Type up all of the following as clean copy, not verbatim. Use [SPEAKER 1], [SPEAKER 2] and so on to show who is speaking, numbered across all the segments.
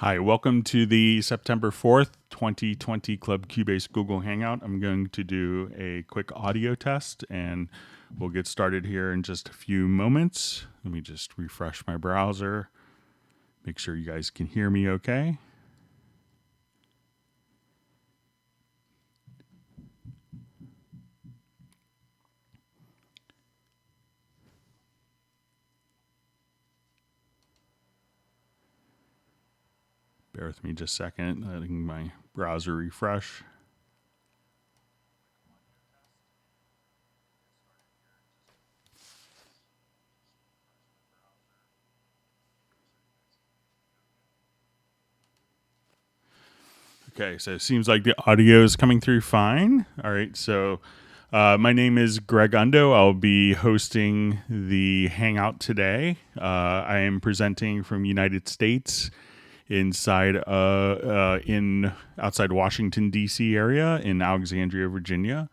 [SPEAKER 1] Hi, welcome to the September 4th, 2020 Club Cubase Google Hangout. I'm going to do a quick audio test and we'll get started here in just a few moments. Let me just refresh my browser, make sure you guys can hear me okay. Bear with me just a second, letting my browser refresh. Okay, so it seems like the audio is coming through fine. All right, so my name is Greg Undo. I'll be hosting the Hangout today. I am presenting from United States inside outside Washington D.C. area in Alexandria, Virginia.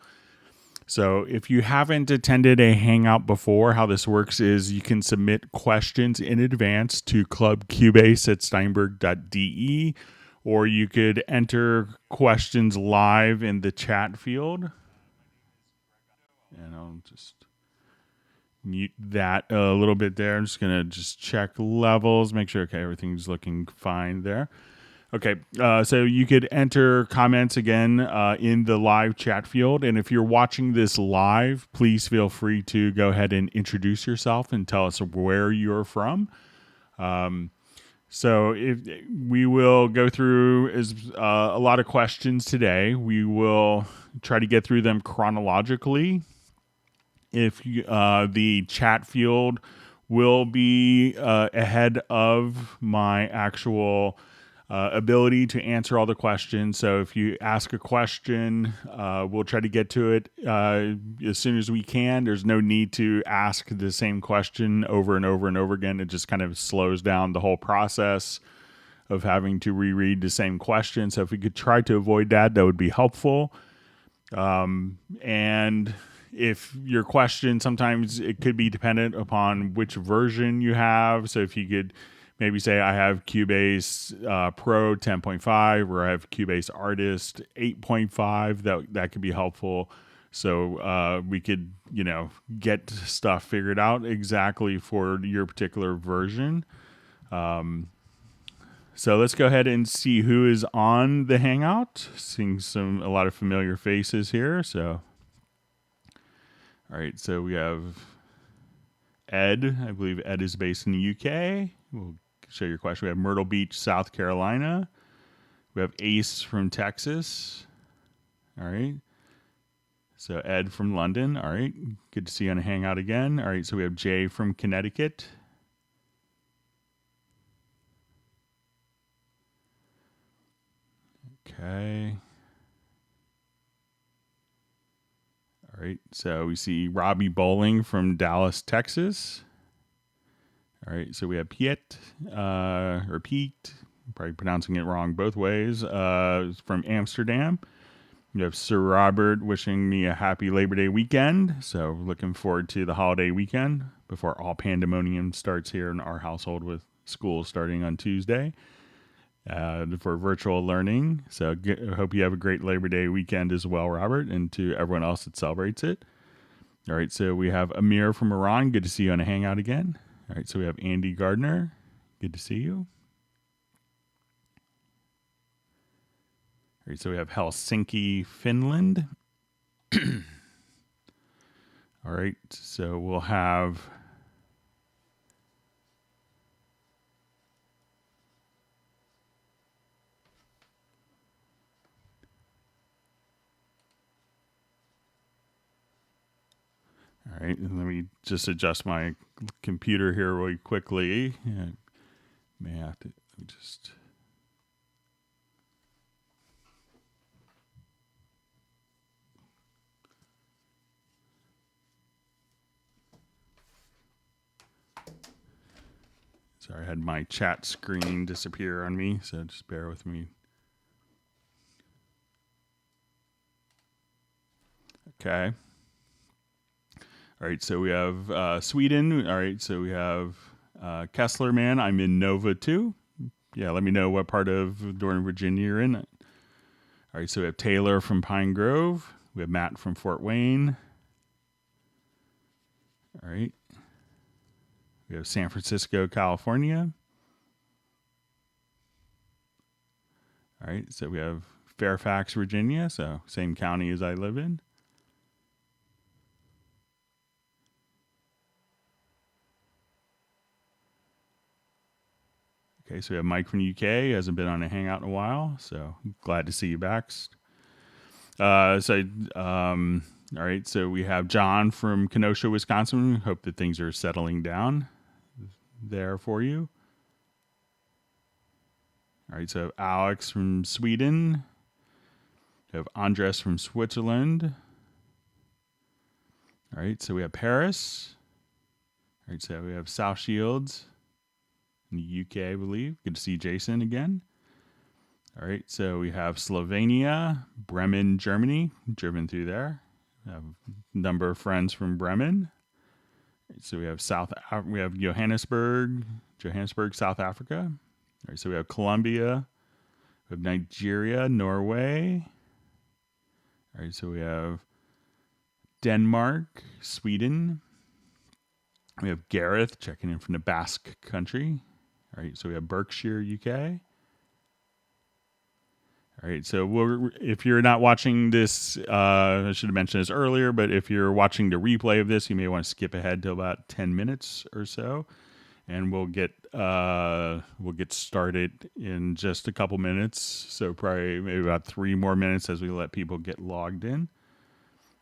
[SPEAKER 1] So if you haven't attended a Hangout before, how this works is you can submit questions in advance to clubcubase@steinberg.de, or you could enter questions live in the chat field. And I'll just mute that a little bit there. I'm just going to check levels, make sure, okay, everything's looking fine there. Okay, so you could enter comments again in the live chat field. And if you're watching this live, please feel free to go ahead and introduce yourself and tell us where you're from. So if we will go through a lot of questions today. We will try to get through them chronologically. If the chat field will be ahead of my actual ability to answer all the questions. So if you ask a question, we'll try to get to it as soon as we can. There's no need to ask the same question over and over and over again. It just kind of slows down the whole process of having to reread the same question. So if we could try to avoid that, that would be helpful. And if your question, sometimes it could be dependent upon which version you have. So if you could maybe say I have Cubase Pro 10.5 or I have Cubase Artist 8.5, that could be helpful. So we could, get stuff figured out exactly for your particular version. So let's go ahead and see who is on the Hangout. Seeing a lot of familiar faces here. So, all right. So we have Ed. I believe Ed is based in the UK. We'll show your question. We have Myrtle Beach, South Carolina. We have Ace from Texas. All right. So Ed from London. All right. Good to see you on a Hangout again. All right. So we have Jay from Connecticut. Okay. All right. So we see Robbie Bowling from Dallas, Texas. All right. So we have Pete, probably pronouncing it wrong both ways, from Amsterdam. We have Sir Robert wishing me a happy Labor Day weekend. So looking forward to the holiday weekend before all pandemonium starts here in our household with school starting on Tuesday for virtual learning. So I hope you have a great Labor Day weekend as well, Robert, and to everyone else that celebrates it. All right. So we have Amir from Iran. Good to see you on a Hangout again. All right. So we have Andy Gardner. Good to see you. All right, so we have Helsinki, Finland. All right, so we'll have all right, and let me just adjust my computer here really quickly. May have to just. Sorry, I had my chat screen disappear on me, so just bear with me. Okay. All right, so we have Sweden. All right, so we have Kessler Man. I'm in Nova 2. Yeah, let me know what part of Northern Virginia you're in. All right, so we have Taylor from Pine Grove. We have Matt from Fort Wayne. All right. We have San Francisco, California. All right, so we have Fairfax, Virginia, so same county as I live in. Okay, so we have Mike from the UK. Hasn't been on a hangout in a while, so glad to see you back. All right, so we have John from Kenosha, Wisconsin. Hope that things are settling down there for you. All right, so Alex from Sweden. We have Andres from Switzerland. All right, so we have Paris. All right, so we have South Shields in the UK, I believe. Good to see Jason again. All right, so we have Slovenia, Bremen, Germany. Driven through there. We have a number of friends from Bremen. Right, so we have Johannesburg, South Africa. All right, so we have Colombia. We have Nigeria, Norway. All right, so we have Denmark, Sweden. We have Gareth checking in from the Basque Country. All right, so we have Berkshire, UK. All right, so if you're not watching this, I should have mentioned this earlier, but if you're watching the replay of this, you may want to skip ahead to about 10 minutes or so, and we'll get started in just a couple minutes. So probably maybe about 3 more minutes as we let people get logged in.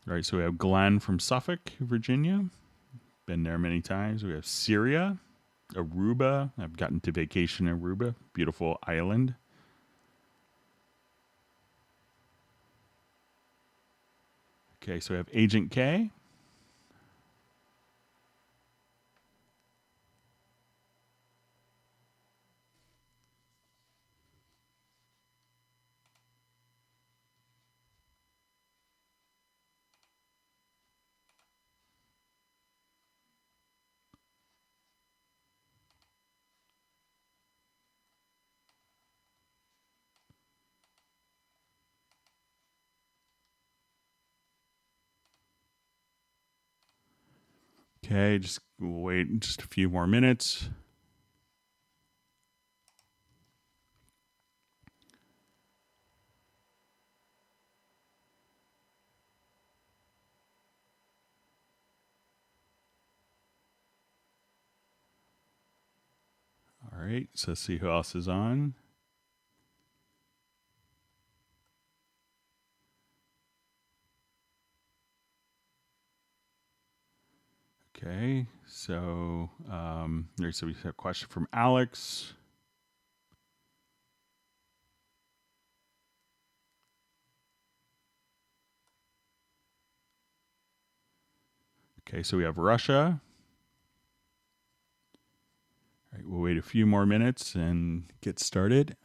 [SPEAKER 1] All right, so we have Glenn from Suffolk, Virginia. Been there many times. We have Syria, Aruba. I've gotten to vacation in Aruba. Beautiful island. Okay, so we have Agent K. Okay, we'll wait just a few more minutes. All right, so let's see who else is on. Okay, so we have a question from Alex. Okay, so we have Russia. All right, we'll wait a few more minutes and get started.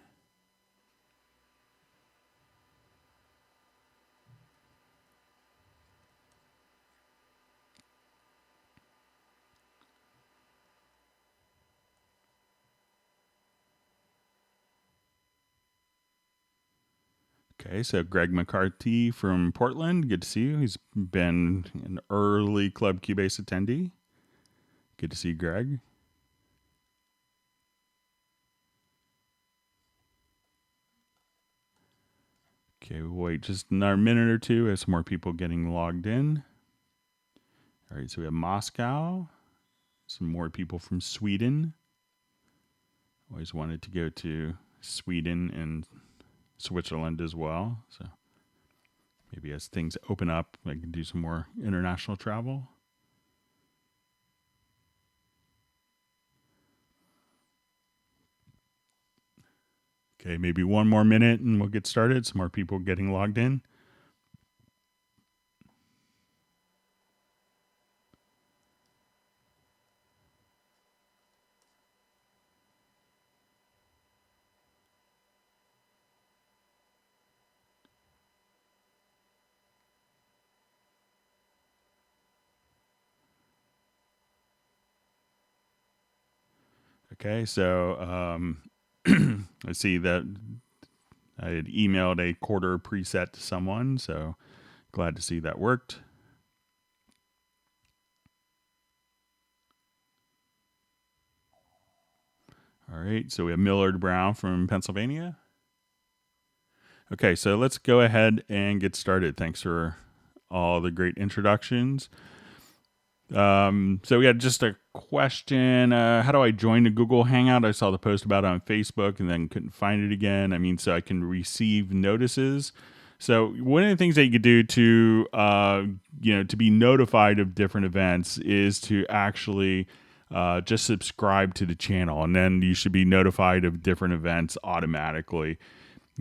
[SPEAKER 1] Okay, so Greg McCarthy from Portland. Good to see you. He's been an early Club Cubase attendee. Good to see Greg. Okay, we'll wait just another minute or two as more people getting logged in. All right, so we have Moscow. Some more people from Sweden. Always wanted to go to Sweden and Switzerland as well. So maybe as things open up, I can do some more international travel. Okay, maybe one more minute and we'll get started. Some more people getting logged in. Okay, so I see that I had emailed a quarter preset to someone, so glad to see that worked. All right, so we have Millard Brown from Pennsylvania. Okay, so let's go ahead and get started. Thanks for all the great introductions. So we had just a question. How do I join the Google Hangout? I saw the post about it on Facebook and then couldn't find it again. I mean, so I can receive notices. So one of the things that you could do to, to be notified of different events is to actually just subscribe to the channel, and then you should be notified of different events automatically.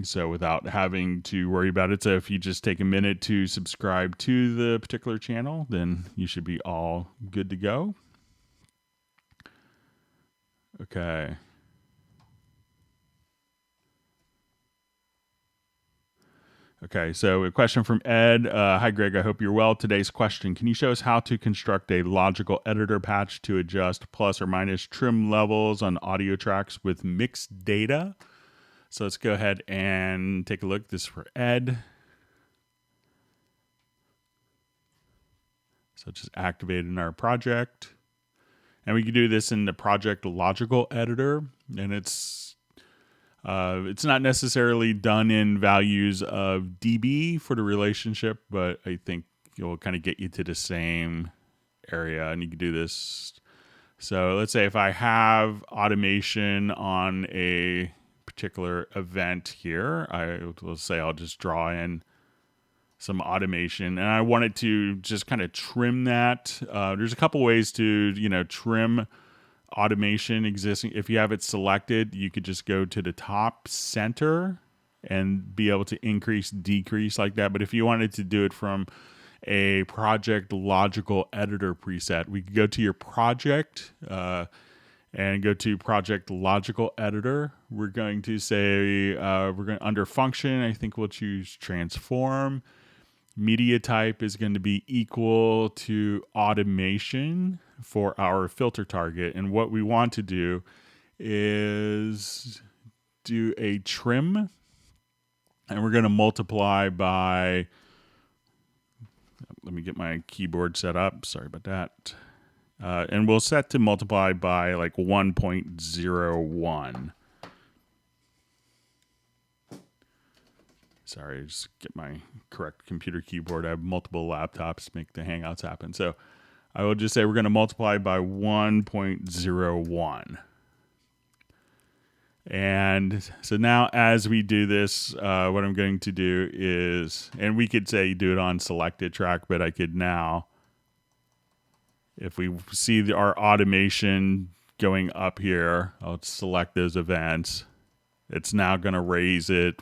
[SPEAKER 1] So without having to worry about it. So if you just take a minute to subscribe to the particular channel, then you should be all good to go. Okay. Okay, so a question from Ed. Hi, Greg. I hope you're well. Today's question: can you show us how to construct a logical editor patch to adjust plus or minus trim levels on audio tracks with mixed data? So let's go ahead and take a look. This is for Ed. So just activate in our project. And we can do this in the project logical editor. And it's not necessarily done in values of dB for the relationship, but I think it will kind of get you to the same area. And you can do this. So let's say if I have automation on a particular event here, I will say I'll just draw in some automation, and I wanted to just kind of trim that. There's a couple ways to trim automation existing. If you have it selected, you could just go to the top center and be able to increase, decrease like that. But if you wanted to do it from a project logical editor preset, we could go to your project and go to project logical editor. We're going to say under function, I think we'll choose transform. Media type is going to be equal to automation for our filter target. And what we want to do is do a trim, and we're going to multiply by, let me get my keyboard set up. Sorry about that. And we'll set to multiply by like 1.01. Sorry, just get my correct computer keyboard. I have multiple laptops to make the Hangouts happen. So I will just say we're going to multiply by 1.01. And so now as we do this, what I'm going to do is, and we could say do it on selected track, but I could now, if we see our automation going up here, I'll select those events. It's now going to raise it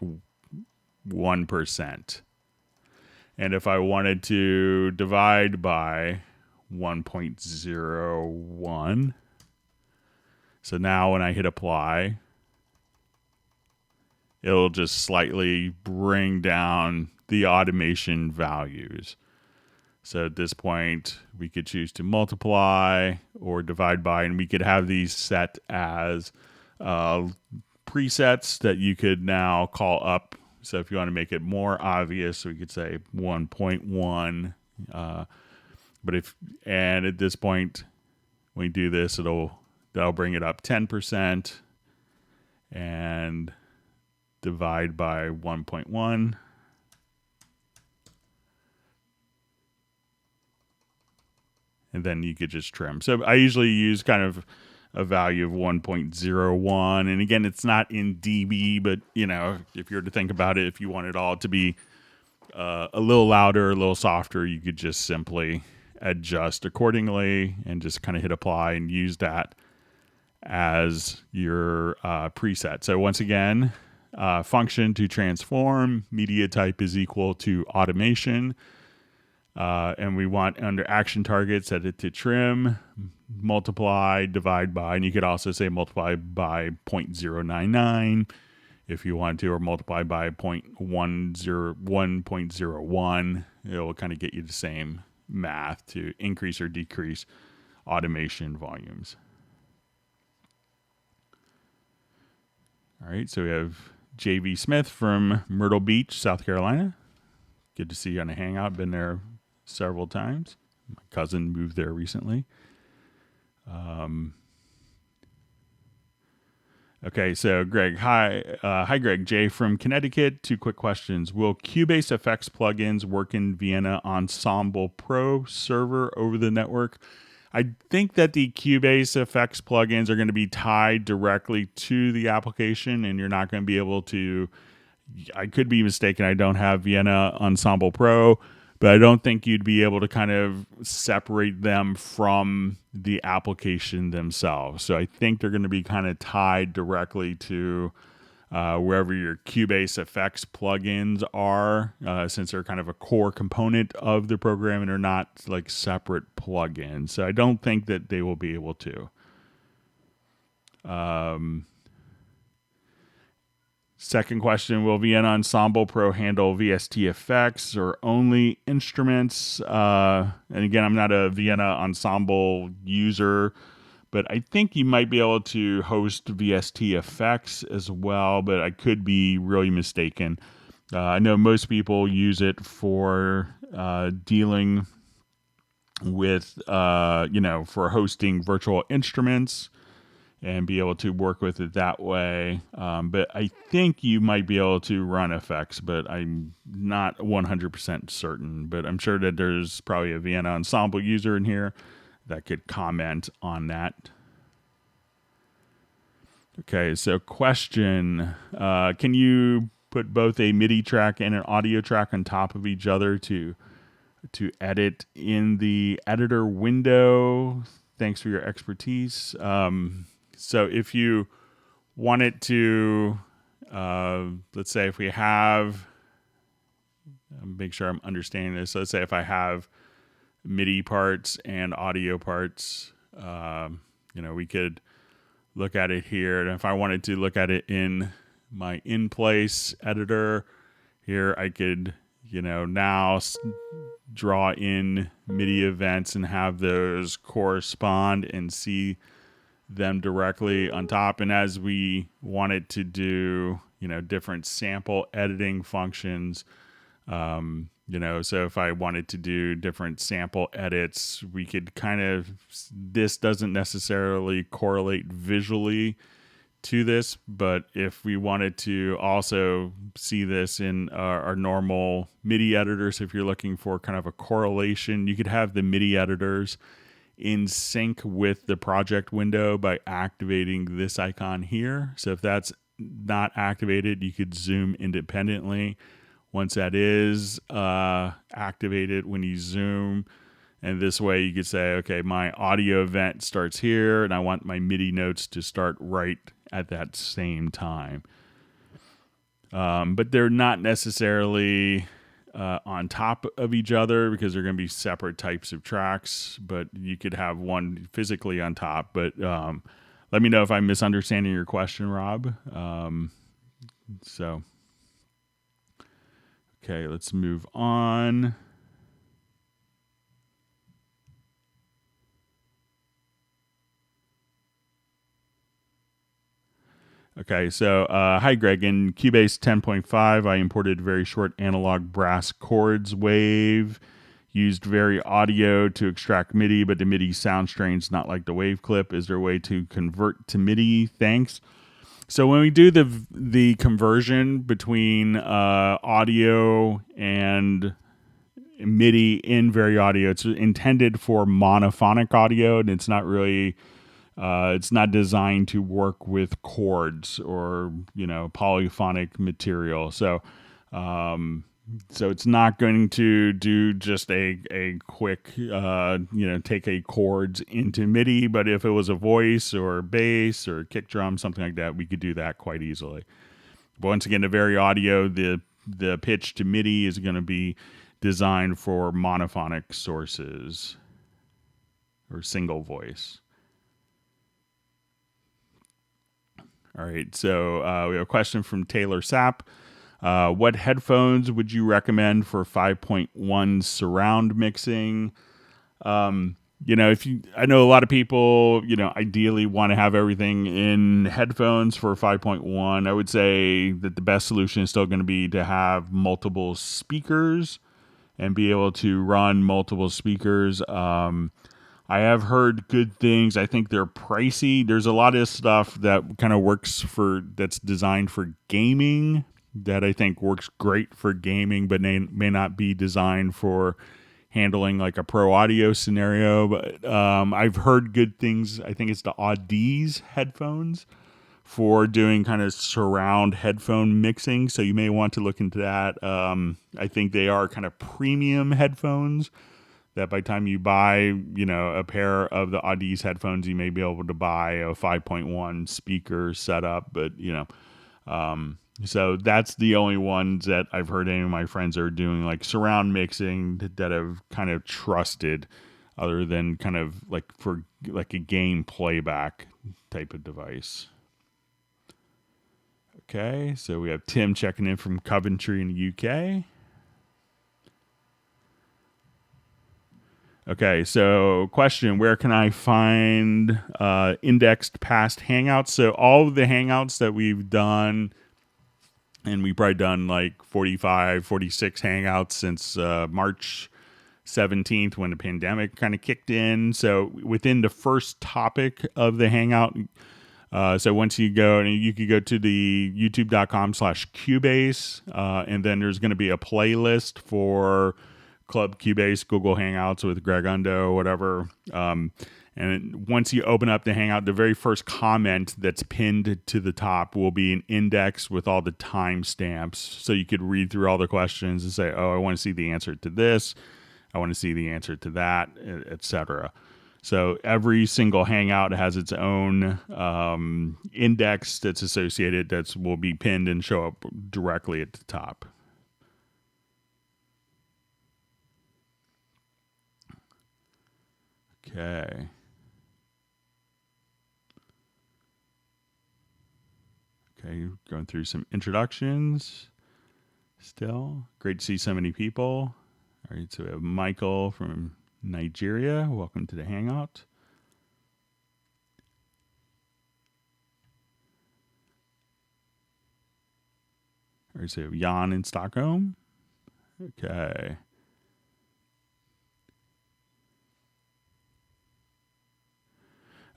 [SPEAKER 1] 1%. And if I wanted to divide by 1.01, so now when I hit apply, it'll just slightly bring down the automation values. So at this point, we could choose to multiply or divide by, and we could have these set as presets that you could now call up. So if you want to make it more obvious, we could say 1.1. And at this point, when we do this, that'll bring it up 10% and divide by 1.1. And then you could just trim. So I usually use kind of a value of 1.01. And again, it's not in dB, but if you were to think about it, if you want it all to be a little louder, a little softer, you could just simply adjust accordingly and just kind of hit apply and use that as your preset. So once again, function to transform, media type is equal to automation. And we want under action target, set it to trim, multiply, divide by, and you could also say multiply by 0.099 if you want to, or multiply by 1.01. It will kind of get you the same math to increase or decrease automation volumes. All right, so we have JV Smith from Myrtle Beach, South Carolina. Good to see you on a hangout. Been there several times. My cousin moved there recently. Okay, so Greg, hi Greg, Jay from Connecticut. 2 quick questions. Will Cubase effects plugins work in Vienna Ensemble Pro server over the network? I think that the Cubase effects plugins are going to be tied directly to the application, and you're not going to be able to. I could be mistaken. I don't have Vienna Ensemble Pro, but I don't think you'd be able to kind of separate them from the application themselves. So I think they're going to be kind of tied directly to wherever your Cubase effects plugins are, since they're kind of a core component of the program and are not like separate plugins. So I don't think that they will be able to. Second question, will Vienna Ensemble Pro handle VST effects or only instruments? And again, I'm not a Vienna Ensemble user, but I think you might be able to host VST effects as well, but I could be really mistaken. I know most people use it for dealing with, for hosting virtual instruments and be able to work with it that way. But I think you might be able to run effects, but I'm not 100% certain. But I'm sure that there's probably a Vienna Ensemble user in here that could comment on that. Okay, so question. Can you put both a MIDI track and an audio track on top of each other to edit in the editor window? Thanks for your expertise. So if you wanted to, let's say if we have, make sure I'm understanding this. So let's say if I have MIDI parts and audio parts, we could look at it here. And if I wanted to look at it in my in-place editor here, I could, now draw in MIDI events and have those correspond and see them directly on top. And as we wanted to do, different sample editing functions, so if I wanted to do different sample edits, we could this doesn't necessarily correlate visually to this, but if we wanted to also see this in our normal MIDI editors, if you're looking for kind of a correlation, you could have the MIDI editors in sync with the project window by activating this icon here. So if that's not activated, you could zoom independently. Once that is activated, when you zoom, and this way you could say, okay, my audio event starts here, and I want my MIDI notes to start right at that same time. But they're not necessarily on top of each other because they're going to be separate types of tracks, but you could have one physically on top. But let me know if I'm misunderstanding your question, Rob. Okay, let's move on. Okay, so hi Greg. In Cubase 10.5, I imported very short analog brass chords wave, used VariAudio to extract MIDI, but the MIDI sound strain's not like the wave clip. Is there a way to convert to MIDI? Thanks. So when we do the conversion between audio and MIDI in VariAudio, it's intended for monophonic audio, and it's not really it's not designed to work with chords or polyphonic material. So it's not going to do just a quick take a chords into MIDI. But if it was a voice or bass or kick drum, something like that, we could do that quite easily. But once again, the VariAudio, the pitch to MIDI is going to be designed for monophonic sources or single voice. All right, so we have a question from Taylor Sapp. What headphones would you recommend for 5.1 surround mixing? I know a lot of people, ideally want to have everything in headphones for 5.1. I would say that the best solution is still going to be to have multiple speakers and be able to run multiple speakers. I have heard good things. I think they're pricey. There's a lot of stuff that kind of that's designed for gaming that I think works great for gaming, but may not be designed for handling like a pro audio scenario. But I've heard good things. I think it's the Audi's headphones for doing kind of surround headphone mixing. So you may want to look into that. I think they are kind of premium headphones that by the time you buy, a pair of the Audi's headphones, you may be able to buy a 5.1 speaker setup. But, so that's the only ones that I've heard any of my friends are doing like surround mixing that have kind of trusted, other than kind of like for like a game playback type of device. Okay, so we have Tim checking in from Coventry in the UK. Okay, so question, where can I find indexed past Hangouts? So all of the Hangouts that we've done, and we've probably done like 45, 46 Hangouts since March 17th when the pandemic kind of kicked in. So within the first topic of the Hangout, so once you go, and you could go to the youtube.com/Cubase, and then there's going to be a playlist for Club Cubase, Google Hangouts with Greg Undo, whatever. And once you open up the Hangout, the very first comment that's pinned to the top will be an index with all the timestamps. So you could read through all the questions and say, oh, I want to see the answer to this. I want to see the answer to that, etc. So every single Hangout has its own index that's associated that will be pinned and show up directly at the top. Okay. Okay, going through some introductions still. Great to see so many people. All right, so we have Michael from Nigeria. Welcome to the Hangout. All right, so we have Jan in Stockholm. Okay.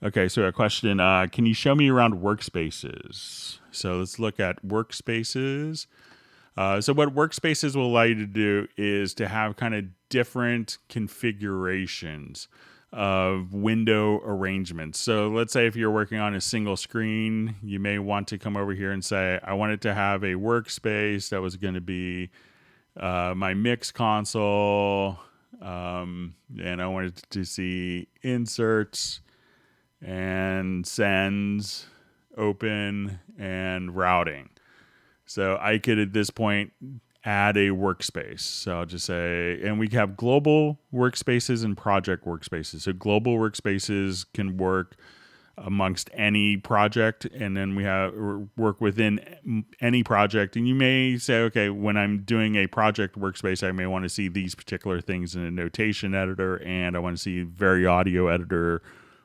[SPEAKER 1] Okay, so a question, can you show me around workspaces? So let's look at workspaces. So what workspaces will allow you to do is to have kind of different configurations of window arrangements. So let's say if you're working on a single screen, you may want to come over here and say, I want it to have a workspace that was going to be my mix console, and I wanted to see inserts and sends, open, and routing. So I could at this point add a workspace. So I'll just say, and we have global workspaces and project workspaces. So global workspaces can work amongst any project, and then we have work within any project. And you may say, okay, when I'm doing a project workspace, I may want to see these particular things in a notation editor, and I want to see VariAudio editor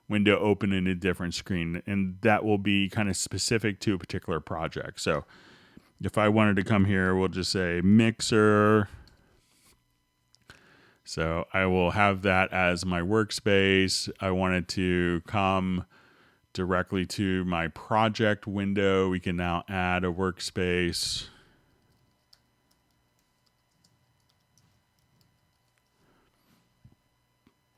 [SPEAKER 1] window open in a different screen, and that will be kind of specific to a particular project. So if I wanted to come here, we'll just say mixer. So I will have that as my workspace. I want it to come directly to my project window. We can now add a workspace.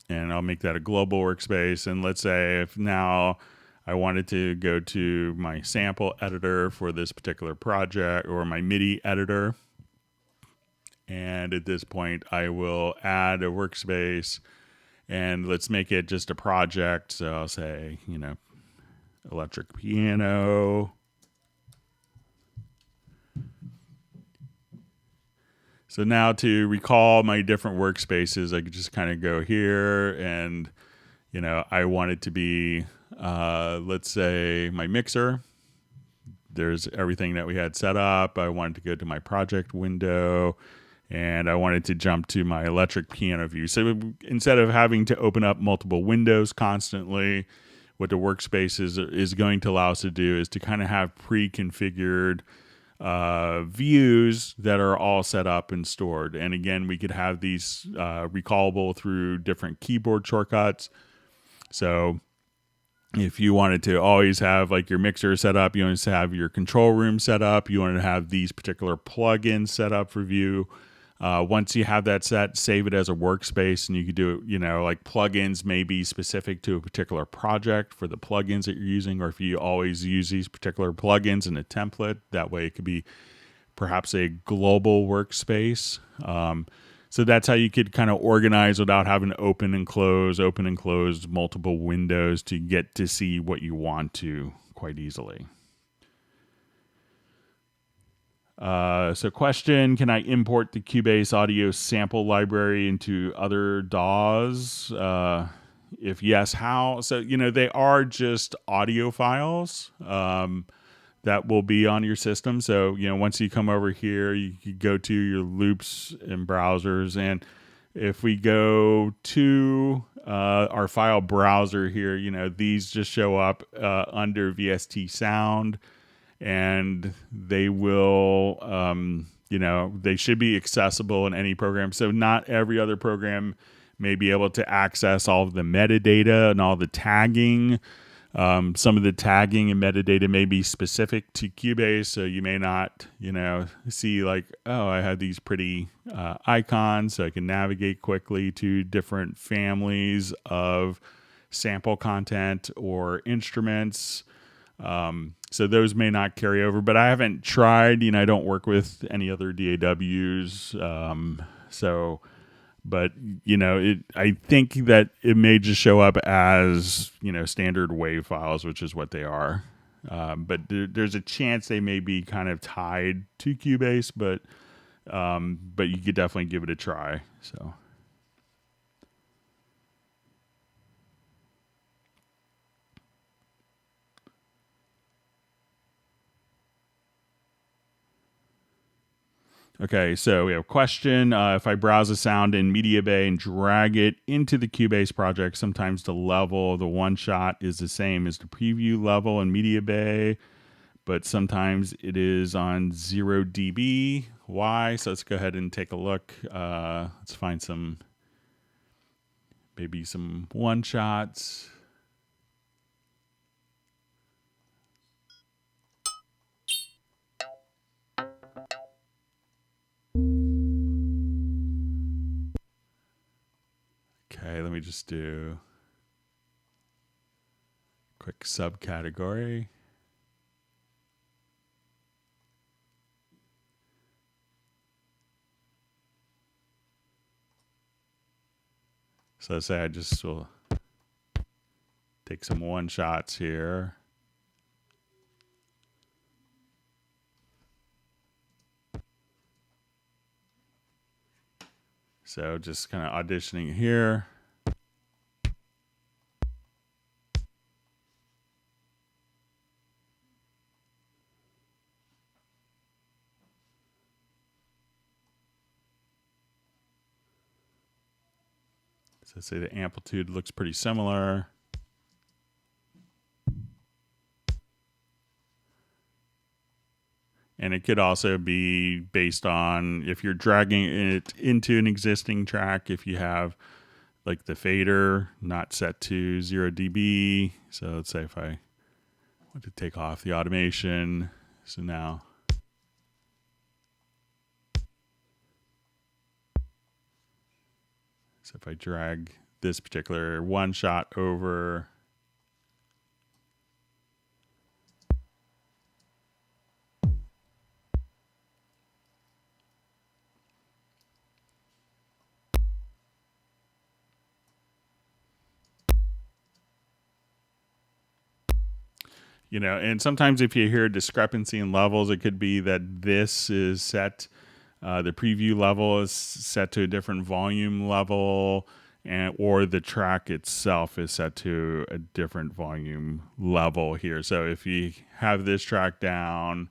[SPEAKER 1] And I'll make that a global workspace. And let's say if now I wanted to go to my sample editor for this particular project, or my MIDI editor. And at this point, I will add a workspace, and let's make it just a project. So I'll say, electric piano. So now to recall my different workspaces, I could just kind of go here, and, I want it to be, let's say, my mixer. There's everything that we had set up. I wanted to go to my project window, and I wanted to jump to my electric piano view. So instead of having to open up multiple windows constantly, what the workspace is going to allow us to do is to kind of have pre-configured views that are all set up and stored. And again, we could have these recallable through different keyboard shortcuts. So if you wanted to always have like your mixer set up, you wanted to have your control room set up, you wanted to have these particular plugins set up for view. Once you have that set, save it as a workspace, and you could do it, like plugins may be specific to a particular project for the plugins that you're using, or if you always use these particular plugins in a template, that way it could be perhaps a global workspace. So that's how you could kind of organize without having to open and close multiple windows to get to see what you want to quite easily. So question, can I import the Cubase audio sample library into other DAWs? If yes, how? So, they are just audio files that will be on your system. So, once you come over here, you can go to your loops and browsers. And if we go to our file browser here, these just show up under VST Sound. And they will, they should be accessible in any program. So not every other program may be able to access all of the metadata and all the tagging. Some of the tagging and metadata may be specific to Cubase, so you may not, see like, oh, I have these pretty icons, so I can navigate quickly to different families of sample content or instruments. So those may not carry over, but I haven't tried, I don't work with any other DAWs. I think that it may just show up as, standard WAV files, which is what they are. But there's a chance they may be kind of tied to Cubase, but you could definitely give it a try. So. Okay, so we have a question. If I browse a sound in MediaBay and drag it into the Cubase project, sometimes the level of the one-shot is the same as the preview level in MediaBay, but sometimes it is on 0 dB. Why? So let's go ahead and take a look. Let's find maybe some one-shots. Okay, let me just do a quick subcategory. So let's say I just will take some one shots here. So just kind of auditioning here. So say the amplitude looks pretty similar. And it could also be based on if you're dragging it into an existing track, if you have like the fader not set to 0 dB. So let's say if I want to take off the automation. So now. So if I drag this particular one shot over. And sometimes if you hear a discrepancy in levels, it could be that this is set, the preview level is set to a different volume level, or the track itself is set to a different volume level here. So if you have this track down,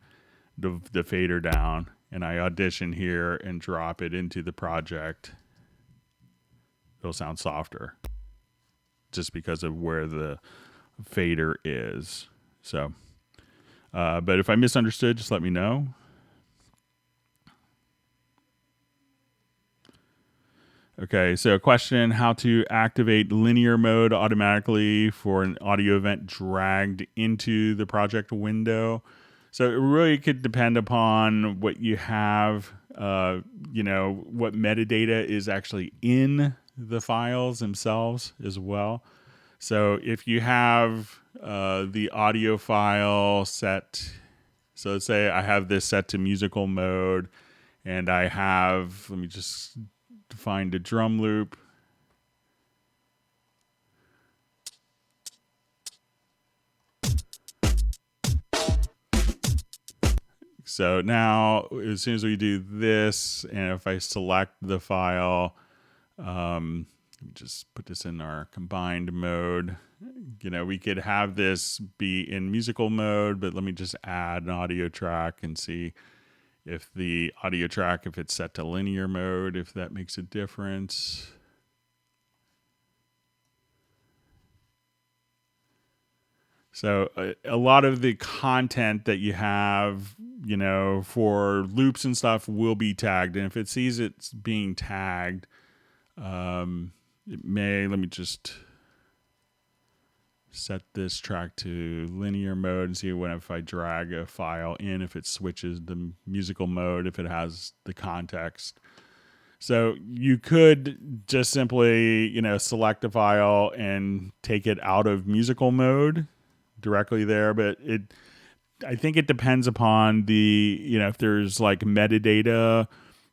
[SPEAKER 1] the fader down, and I audition here and drop it into the project, it'll sound softer just because of where the fader is. So, but if I misunderstood, just let me know. Okay, so a question, how to activate linear mode automatically for an audio event dragged into the project window. So it really could depend upon what you have, what metadata is actually in the files themselves as well. So if you have the audio file set, so let's say I have this set to musical mode, and I have, let me just find a drum loop. So now, as soon as we do this, and if I select the file, just put this in our combined mode. We could have this be in musical mode, but let me just add an audio track and see if the audio track, if it's set to linear mode, if that makes a difference. So a lot of the content that you have, for loops and stuff will be tagged. And if it sees it's being tagged, it may, let me just set this track to linear mode and see if I drag a file in, if it switches the musical mode, if it has the context. So you could just simply, select a file and take it out of musical mode directly there. But I think it depends upon if there's like metadata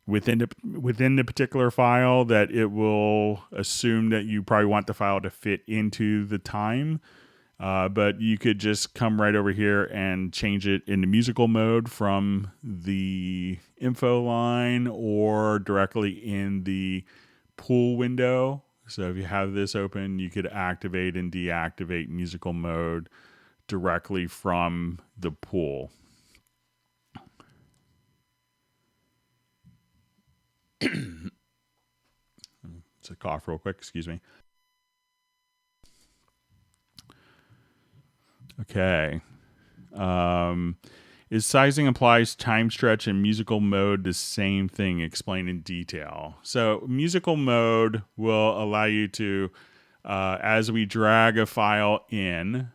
[SPEAKER 1] within the particular file, that it will assume that you probably want the file to fit into the time. But you could just come right over here and change it into musical mode from the info line or directly in the pool window. So if you have this open, you could activate and deactivate musical mode directly from the pool. It's a cough real quick, excuse me. Okay. Is sizing applies time stretch and musical mode the same thing? Explain in detail. So musical mode will allow you to, as we drag a file in,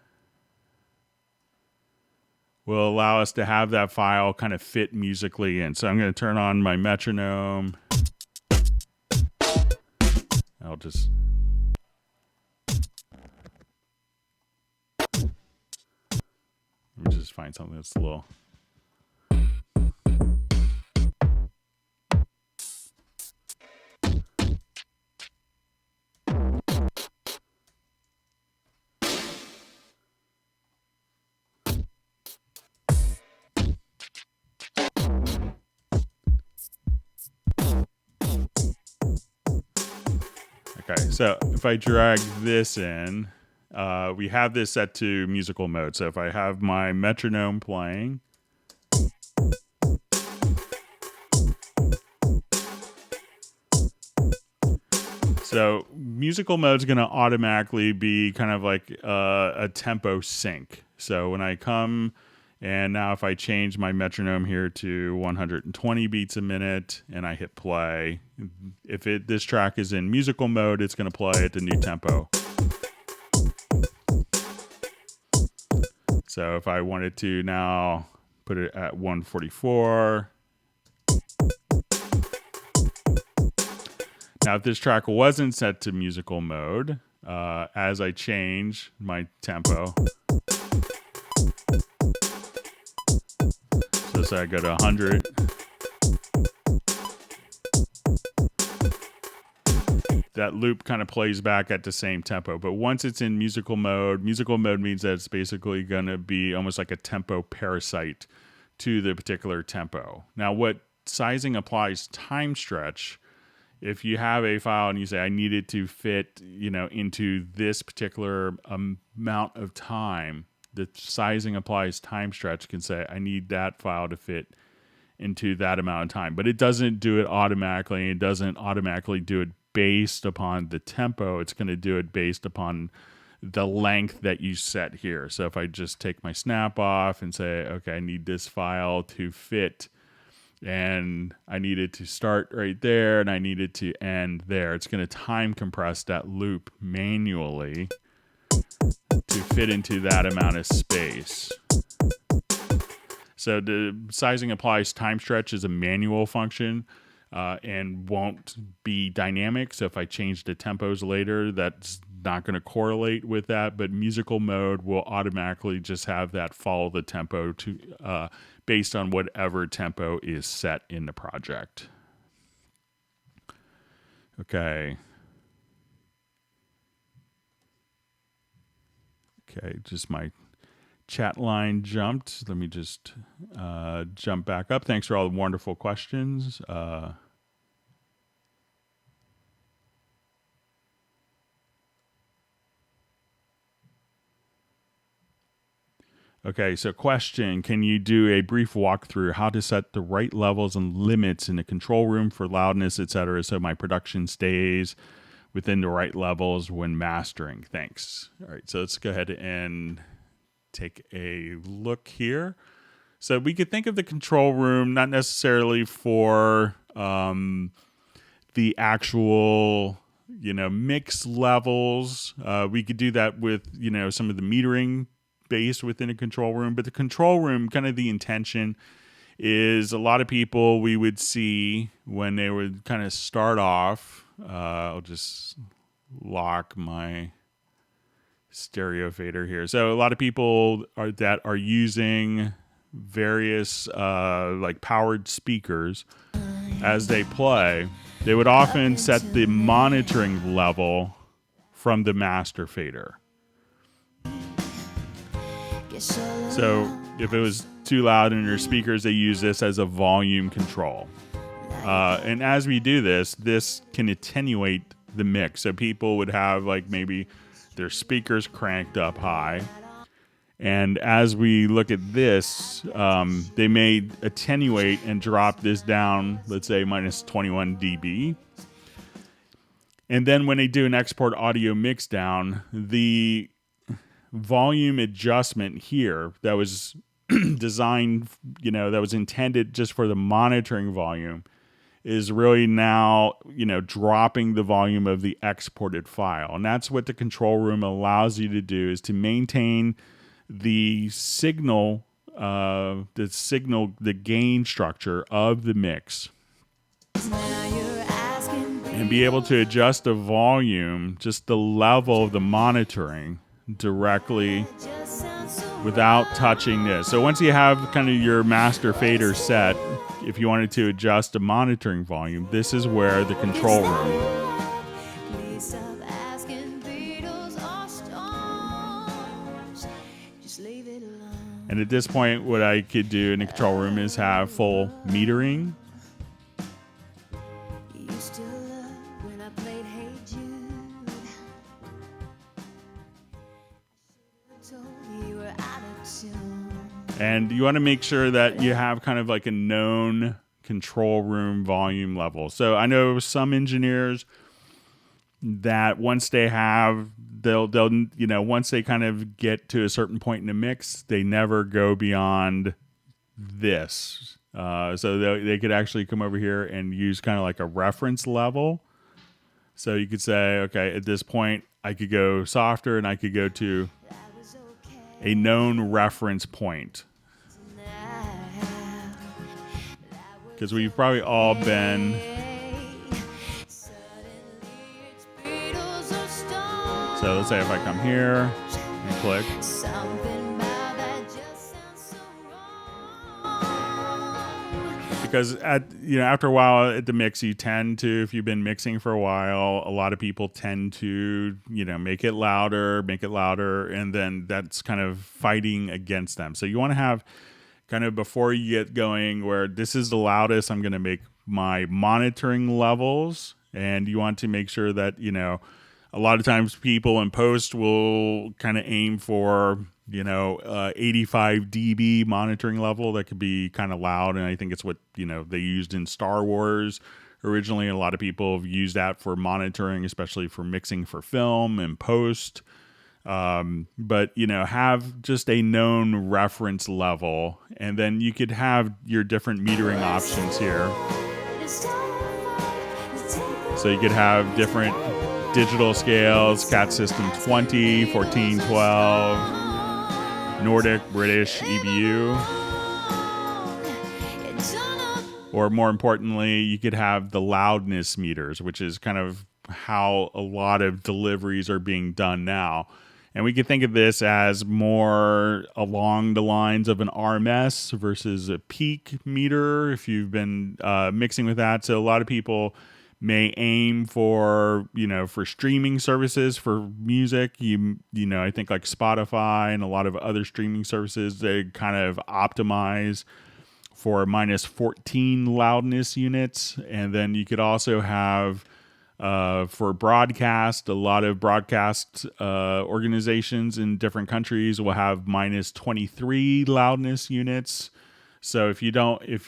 [SPEAKER 1] will allow us to have that file kind of fit musically in. So I'm going to turn on my metronome. I'll just... Let me just find something that's a little... Okay, so if I drag this in, we have this set to musical mode. So if I have my metronome playing, so musical mode is going to automatically be kind of like a tempo sync. So when I come, and now if I change my metronome here to 120 beats a minute and I hit play, if this track is in musical mode, it's going to play at the new tempo. So if I wanted to now put it at 144. Now, if this track wasn't set to musical mode, as I change my tempo, so say I go to 100, that loop kind of plays back at the same tempo. But once it's in musical mode means that it's basically going to be almost like a tempo parasite to the particular tempo. Now, what sizing applies time stretch, if you have a file and you say, I need it to fit, into this particular amount of time, the sizing applies time stretch can say, I need that file to fit into that amount of time. But it doesn't do it automatically. It doesn't automatically do it based upon the tempo. It's going to do it based upon the length that you set here. So if I just take my snap off and say, okay, I need this file to fit, and I need it to start right there, and I need it to end there, it's going to time compress that loop manually to fit into that amount of space. So the sizing applies time stretch is a manual function and won't be dynamic. So if I change the tempos later, that's not going to correlate with that. But musical mode will automatically just have that follow the tempo to based on whatever tempo is set in the project. Okay. Okay, just my chat line jumped. Let me just jump back up. Thanks for all the wonderful questions. Okay, so question, can you do a brief walkthrough how to set the right levels and limits in the control room for loudness, etc., so my production stays within the right levels when mastering? Thanks. All right, so let's go ahead and take a look here. So we could think of the control room not necessarily for the actual, mix levels. We could do that with, some of the metering based within a control room. But the control room, kind of the intention is a lot of people we would see when they would kind of start off. I'll just lock my stereo fader here. So a lot of people that are using various like powered speakers as they play, they would often set the monitoring level from the master fader. So if it was too loud in your speakers, they use this as a volume control. And as we do this can attenuate the mix. So people would have like maybe their speakers cranked up high. And as we look at this, they may attenuate and drop this down, let's say minus 21 dB. And then when they do an export audio mix down, the volume adjustment here that was designed, that was intended just for the monitoring volume is really now, dropping the volume of the exported file. And that's what the control room allows you to do, is to maintain the signal, the gain structure of the mix. And be able to adjust the volume, just the level of the monitoring directly without touching this. So once you have kind of your master fader set, if you wanted to adjust the monitoring volume, this is where the control room. And at this point, what I could do in the control room is have full metering. And you want to make sure that you have kind of like a known control room volume level. So I know some engineers that once they have, they'll once they kind of get to a certain point in the mix, they never go beyond this. So they could actually come over here and use kind of like a reference level. So you could say, okay, at this point, I could go softer and I could go to a known reference point. Because we've probably all been so let's say if I come here and click, because after a while at the mix, you tend to, if you've been mixing for a while, a lot of people tend to make it louder, and then that's kind of fighting against them. So you want to have kind of, before you get going, where this is the loudest, I'm going to make my monitoring levels, and you want to make sure that a lot of times people in post will kind of aim for 85 dB monitoring level that could be kind of loud. And I think it's what, they used in Star Wars originally. A lot of people have used that for monitoring, especially for mixing for film and post. But, have just a known reference level, and then you could have your different metering options here. So you could have different digital scales, CAT System 20, 14, 12, Nordic, British, EBU. Or more importantly, you could have the loudness meters, which is kind of how a lot of deliveries are being done now. And we could think of this as more along the lines of an RMS versus a peak meter if you've been mixing with that. So a lot of people may aim for, for streaming services for music. I think like Spotify and a lot of other streaming services, they kind of optimize for minus 14 loudness units. And then you could also have for broadcast, a lot of broadcast organizations in different countries will have minus 23 loudness units. So if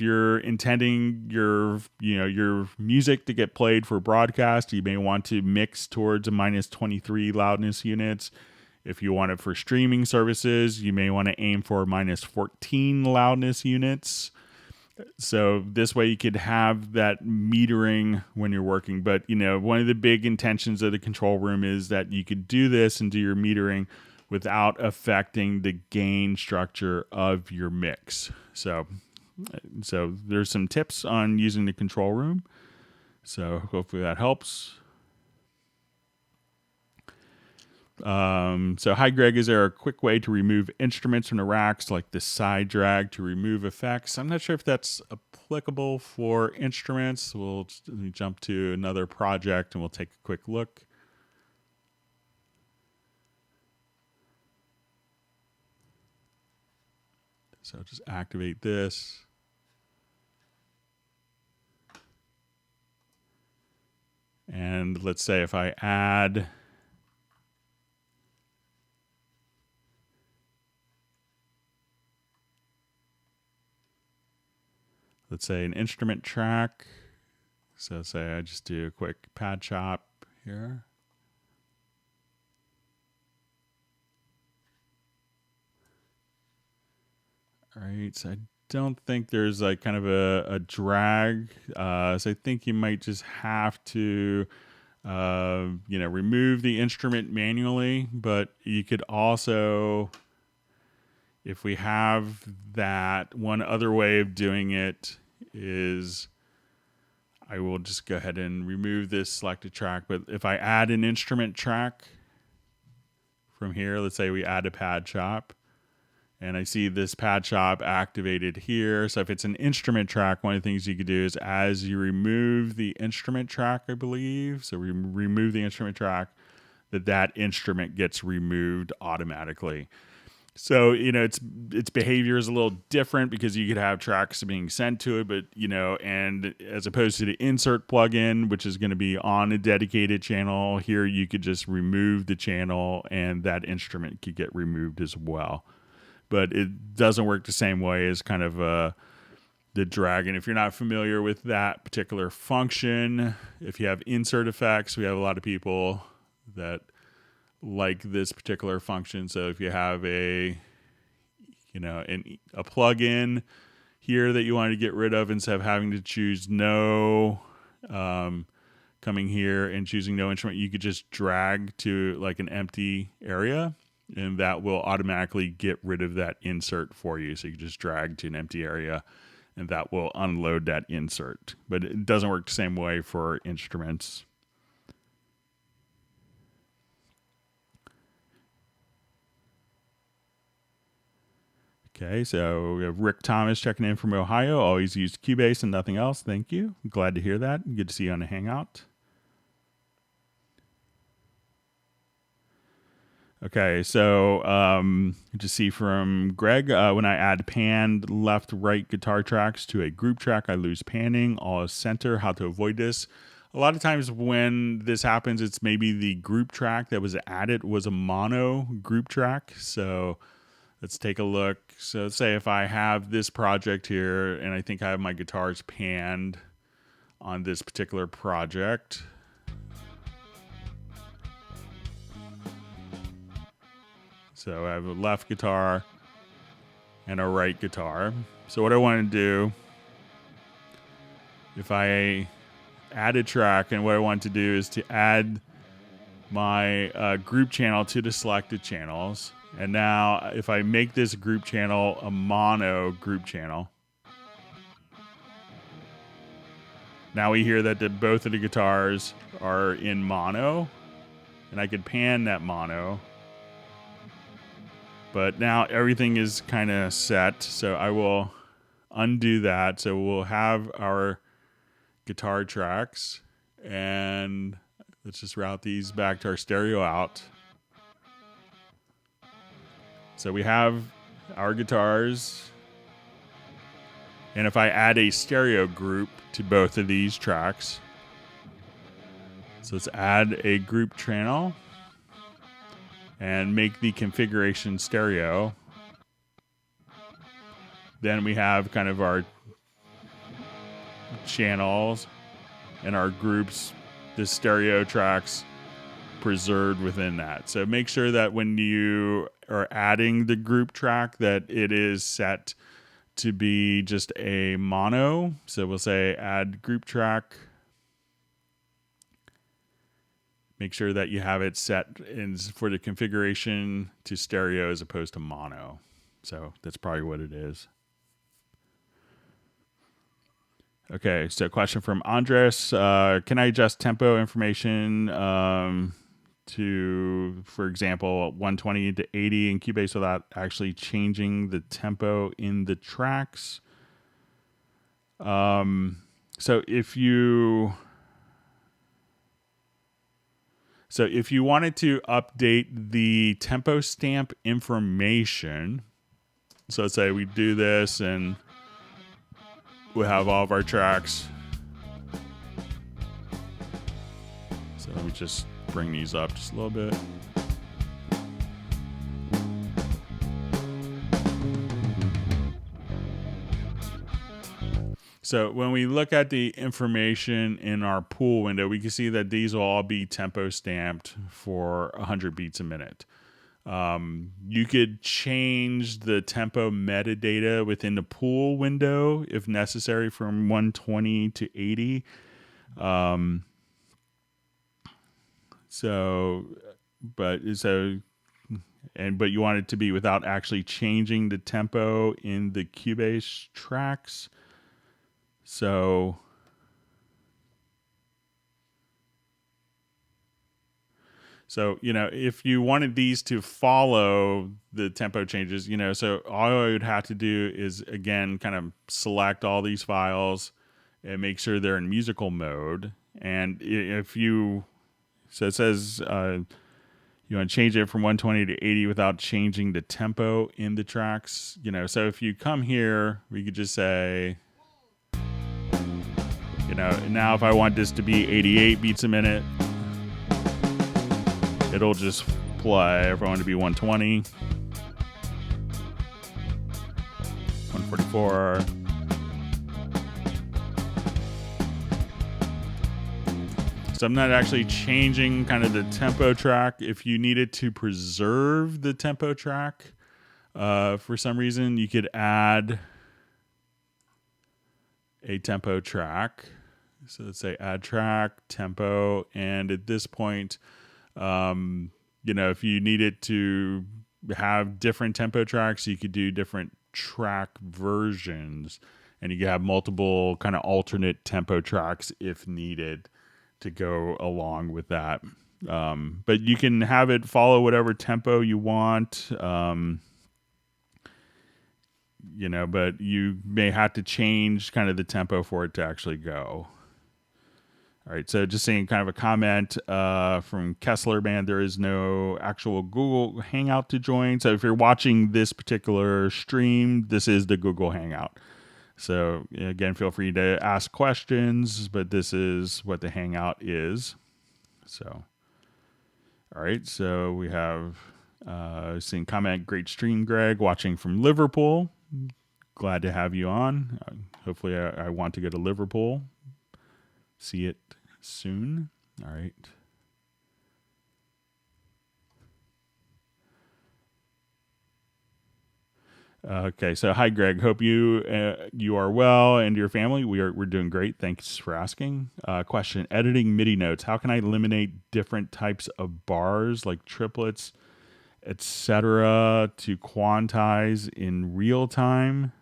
[SPEAKER 1] you're intending your music to get played for broadcast, you may want to mix towards a minus 23 loudness units. If you want it for streaming services, you may want to aim for minus 14 loudness units. So this way you could have that metering when you're working. But, one of the big intentions of the control room is that you could do this and do your metering without affecting the gain structure of your mix. So there's some tips on using the control room. So hopefully that helps. So hi Greg, is there a quick way to remove instruments from the racks like the side drag to remove effects? I'm not sure if that's applicable for instruments. Let me jump to another project and we'll take a quick look. So just activate this. And let's say if I add let's say an instrument track. So say I just do a quick pad chop here. All right, so I don't think there's like kind of a drag. So I think you might just have to, remove the instrument manually, but you could also, if we have that, one other way of doing it is I will just go ahead and remove this selected track. But if I add an instrument track from here, let's say we add a pad chop, and I see this pad chop activated here. So if it's an instrument track, one of the things you could do is as you remove the instrument track, I believe, so we remove the instrument track, that instrument gets removed automatically. So, its behavior is a little different because you could have tracks being sent to it, but, and as opposed to the insert plugin, which is going to be on a dedicated channel, here you could just remove the channel and that instrument could get removed as well. But it doesn't work the same way as kind of the drag. And if you're not familiar with that particular function, if you have insert effects, we have a lot of people that like this particular function. So if you have a plugin here that you want to get rid of, instead of having to choose no, coming here and choosing no instrument, you could just drag to like an empty area, and that will automatically get rid of that insert for you. So you can just drag to an empty area, and that will unload that insert. But it doesn't work the same way for instruments. Okay, so we have Rick Thomas checking in from Ohio. Always used Cubase and nothing else. Thank you. Glad to hear that. Good to see you on the Hangout. Okay, so just see from Greg, when I add panned left, right guitar tracks to a group track, I lose panning. All is center. How to avoid this? A lot of times when this happens, it's maybe the group track that was added was a mono group track. So let's take a look. So let's say if I have this project here and I think I have my guitars panned on this particular project. So I have a left guitar and a right guitar. So what I want to do, if I add a track, and what I want to do is to add my group channel to the selected channels. And now if I make this group channel a mono group channel, now we hear that both of the guitars are in mono, and I could pan that mono. But now everything is kind of set, so I will undo that. So we'll have our guitar tracks, and let's just route these back to our stereo out. So we have our guitars, and if I add a stereo group to both of these tracks, so let's add a group channel and make the configuration stereo. Then we have kind of our channels and our groups, the stereo tracks preserved within that. So make sure that when you are adding the group track that it is set to be just a mono. So we'll say add group track. Make sure that you have it set for the configuration to stereo as opposed to mono. So that's probably what it is. Okay, so question from Andres. Can I adjust tempo information to, for example, 120 to 80 in Cubase without actually changing the tempo in the tracks? So if you wanted to update the tempo stamp information, so let's say we do this and we have all of our tracks. So let me just bring these up just a little bit. So when we look at the information in our pool window, we can see that these will all be tempo stamped for 100 beats a minute. You could change the tempo metadata within the pool window if necessary from 120 to 80. But you want it to be without actually changing the tempo in the Cubase tracks. So if you wanted these to follow the tempo changes, so all I would have to do is, again, kind of select all these files and make sure they're in musical mode. And so it says you want to change it from 120 to 80 without changing the tempo in the tracks. So if you come here, we could just say, now if I want this to be 88 beats a minute, it'll just play. If I want it to be 120, 144. So I'm not actually changing kind of the tempo track. If you needed to preserve the tempo track for some reason, you could add a tempo track. So let's say add track, tempo, and at this point, if you needed to have different tempo tracks, you could do different track versions, and you could have multiple kind of alternate tempo tracks if needed to go along with that. But you can have it follow whatever tempo you want, but you may have to change kind of the tempo for it to actually go. All right, so just saying kind of a comment from Kessler Band, there is no actual Google Hangout to join. So if you're watching this particular stream, this is the Google Hangout. So again, feel free to ask questions, but this is what the Hangout is. So, all right, so we have Seeing comment, great stream, Greg, watching from Liverpool. Glad to have you on. Hopefully I want to go to Liverpool. See it soon. All right. Okay, so hi Greg. Hope you are well and your family. We're doing great. Thanks for asking. Question: editing MIDI notes. How can I eliminate different types of bars like triplets, etc., to quantize in real time?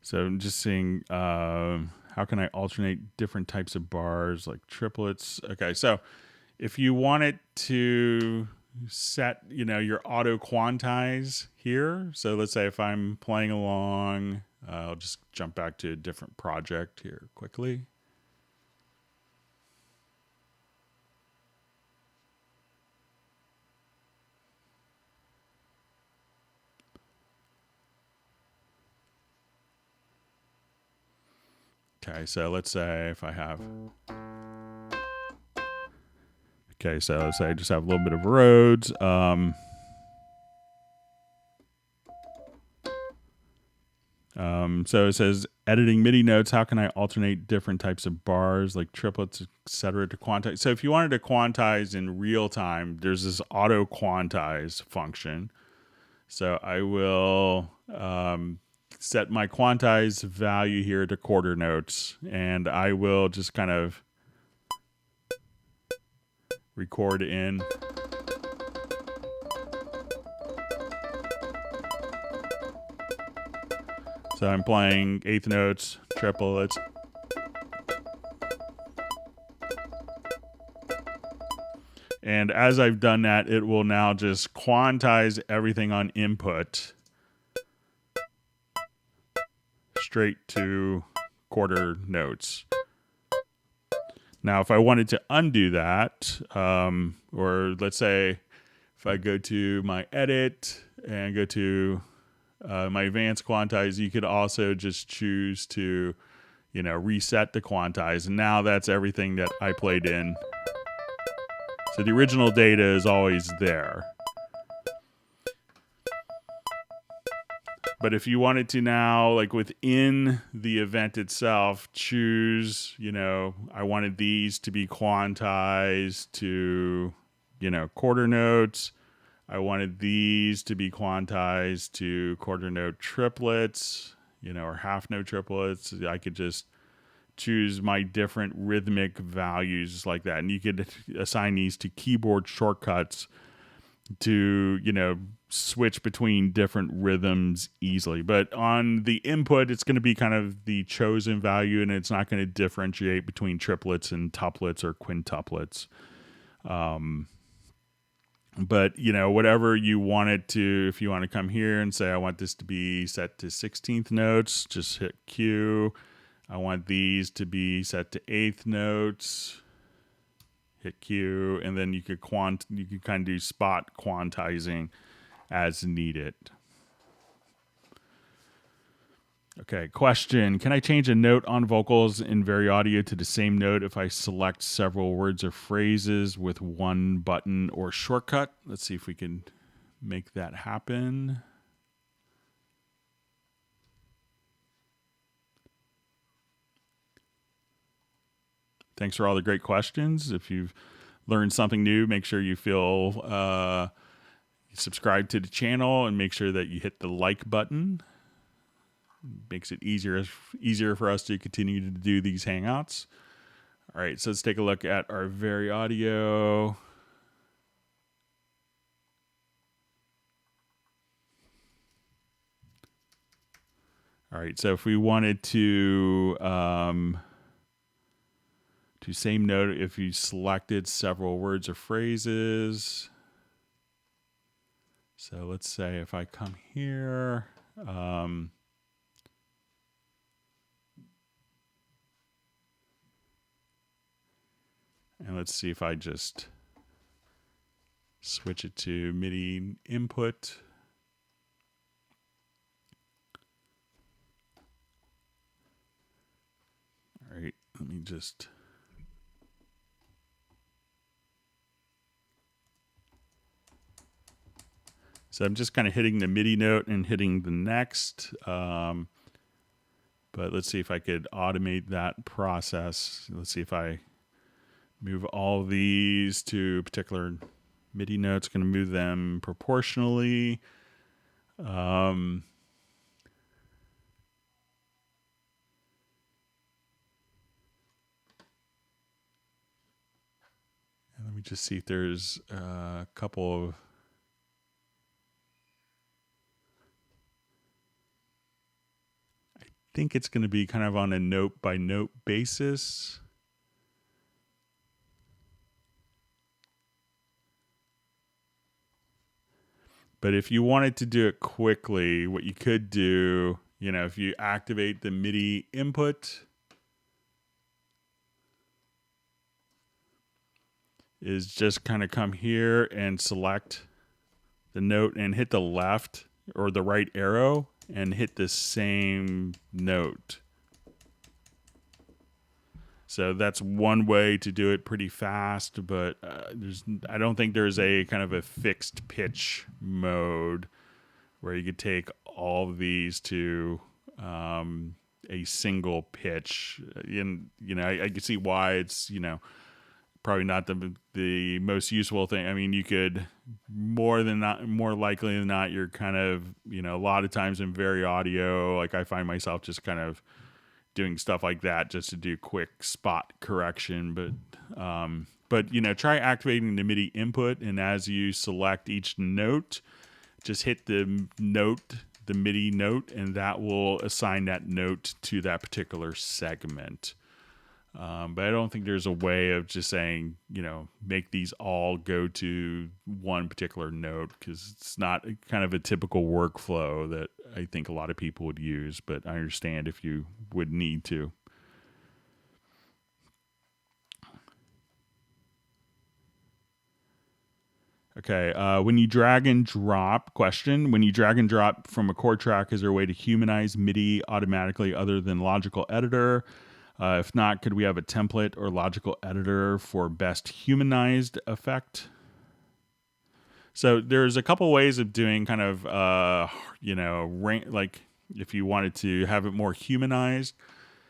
[SPEAKER 1] So I'm just seeing how can I alternate different types of bars like triplets. Okay, so if you want it to set, your auto quantize here. So let's say if I'm playing along, I'll just jump back to a different project here quickly. Okay, so let's say if I have... Okay, so let's say I just have a little bit of Rhodes. So it says, editing MIDI notes, how can I alternate different types of bars like triplets, etc. to quantize? So if you wanted to quantize in real time, there's this auto quantize function. So I will set my quantize value here to quarter notes, and I will just kind of record in. So I'm playing eighth notes, triplets. And as I've done that, it will now just quantize everything on input straight to quarter notes. Now, if I wanted to undo that, or let's say if I go to my edit and go to my advanced quantize, you could also just choose to, reset the quantize. And now that's everything that I played in. So the original data is always there. But if you wanted to now, like within the event itself, choose, I wanted these to be quantized to, quarter notes. I wanted these to be quantized to quarter note triplets, or half note triplets. I could just choose my different rhythmic values like that. And you could assign these to keyboard shortcuts to, switch between different rhythms easily. But on the input, it's going to be kind of the chosen value, and it's not going to differentiate between triplets and tuplets or quintuplets. But, whatever you want it to, if you want to come here and say, I want this to be set to 16th notes, just hit Q. I want these to be set to 8th notes, hit Q. And then you could kind of do spot quantizing as needed. Okay, question. Can I change a note on vocals in VariAudio to the same note if I select several words or phrases with one button or shortcut? Let's see if we can make that happen. Thanks for all the great questions. If you've learned something new, make sure you feel subscribe to the channel and make sure that you hit the like button. Makes it easier for us to continue to do these hangouts. All right, so let's take a look at our VariAudio. All right, so if we wanted to same note, if you selected several words or phrases. So let's say if I come here, and let's see if I just switch it to MIDI input. All right, let me just... So I'm just kind of hitting the MIDI note and hitting the next. But let's see if I could automate that process. Let's see if I move all these to a particular MIDI notes, going to move them proportionally. And let me just see if there's a couple of... I think it's going to be kind of on a note by note basis. But if you wanted to do it quickly, what you could do, if you activate the MIDI input, is just kind of come here and select the note and hit the left or the right arrow and hit the same note. So that's one way to do it pretty fast, but I don't think there's a kind of a fixed pitch mode where you could take all of these to a single pitch. And I can see why it's probably not the most useful thing. I mean, you could more likely than not, you're kind of a lot of times in VariAudio, like I find myself just kind of doing stuff like that just to do quick spot correction, but try activating the MIDI input, and as you select each note, just hit the MIDI note, and that will assign that note to that particular segment. But I don't think there's a way of just saying, make these all go to one particular note, because it's not kind of a typical workflow that I think a lot of people would use, but I understand if you would need to. Okay, when you drag and drop, when you drag and drop from a chord track, is there a way to humanize MIDI automatically other than Logical Editor? If not, could we have a template or logical editor for best humanized effect? So there's a couple ways of doing kind of, like if you wanted to have it more humanized.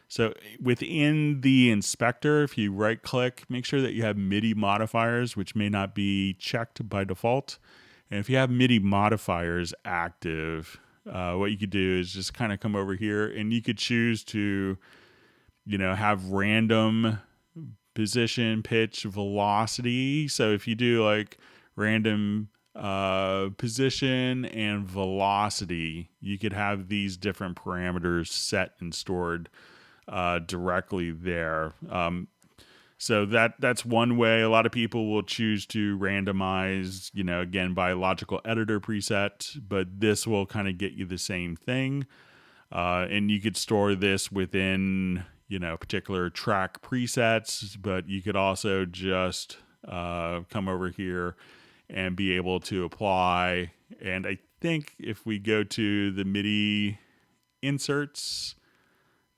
[SPEAKER 1] So within the inspector, if you right click, make sure that you have MIDI modifiers, which may not be checked by default. And if you have MIDI modifiers active, what you could do is just kind of come over here, and you could choose to have random position, pitch, velocity. So if you do like random position and velocity, you could have these different parameters set and stored directly there. So that's one way. A lot of people will choose to randomize, again, by logical editor preset, but this will kind of get you the same thing. And you could store this within particular track presets, but you could also just come over here and be able to apply. And I think if we go to the MIDI inserts,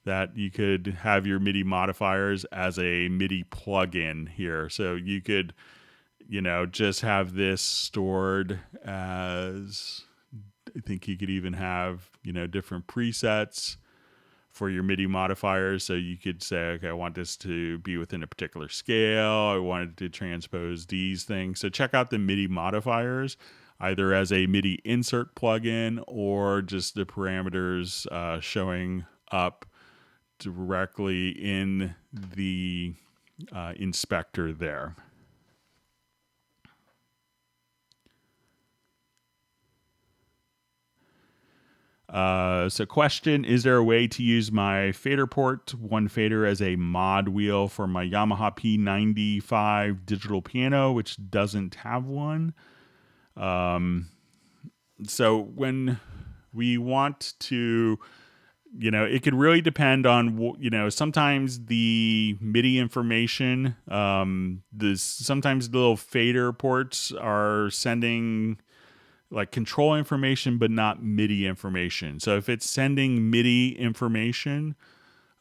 [SPEAKER 1] that you could have your MIDI modifiers as a MIDI plugin here. So you could, just have this stored as, I think you could even have, different presets for your MIDI modifiers. So you could say, okay, I want this to be within a particular scale. I wanted to transpose these things. So check out the MIDI modifiers, either as a MIDI insert plugin or just the parameters showing up directly in the inspector there. So question, is there a way to use my FaderPort one fader as a mod wheel for my Yamaha P95 digital piano, which doesn't have one? So when we want to, it could really depend on, sometimes the MIDI information, sometimes the little fader ports are sending like control information, but not MIDI information. So if it's sending MIDI information,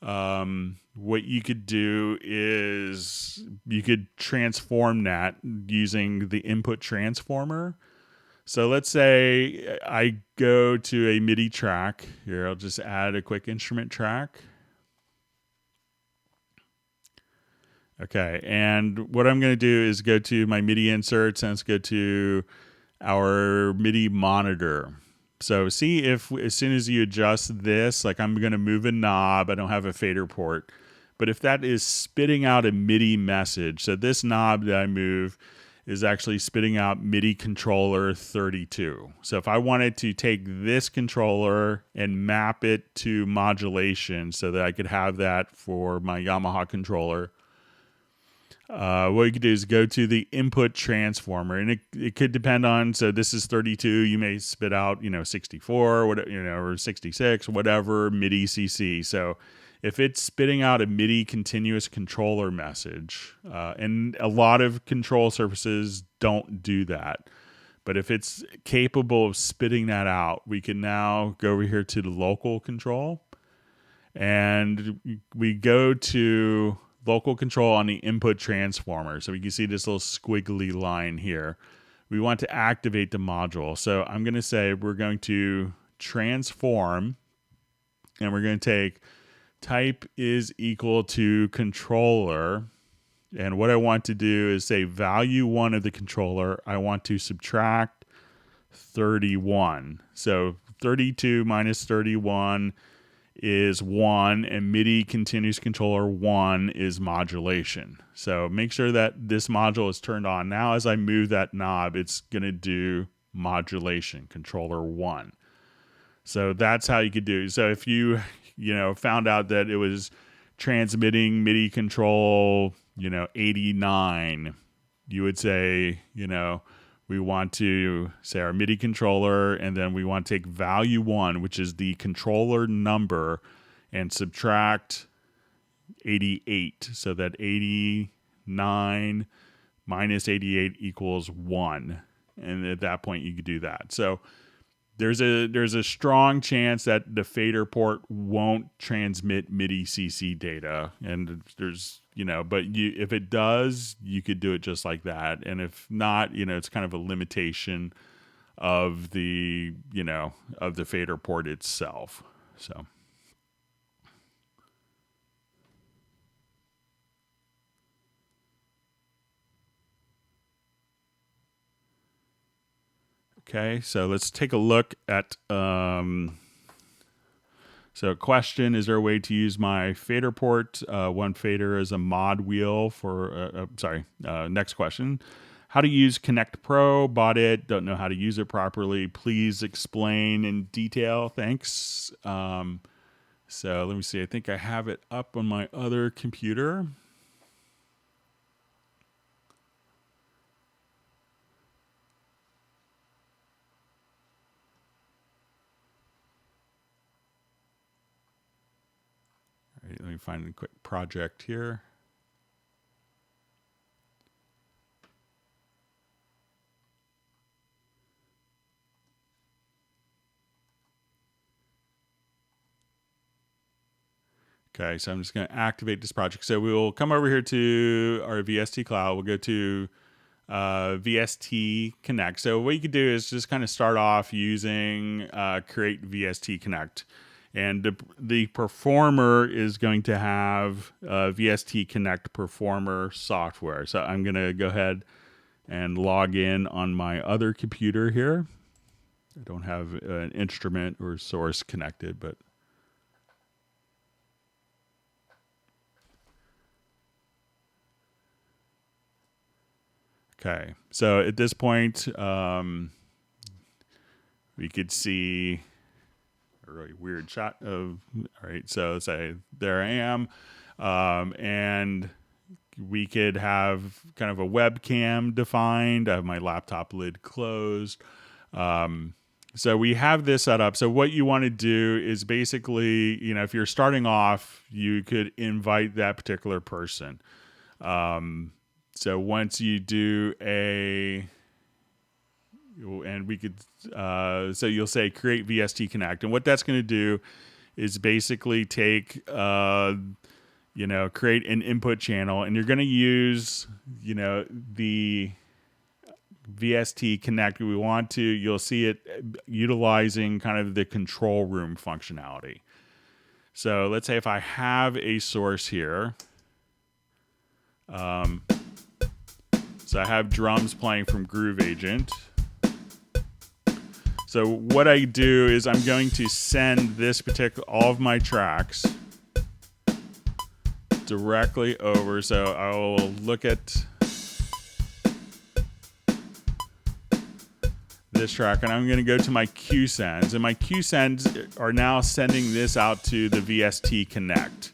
[SPEAKER 1] what you could do is you could transform that using the input transformer. So let's say I go to a MIDI track. Here, I'll just add a quick instrument track. Okay, and what I'm going to do is go to my MIDI inserts and let's go to our MIDI monitor. So see if as soon as you adjust this, like I'm going to move a knob, I don't have a fader port, but if that is spitting out a MIDI message, so this knob that I move is actually spitting out MIDI controller 32. So if I wanted to take this controller and map it to modulation so that I could have that for my Yamaha controller, what you could do is go to the input transformer, and it could depend on, so this is 32, you may spit out, 64, or 66, whatever, MIDI CC. So if it's spitting out a MIDI continuous controller message, and a lot of control surfaces don't do that, but if it's capable of spitting that out, we can now go over here to the local control, and we go to local control on the input transformer. So we can see this little squiggly line here. We want to activate the module. So I'm going to say we're going to transform, and we're going to take type is equal to controller. And what I want to do is say value 1 of the controller, I want to subtract 31. So 32 minus 31 is 1, and MIDI continuous controller 1 is modulation. So make sure that this module is turned on. Now as I move that knob, it's going to do modulation, controller 1. So that's how you could do it. So if you found out that it was transmitting MIDI control, 89, you would say, we want to say our MIDI controller, and then we want to take value 1, which is the controller number, and subtract 88. So that 89 minus 88 equals 1. And at that point, you could do that. So there's a strong chance that the fader port won't transmit MIDI CC data, and there's but if it does, you could do it just like that, and if not, it's kind of a limitation of the of the fader port itself. So okay, so let's take a look at so question, is there a way to use my fader port, one fader as a mod wheel for, next question. How to use Connect Pro, bought it, don't know how to use it properly. Please explain in detail, thanks. So let me see, I think I have it up on my other computer. Let me find a quick project here. Okay, so I'm just going to activate this project. So we will come over here to our VST Cloud. We'll go to VST Connect. So what you could do is just kind of start off using Create VST Connect. And the performer is going to have VST Connect Performer software. So I'm going to go ahead and log in on my other computer here. I don't have an instrument or source connected, but okay. So at this point, we could see a really weird shot of, all right, so say there I am, and we could have kind of a webcam defined. I have my laptop lid closed. So we have this set up. So what you want to do is basically, if you're starting off, you could invite that particular person. So once you do and we could, so you'll say create VST Connect. And what that's going to do is basically take, create an input channel, and you're going to use, VST Connect, you'll see it utilizing kind of the control room functionality. So let's say if I have a source here, so I have drums playing from Groove Agent. So what I do is I'm going to send all of my tracks directly over. So I will look at this track and I'm going to go to my Q sends, and my Q sends are now sending this out to the VST Connect.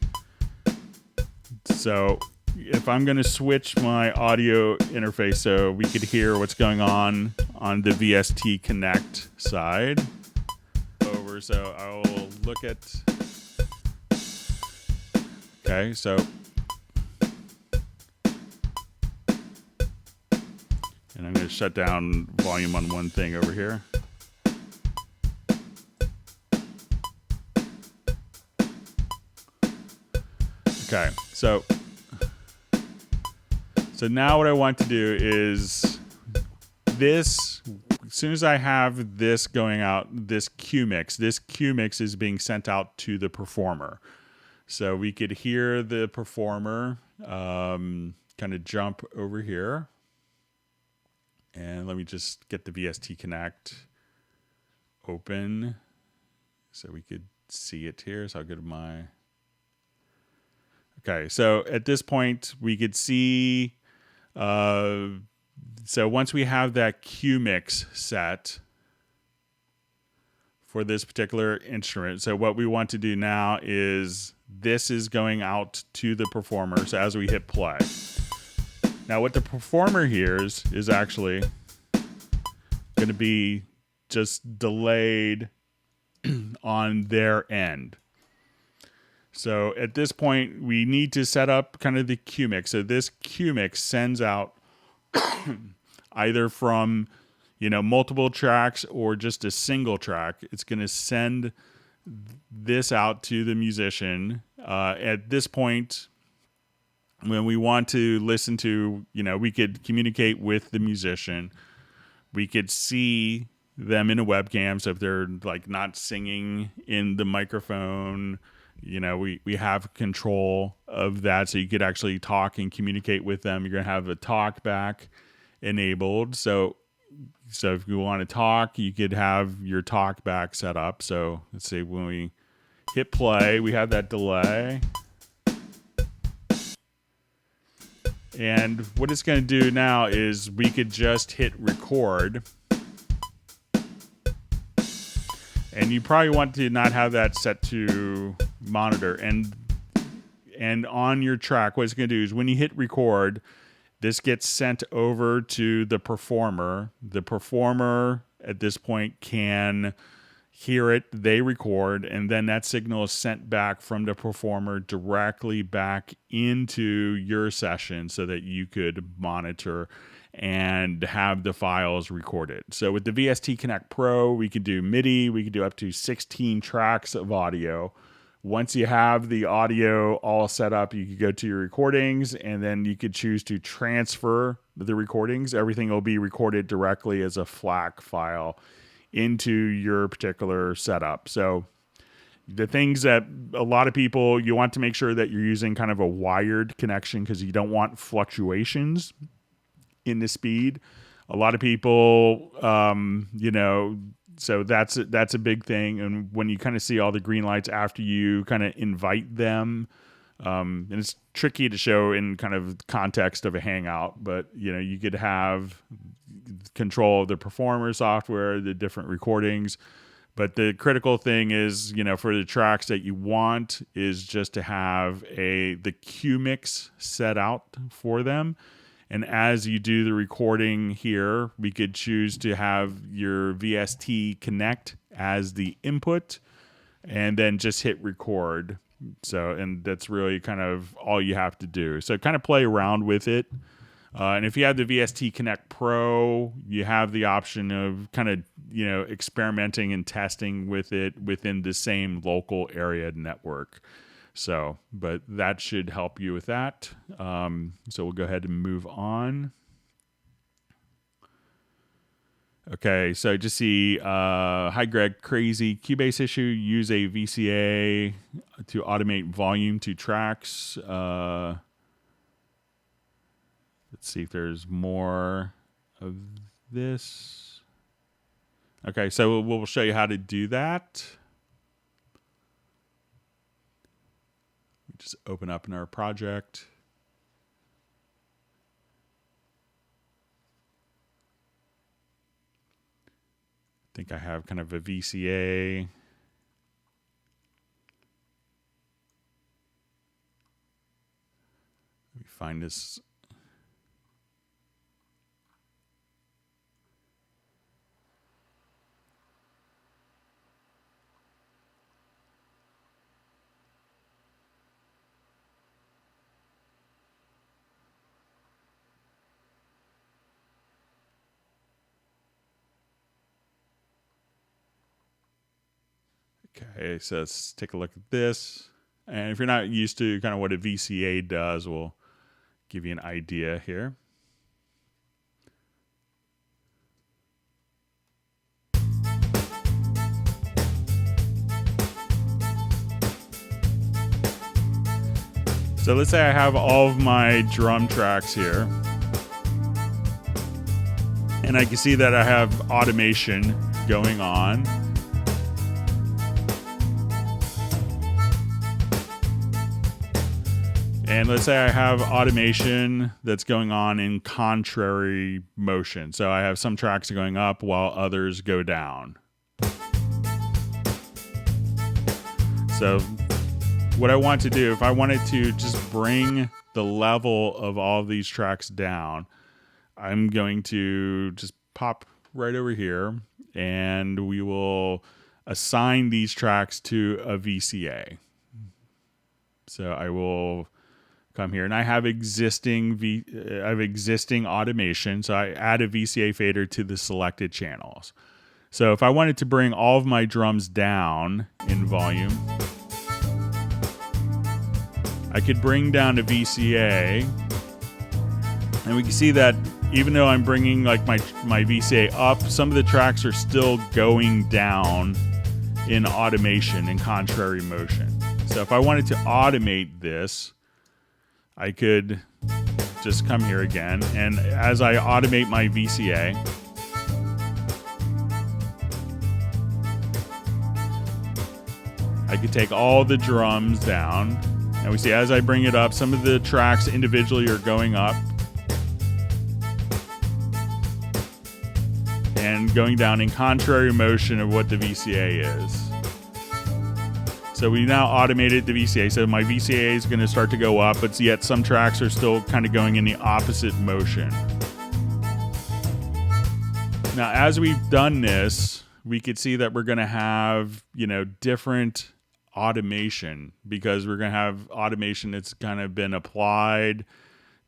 [SPEAKER 1] So if I'm going to switch my audio interface so we could hear what's going on the VST Connect side over, so I will look at, okay, so and I'm going to shut down volume on one thing over here. Okay, so now what I want to do is this, as soon as I have this going out, this Q mix is being sent out to the performer. So we could hear the performer kind of jump over here. And let me just get the VST Connect open so we could see it here. So I'll go to my... Okay, so at this point, we could see... so once we have that Q mix set for this particular instrument, so what we want to do now is this is going out to the performer. So as we hit play... Now, what the performer hears is actually going to be just delayed on their end. So at this point, we need to set up kind of the Q mix. So this Q mix sends out either from, multiple tracks or just a single track. It's going to send this out to the musician. At this point, when we want to listen to, we could communicate with the musician. We could see them in a webcam. So if they're like not singing in the microphone, we have control of that. So you could actually talk and communicate with them. You're going to have a talk back enabled. So if you want to talk, you could have your talk back set up. So let's say when we hit play, we have that delay. And what it's going to do now is we could just hit record. And you probably want to not have that set to monitor. And on your track, what it's going to do is when you hit record, this gets sent over to the performer. The performer at this point can hear it, they record, and then that signal is sent back from the performer directly back into your session so that you could monitor and have the files recorded. So with the VST Connect Pro, we could do MIDI, we could do up to 16 tracks of audio. Once you have the audio all set up, you could go to your recordings, and then you could choose to transfer the recordings. Everything will be recorded directly as a FLAC file into your particular setup. So the things that a lot of people, you want to make sure that you're using kind of a wired connection because you don't want fluctuations in the speed. A lot of people, so that's a big thing. And when you kind of see all the green lights after you kind of invite them, and it's tricky to show in kind of context of a hangout, but you could have control of the performer software, the different recordings. But the critical thing is, for the tracks that you want is just to have the Q mix set out for them. And as you do the recording here, we could choose to have your VST Connect as the input and then just hit record. So, and that's really kind of all you have to do. So kind of play around with it. And if you have the VST Connect Pro, you have the option of kind of, experimenting and testing with it within the same local area network. So, but that should help you with that. So we'll go ahead and move on. Okay, so just see, hi Greg, crazy Cubase issue. Use a VCA to automate volume to tracks. Let's see if there's more of this. Okay, so we'll show you how to do that. Just open up in our project. I think I have kind of a VCA. Let me find this. Okay, so let's take a look at this. And if you're not used to kind of what a VCA does, we'll give you an idea here. So let's say I have all of my drum tracks here. And I can see that I have automation going on. And let's say I have automation that's going on in contrary motion. So I have some tracks going up while others go down. So what I want to do, if I wanted to just bring the level of all of these tracks down, I'm going to just pop right over here and we will assign these tracks to a VCA. So I will come here and I have existing automation. So I add a VCA fader to the selected channels. So if I wanted to bring all of my drums down in volume, I could bring down a VCA and we can see that even though I'm bringing like my VCA up, some of the tracks are still going down in automation in contrary motion. So if I wanted to automate this, I could just come here again, and as I automate my VCA, I could take all the drums down, and we see as I bring it up, some of the tracks individually are going up and going down in contrary motion of what the VCA is. So we now automated the VCA. So my VCA is going to start to go up, but yet some tracks are still kind of going in the opposite motion. Now, as we've done this, we could see that we're going to have, different automation, because we're going to have automation that's kind of been applied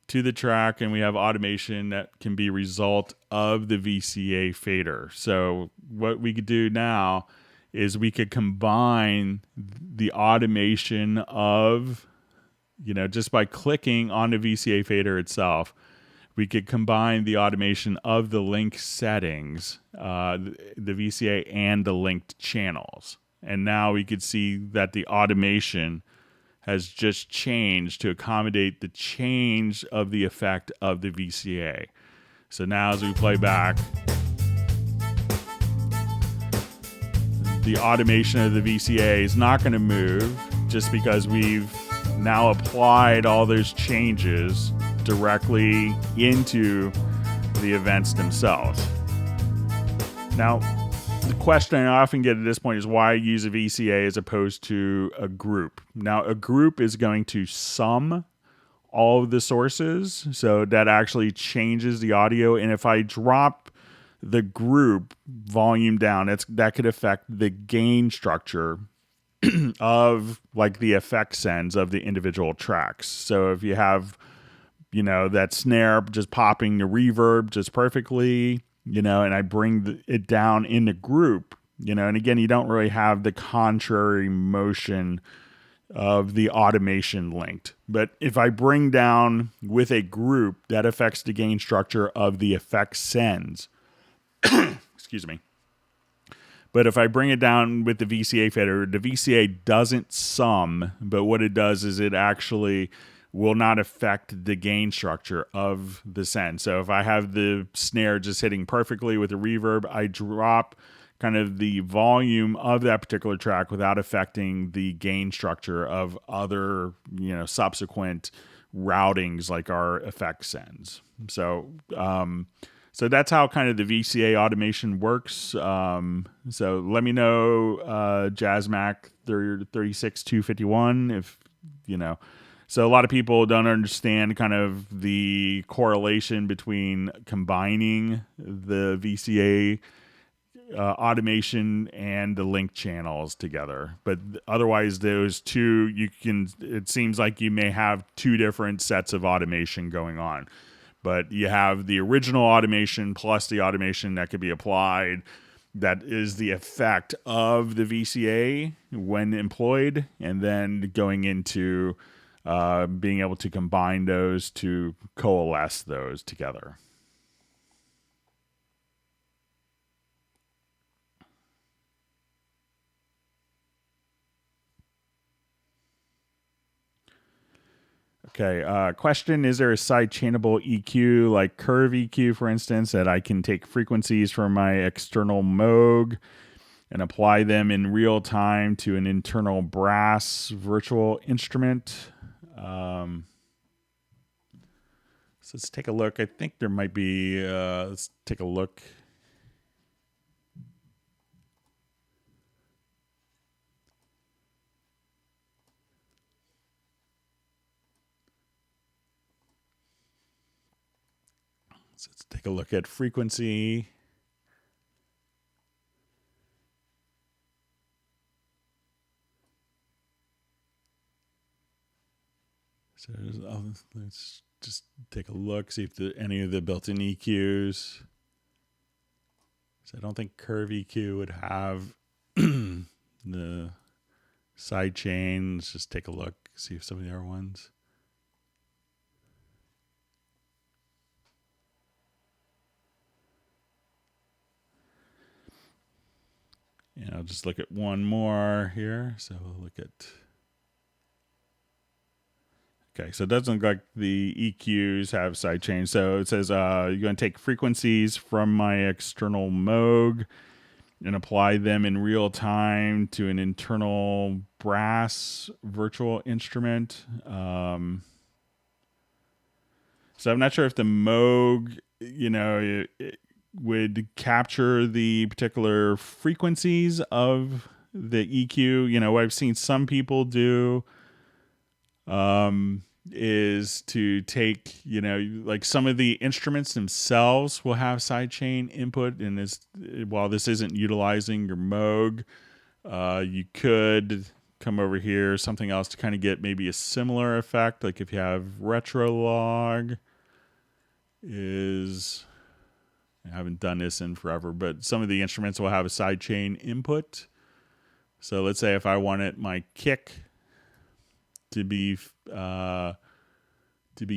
[SPEAKER 1] to the track, and we have automation that can be a result of the VCA fader. So what we could do now is we could combine the automation of, just by clicking on the VCA fader itself, we could combine the automation of the link settings, the VCA and the linked channels. And now we could see that the automation has just changed to accommodate the change of the effect of the VCA. So now as we play back, the automation of the VCA is not going to move just because we've now applied all those changes directly into the events themselves. Now, the question I often get at this point is why use a VCA as opposed to a group. Now, a group is going to sum all of the sources, so that actually changes the audio. And if I drop the group volume down, that could affect the gain structure of like the effect sends of the individual tracks. So if you have, that snare just popping the reverb just perfectly, and I bring it down in the group, and again, you don't really have the contrary motion of the automation linked. But if I bring down with a group, that affects the gain structure of the effect sends. excuse me. But if I bring it down with the VCA fader, the VCA doesn't sum, but what it does is it actually will not affect the gain structure of the send. So if I have the snare just hitting perfectly with the reverb, I drop kind of the volume of that particular track without affecting the gain structure of other, subsequent routings like our effect sends. So that's how kind of the VCA automation works. So let me know, JazzMac 36251, if So a lot of people don't understand kind of the correlation between combining the VCA automation and the link channels together. But otherwise, those two, it seems like you may have two different sets of automation going on. But you have the original automation plus the automation that could be applied. That is the effect of the VCA when employed, and then going into being able to combine those to coalesce those together. Okay, question, is there a side chainable EQ, like curve EQ, for instance, that I can take frequencies from my external Moog and apply them in real time to an internal brass virtual instrument? So let's take a look. I think there might be, let's take a look. So let's take a look at frequency. So let's just take a look, see if any of the built-in EQs. So I don't think curve EQ would have the side chain. Let's just take a look, see if some of the other ones. And I'll just look at one more here. So we'll look at. Okay, so it doesn't look like the EQs have sidechain. So it says you're going to take frequencies from my external Moog and apply them in real time to an internal brass virtual instrument. So I'm not sure if the Moog, it would capture the particular frequencies of the EQ. What I've seen some people do is to take, like some of the instruments themselves will have sidechain input, and while this isn't utilizing your Moog, you could come over here, something else to kind of get maybe a similar effect. Like if you have Retrolog, I haven't done this in forever, but some of the instruments will have a sidechain input. So let's say if I wanted my kick to be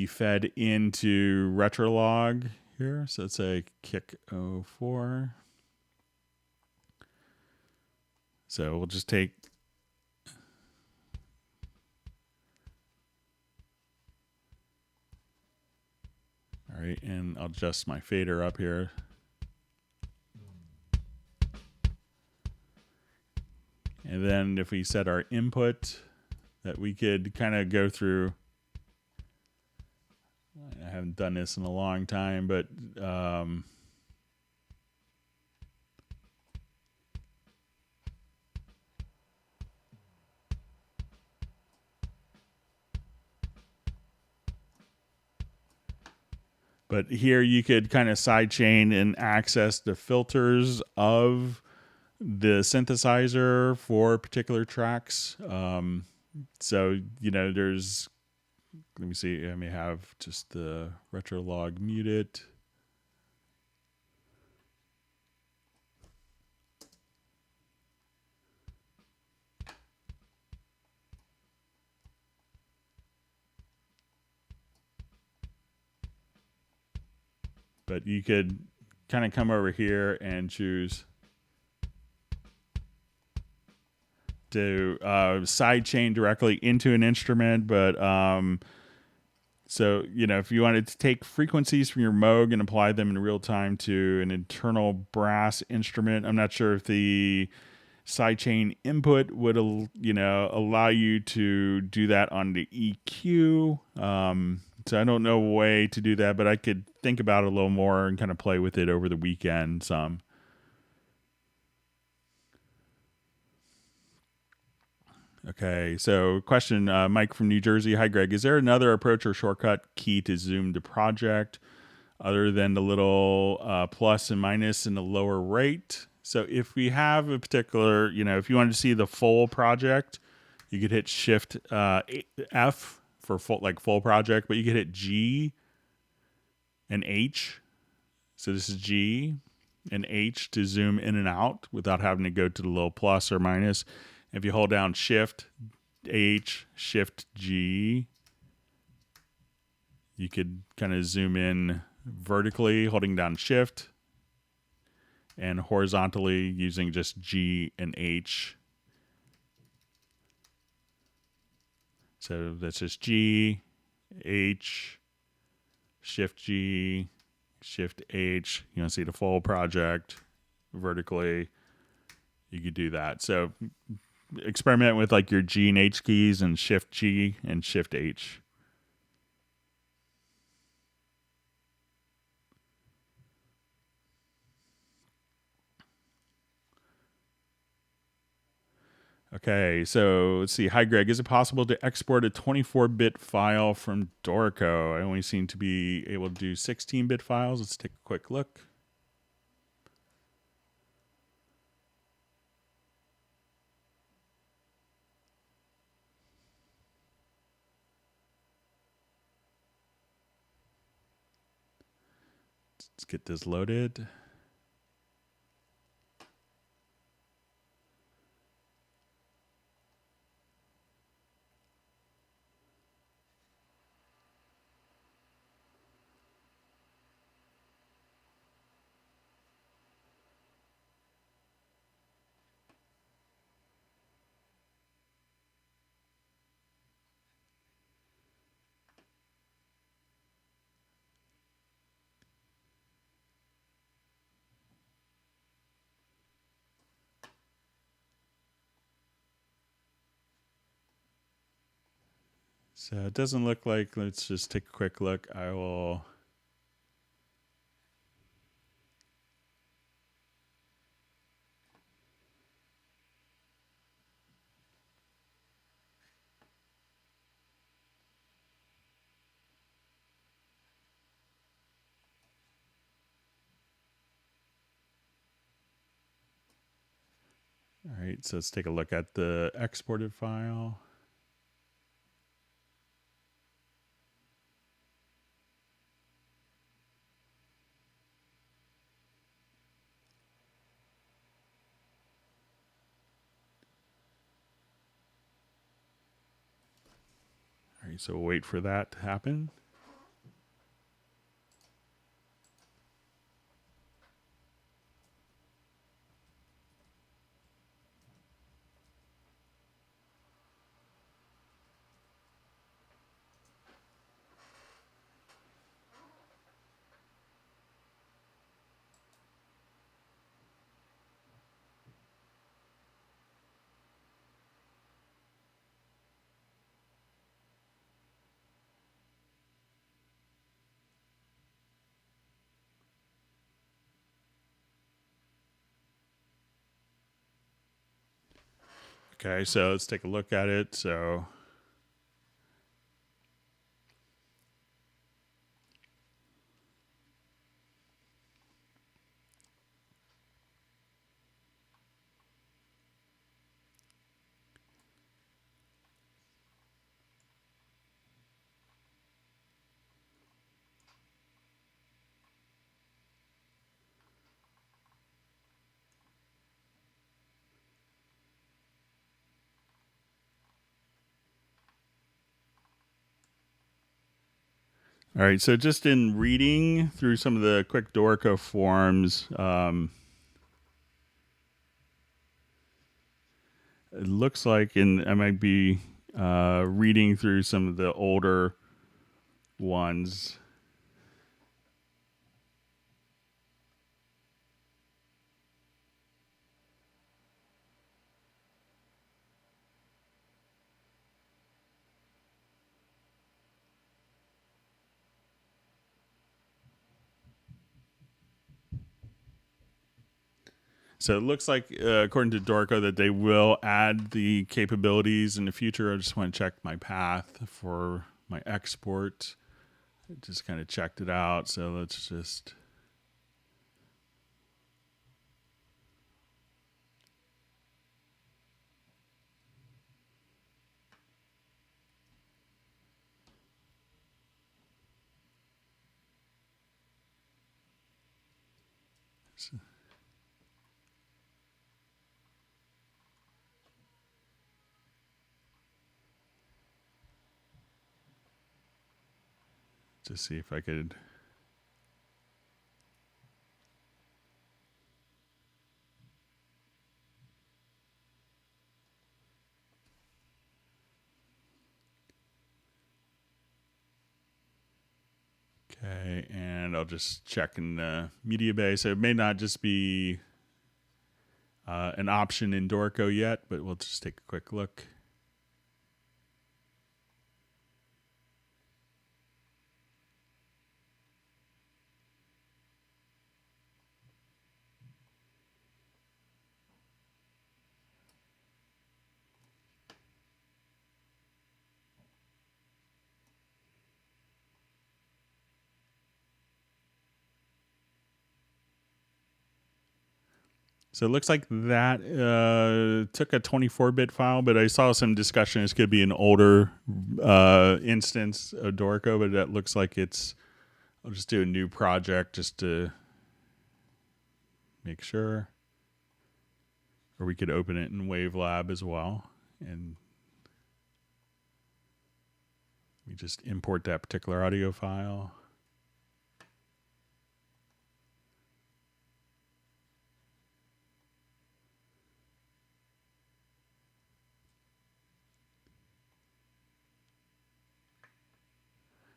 [SPEAKER 1] fed into Retrolog here. So let's say kick 04. So we'll just take all right, and I'll adjust my fader up here. And then if we set our input, that we could kind of go through. I haven't done this in a long time, but here you could kind of sidechain and access the filters of the synthesizer for particular tracks. So, there's, let me see, I may have just the Retrolog muted. But you could kind of come over here and choose to sidechain directly into an instrument, but so, if you wanted to take frequencies from your Moog and apply them in real time to an internal brass instrument, I'm not sure if the sidechain input would, allow you to do that on the EQ. So I don't know a way to do that, but I could think about it a little more and kind of play with it over the weekend some. Okay, so question, Mike from New Jersey. Hi, Greg. Is there another approach or shortcut key to zoom the project other than the little plus and minus in the lower right? So if we have a particular, if you wanted to see the full project, you could hit Shift F for full project, but you could hit G and H. So this is G and H to zoom in and out without having to go to the little plus or minus. If you hold down Shift H, Shift G, you could kind of zoom in vertically, holding down Shift, and horizontally using just G and H. So that's just G, H, Shift G, Shift H. You want to see the full project vertically, you could do that. So experiment with like your G and H keys and Shift G and Shift H. Okay, so let's see. Hi, Greg. Is it possible to export a 24-bit file from Dorico? I only seem to be able to do 16-bit files. Let's take a quick look. Let's get this loaded. So it doesn't look like, let's just take a quick look. I will. All right, so let's take a look at the exported file. All right, so we'll wait for that to happen. Okay, so let's take a look at it. So All right, so just in reading through some of the quick Dorico forms, it looks like, and I might be reading through some of the older ones. So it looks like, according to Dorico, that they will add the capabilities in the future. I just want to check my path for my export. I just kind of checked it out. So let's just... Just see if I could... Okay, and I'll just check in the MediaBay. So it may not just be an option in Dorico yet, but we'll just take a quick look. So it looks like that took a 24-bit file, but I saw some discussion. This could be an older instance of Dorico, but that looks like it's... I'll just do a new project just to make sure. Or we could open it in WaveLab as well. And we just import that particular audio file.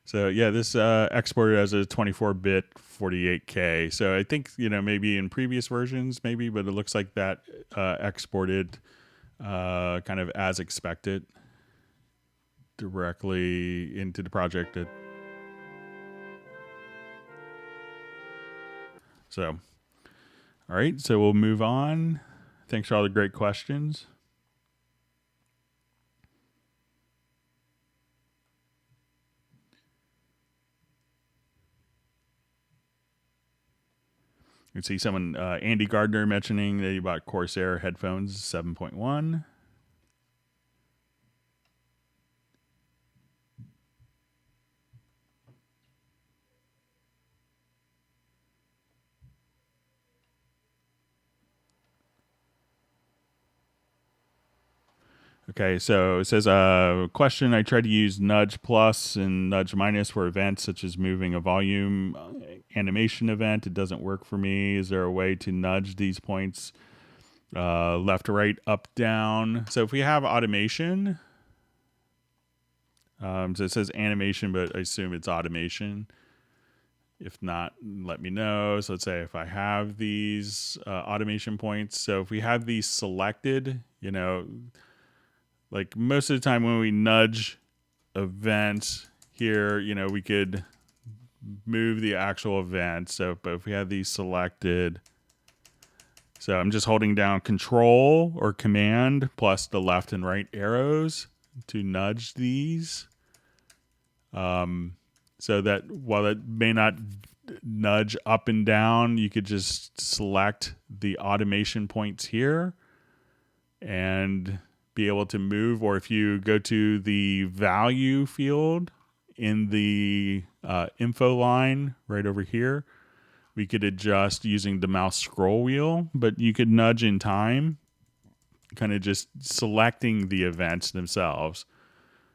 [SPEAKER 1] So yeah, this exported as a 24-bit 48K. So I think, maybe in previous versions, maybe, but it looks like that exported kind of as expected directly into the project. So, all right, so we'll move on. Thanks for all the great questions. You can see someone, Andy Gardner, mentioning that he bought Corsair headphones 7.1. Okay, so it says, question, I tried to use nudge plus and nudge minus for events such as moving a volume animation event. It doesn't work for me. Is there a way to nudge these points left to right, up, down? So if we have automation, so it says animation, but I assume it's automation. If not, let me know. So let's say if I have these automation points. So if we have these selected, like most of the time when we nudge events here, we could move the actual event. So, but if we have these selected, so I'm just holding down Control or Command plus the left and right arrows to nudge these. So that while it may not nudge up and down, you could just select the automation points here and be able to move. Or if you go to the value field in the info line right over here, we could adjust using the mouse scroll wheel, but you could nudge in time, kind of just selecting the events themselves.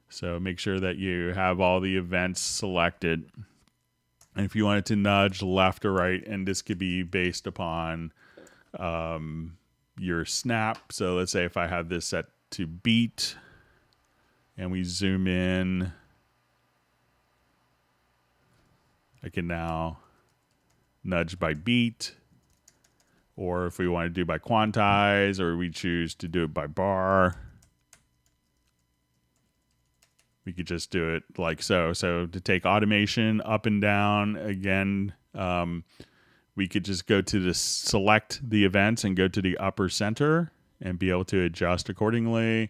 [SPEAKER 1] So make sure that you have all the events selected. And if you wanted to nudge left or right, and this could be based upon your snap. So let's say if I have this set to beat and we zoom in, I can now nudge by beat, or if we want to do by quantize, or we choose to do it by bar, we could just do it like so. So to take automation up and down, again, we could just go to the select the events and go to the upper center and be able to adjust accordingly.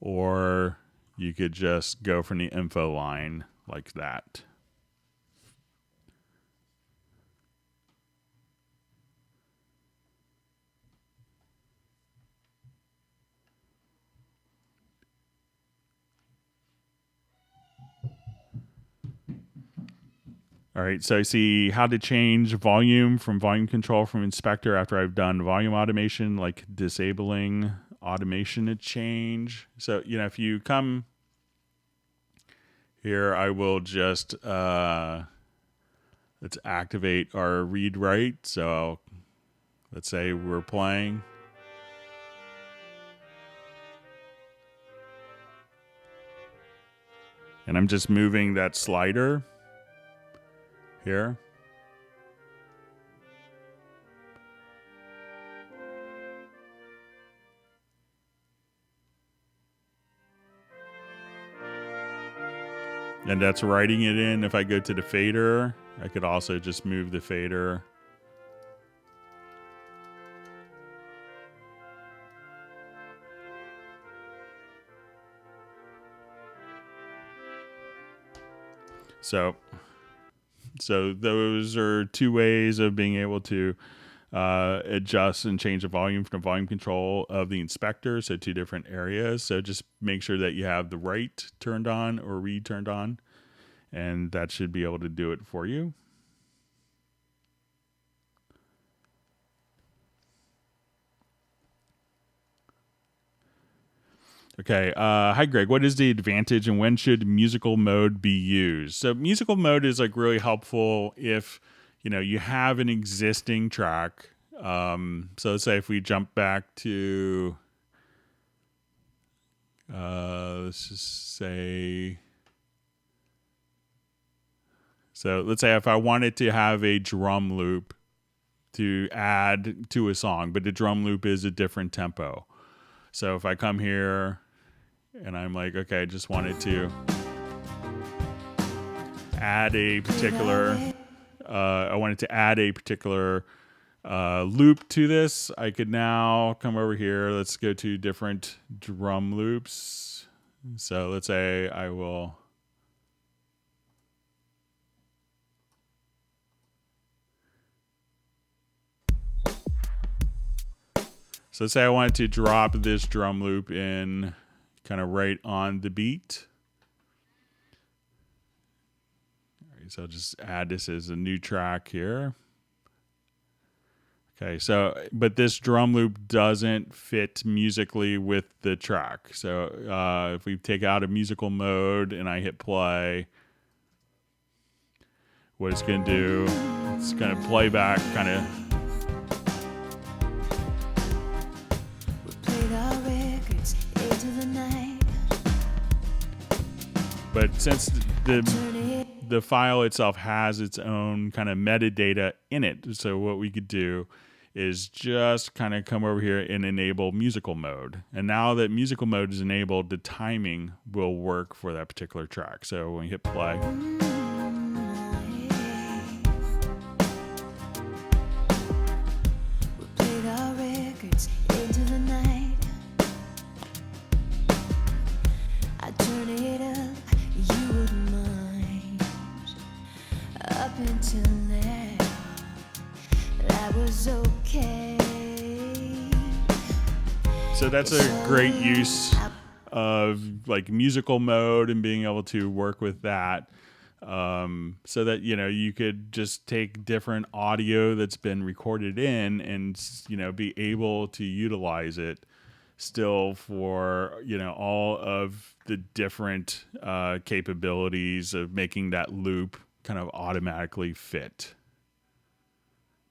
[SPEAKER 1] Or you could just go from the info line like that. All right, so I see how to change volume from volume control from inspector after I've done volume automation, like disabling automation to change. So, if you come here, I will just, let's activate our read write. So let's say we're playing. And I'm just moving that slider here. And that's writing it in. If I go to the fader, I could also just move the fader. So those are two ways of being able to adjust and change the volume from the volume control of the inspector. So two different areas. So just make sure that you have the write turned on or read turned on, and that should be able to do it for you. Okay. Hi, Greg. What is the advantage and when should musical mode be used? So musical mode is like really helpful if, you have an existing track. So let's say if we jump back to, let's just say, so let's say if I wanted to have a drum loop to add to a song, but the drum loop is a different tempo. So if I come here and I'm like, okay, I just wanted to add a particular, loop to this, I could now come over here. Let's go to different drum loops. So let's say I will. So let's say I wanted to drop this drum loop in kind of right on the beat. All right, so I'll just add this as a new track here. Okay, so, but this drum loop doesn't fit musically with the track. So if we take out a musical mode and I hit play, what it's going to do, it's going to play back kind of. But since the file itself has its own kind of metadata in it, so what we could do is just kind of come over here and enable musical mode. And now that musical mode is enabled, the timing will work for that particular track. So when we hit play, so that's a great use of like musical mode and being able to work with that. So that, you could just take different audio that's been recorded in and, be able to utilize it still for, all of the different capabilities of making that loop kind of automatically fit.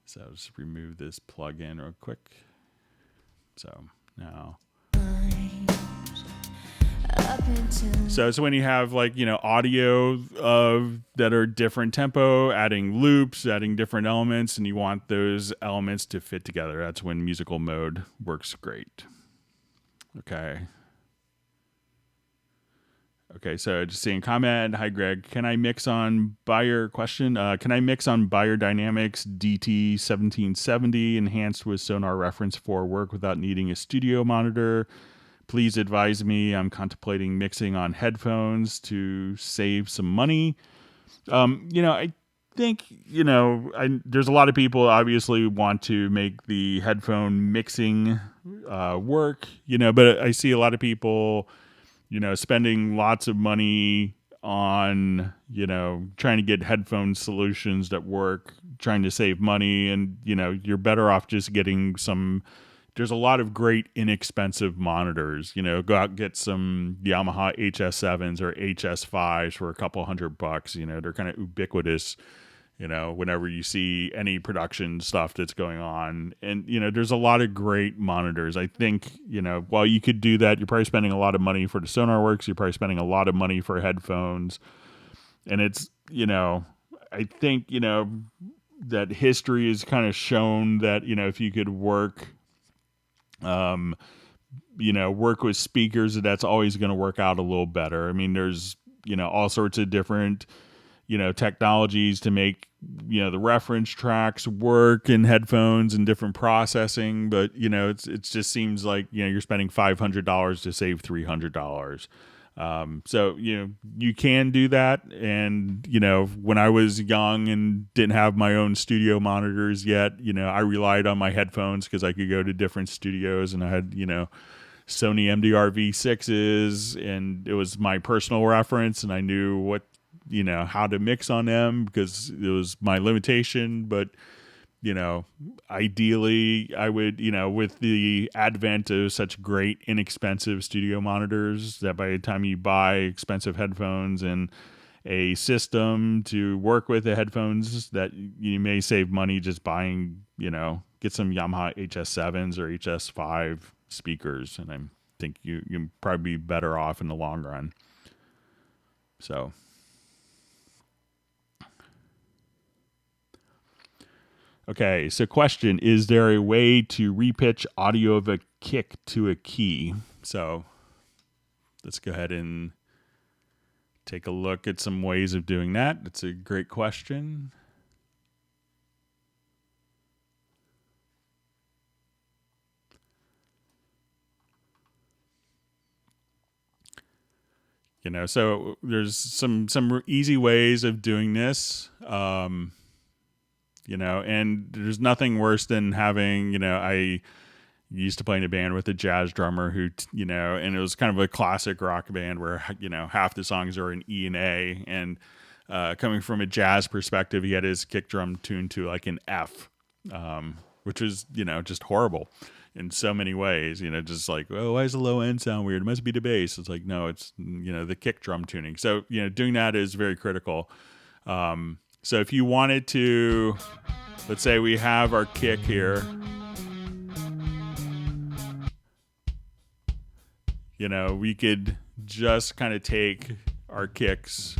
[SPEAKER 1] So I'll just remove this plugin real quick. So now. So it's when you have like, audio that are different tempo, adding loops, adding different elements, and you want those elements to fit together. That's when musical mode works great. Okay. Okay, so just seeing comment. Hi, Greg. Can I mix on Beyer question? Can I mix on Beyer Dynamics DT 1770 enhanced with Sonar Reference for work without needing a studio monitor? Please advise me. I'm contemplating mixing on headphones to save some money. I think, there's a lot of people obviously want to make the headphone mixing work, but I see a lot of people spending lots of money on, trying to get headphone solutions that work, trying to save money. And, you're better off just getting there's a lot of great inexpensive monitors, go out and get some Yamaha HS7s or HS5s for a couple $100. They're kind of ubiquitous, whenever you see any production stuff that's going on. And, there's a lot of great monitors. I think, while you could do that, you're probably spending a lot of money for the SonarWorks. You're probably spending a lot of money for headphones. And it's, I think, that history has kind of shown that, if you could work with speakers, that's always going to work out a little better. I mean, there's, all sorts of different, technologies to make, the reference tracks work in headphones and different processing. But, it just seems like, you're spending $500 to save $300. So, you can do that. And, when I was young and didn't have my own studio monitors yet, I relied on my headphones because I could go to different studios, and I had, Sony MDR V6s, and it was my personal reference, and I knew what, how to mix on them because it was my limitation. But, ideally I would, with the advent of such great inexpensive studio monitors, that by the time you buy expensive headphones and a system to work with the headphones, that you may save money just buying, get some Yamaha HS7s or HS5 speakers. And I think you probably be better off in the long run. So. Okay, so question, is there a way to repitch audio of a kick to a key? So let's go ahead and take a look at some ways of doing that. That's a great question. So there's some easy ways of doing this. And there's nothing worse than having, I used to play in a band with a jazz drummer who, and it was kind of a classic rock band where, half the songs are in E and A. And coming from a jazz perspective, he had his kick drum tuned to like an F, which was, just horrible in so many ways. Just like, oh, why does the low end sound weird? It must be the bass. It's like, no, it's, the kick drum tuning. So, doing that is very critical. So if you wanted to, let's say we have our kick here, we could just kind of take our kicks,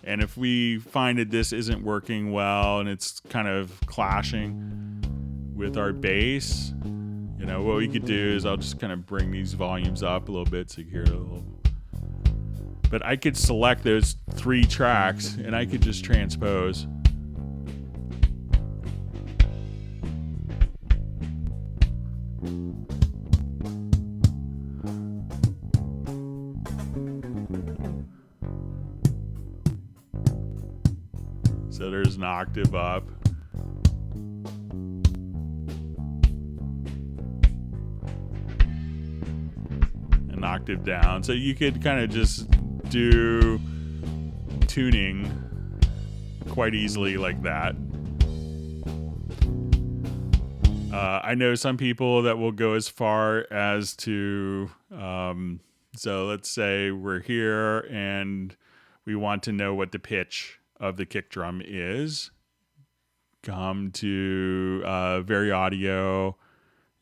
[SPEAKER 1] and if we find that this isn't working well and it's kind of clashing with our bass, what we could do is I'll just kind of bring these volumes up a little bit so you hear it a little. But I could select those 3 tracks and I could just transpose. So there's an octave up. An octave down. So you could kind of just do tuning quite easily like that. I know some people that will go as far as to, so let's say we're here and we want to know what the pitch of the kick drum is, come to VariAudio,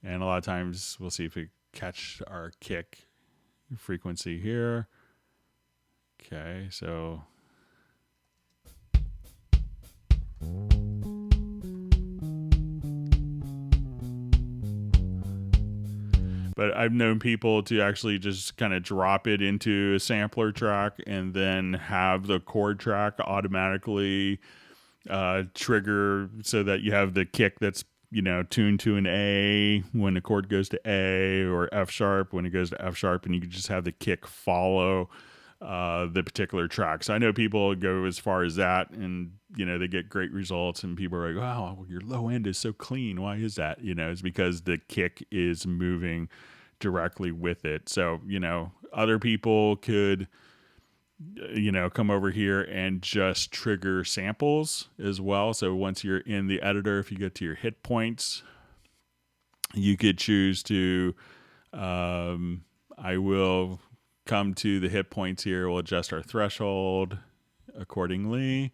[SPEAKER 1] and a lot of times we'll see if we catch our kick frequency here. Okay, so but I've known people to actually just kind of drop it into a sampler track and then have the chord track automatically trigger so that you have the kick that's, you know, tuned to an A when the chord goes to A, or F sharp when it goes to F sharp, and you can just have the kick follow the particular track. So I know people go as far as that, and, you know, they get great results, and people are like, wow, your low end is so clean. Why is that? You know, it's because the kick is moving directly with it. So, you know, other people could, you know, come over here and just trigger samples as well. So once you're in the editor, if you go to your hit points, you could choose to, I will come to the hit points here. We'll adjust our threshold accordingly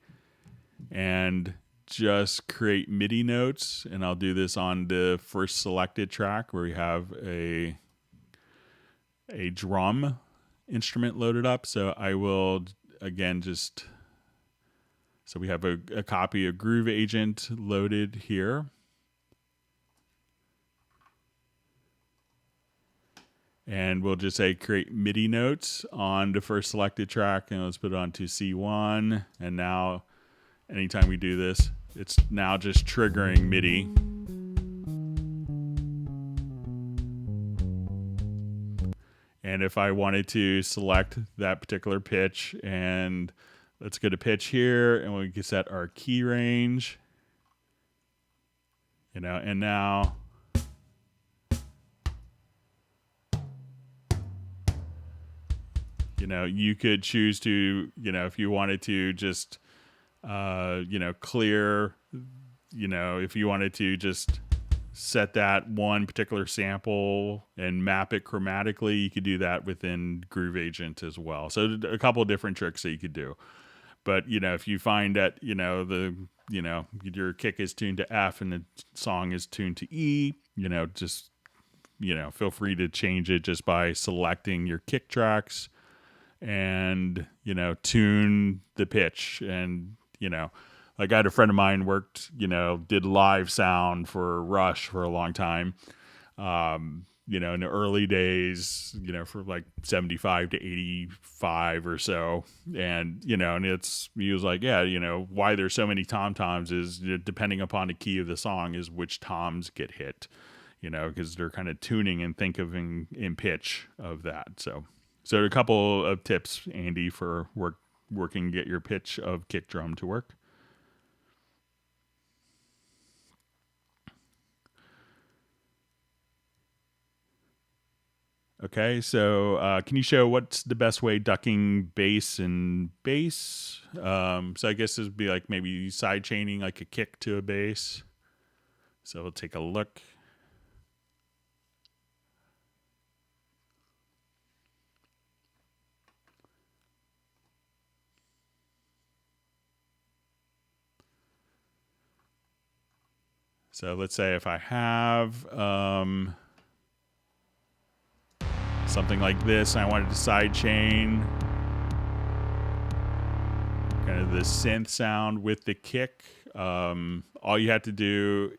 [SPEAKER 1] and just create MIDI notes. And I'll do this on the first selected track where we have a drum instrument loaded up. So I will again just, so we have a copy of Groove Agent loaded here. And we'll just say create MIDI notes on the first selected track, and let's put it onto C1. And now anytime we do this, it's now just triggering MIDI. And if I wanted to select that particular pitch, and let's go to pitch here, and we can set our key range, you know, and now you know, you could choose to, you know, if you wanted to just, you know, clear, you know, if you wanted to just set that one particular sample and map it chromatically, you could do that within Groove Agent as well. So a couple of different tricks that you could do. But, you know, if you find that, you know, your kick is tuned to F and the song is tuned to E, you know, just, you know, feel free to change it just by selecting your kick tracks and, you know, tune the pitch. And, you know, like I had a friend of mine worked, you know, did live sound for Rush for a long time. You know, in the early days, you know, for like 75 to 85 or so. And, you know, and he was like, yeah, you know, why there's so many tom-toms is depending upon the key of the song is which toms get hit, you know, because they're kind of tuning and thinking in pitch of that. So a couple of tips, Andy, for working to get your pitch of kick drum to work. Okay, so can you show what's the best way ducking bass and bass? So I guess this would be like maybe side chaining like a kick to a bass. So we'll take a look. So let's say if I have something like this, and I wanted to side chain kind of the synth sound with the kick. All you have to do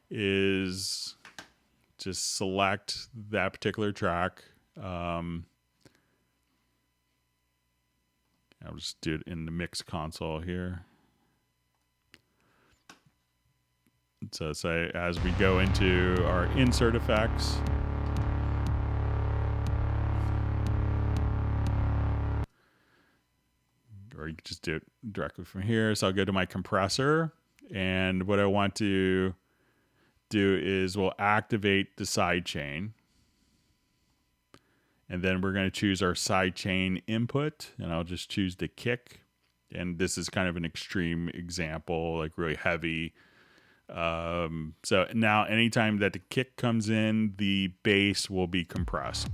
[SPEAKER 1] is just select that particular track. I'll just do it in the mix console here. So say as we go into our insert effects, or you can just do it directly from here. So I'll go to my compressor, and what I want to do is we'll activate the sidechain, and then we're going to choose our sidechain input, and I'll just choose the kick. And this is kind of an extreme example, like really heavy. So now anytime that the kick comes in, the bass will be compressed.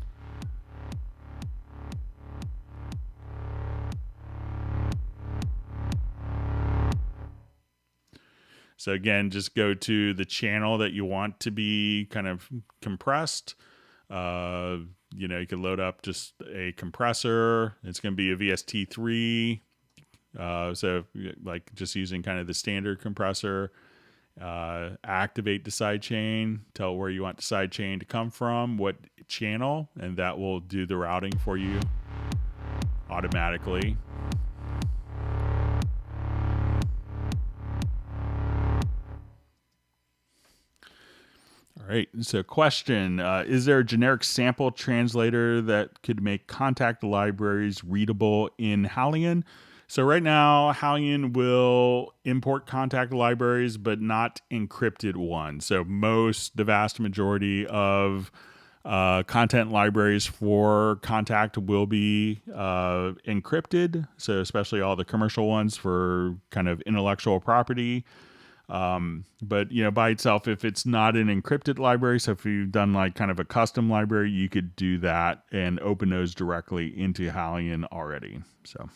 [SPEAKER 1] So again, just go to the channel that you want to be kind of compressed. You know, you can load up just a compressor. It's going to be a VST3. So like just using kind of the standard compressor. Activate the sidechain, tell where you want the sidechain to come from, what channel, and that will do the routing for you automatically. All right, so question, is there a generic sample translator that could make Kontakt libraries readable in Halion? So right now, Halion will import Kontakt libraries, but not encrypted ones. So the vast majority of content libraries for Kontakt will be encrypted. So especially all the commercial ones for kind of intellectual property. But you know, by itself, if it's not an encrypted library, so if you've done like kind of a custom library, you could do that and open those directly into Halion already. So.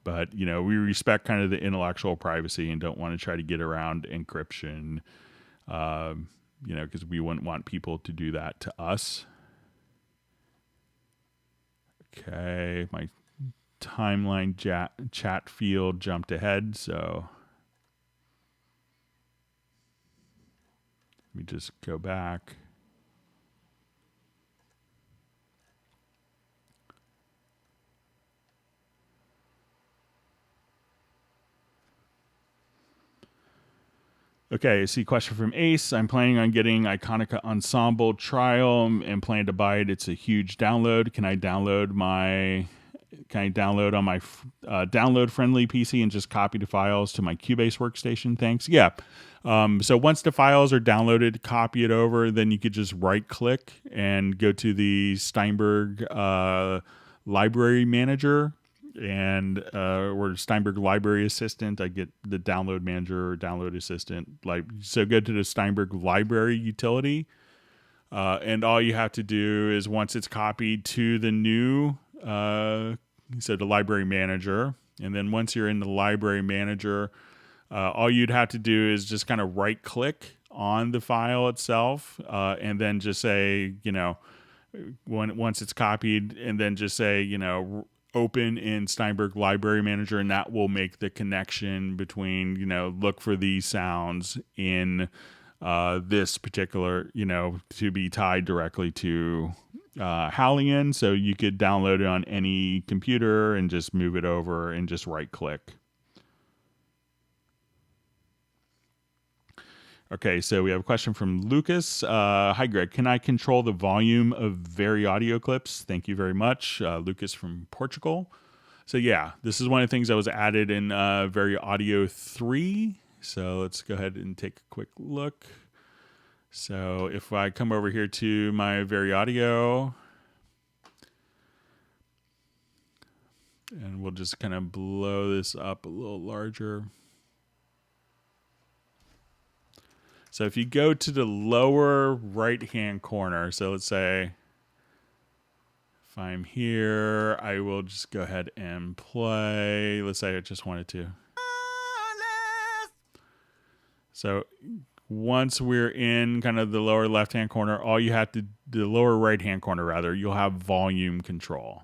[SPEAKER 1] But, you know, we respect kind of the intellectual privacy and don't want to try to get around encryption, you know, because we wouldn't want people to do that to us. Okay, my timeline chat field jumped ahead, so let me just go back. Okay, I see a question from Ace. I'm planning on getting Iconica Ensemble trial and plan to buy it. It's a huge download. Can I download on my download friendly PC and just copy the files to my Cubase workstation? Thanks. Yeah. So once the files are downloaded, copy it over. Then you could just right click and go to the Steinberg library manager. And or Steinberg Library Assistant. I get the download manager or download assistant. So go to the Steinberg Library utility, and all you have to do is once it's copied to the new, so the library manager, and then once you're in the library manager, all you'd have to do is just kind of right click on the file itself, and then just say, you know, once it's copied, and then just say, you know, open in Steinberg Library Manager, and that will make the connection between, you know, look for these sounds in this particular, you know, to be tied directly to Halion. So you could download it on any computer and just move it over and just right click. Okay, so we have a question from Lucas. Hi, Greg. Can I control the volume of VariAudio clips? Thank you very much, Lucas from Portugal. So yeah, this is one of the things that was added in VariAudio 3. So let's go ahead and take a quick look. So if I come over here to my VariAudio, and we'll just kind of blow this up a little larger. So if you go to the lower right-hand corner, so let's say if I'm here, I will just go ahead and play. Let's say I just wanted to. So once we're in kind of the lower left-hand corner, all you have to, the lower right-hand corner rather, you'll have volume control.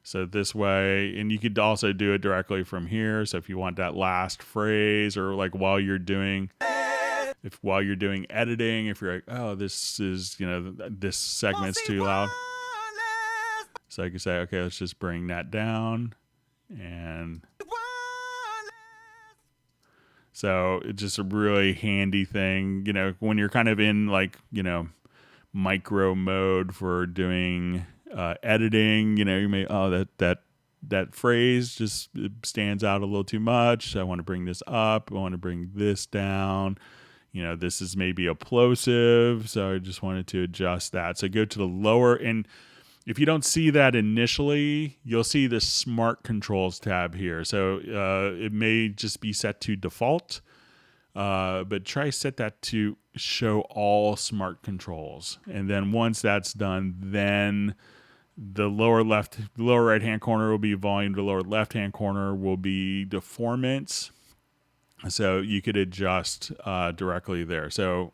[SPEAKER 1] So this way, and you could also do it directly from here. So if you want that last phrase, or like while you're doing editing, if you're like, oh, this is, you know, this segment's too loud. So I can say, okay, let's just bring that down. And so it's just a really handy thing, you know, when you're kind of in like, you know, micro mode for doing editing, you know, you may, oh, that phrase just stands out a little too much. So I want to bring this up. I want to bring this down. You know, this is maybe a plosive. So I just wanted to adjust that. So go to the lower, and if you don't see that initially, you'll see the Smart Controls tab here. So it may just be set to default, but try set that to show all Smart Controls. And then once that's done, then the lower right hand corner will be volume. The lower left hand corner will be deformance. So you could adjust directly there. So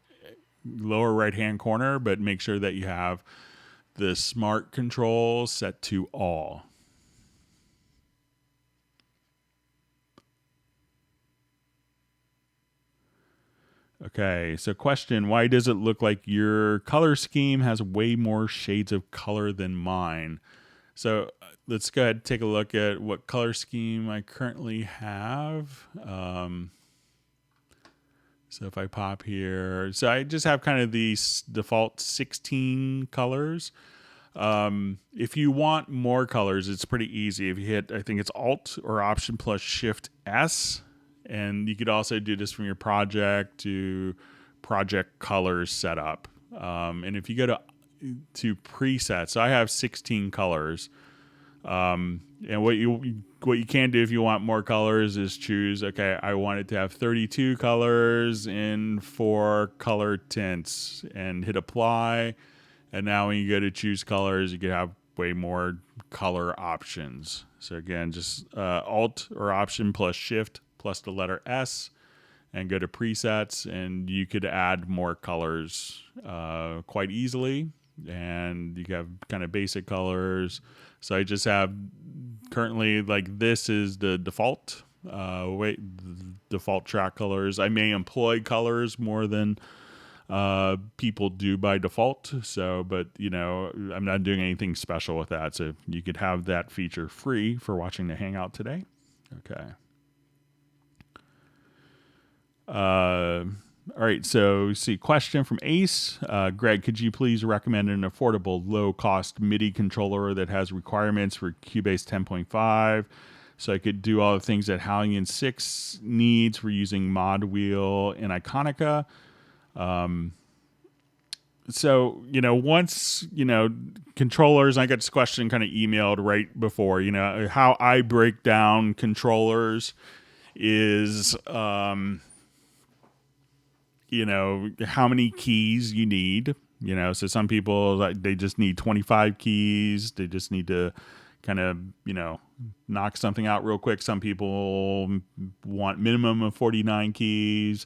[SPEAKER 1] lower right-hand corner, but make sure that you have the smart control set to all. Okay, so question, why does it look like your color scheme has way more shades of color than mine? So let's go ahead and take a look at what color scheme I currently have. So if I pop here, so I just have kind of these default 16 colors. If you want more colors, it's pretty easy. If you hit, I think it's Alt or Option plus Shift S, and you could also do this from your project to project colors setup. And if you go to presets, so I have 16 colors. And what you can do if you want more colors is choose, okay, I want it to have 32 colors in 4 color tints, and hit apply. And now when you go to choose colors, you can have way more color options. So again, just Alt or Option plus Shift plus the letter S, and go to presets, and you could add more colors quite easily. And you have kind of basic colors. So I just have currently, like, this is the default default track colors. I may employ colors more than people do by default. So, but you know, I'm not doing anything special with that. So you could have that feature free for watching the Hangout today. Okay. All right, so see, question from Ace. Greg, could you please recommend an affordable, low-cost MIDI controller that has requirements for Cubase 10.5, so I could do all the things that Halion 6 needs for using Mod Wheel and Iconica? So, you know, once, you know, controllers, I got this question kind of emailed right before, you know, how I break down controllers is... you know, how many keys you need, you know, so some people, they just need 25 keys. They just need to kind of, you know, knock something out real quick. Some people want minimum of 49 keys,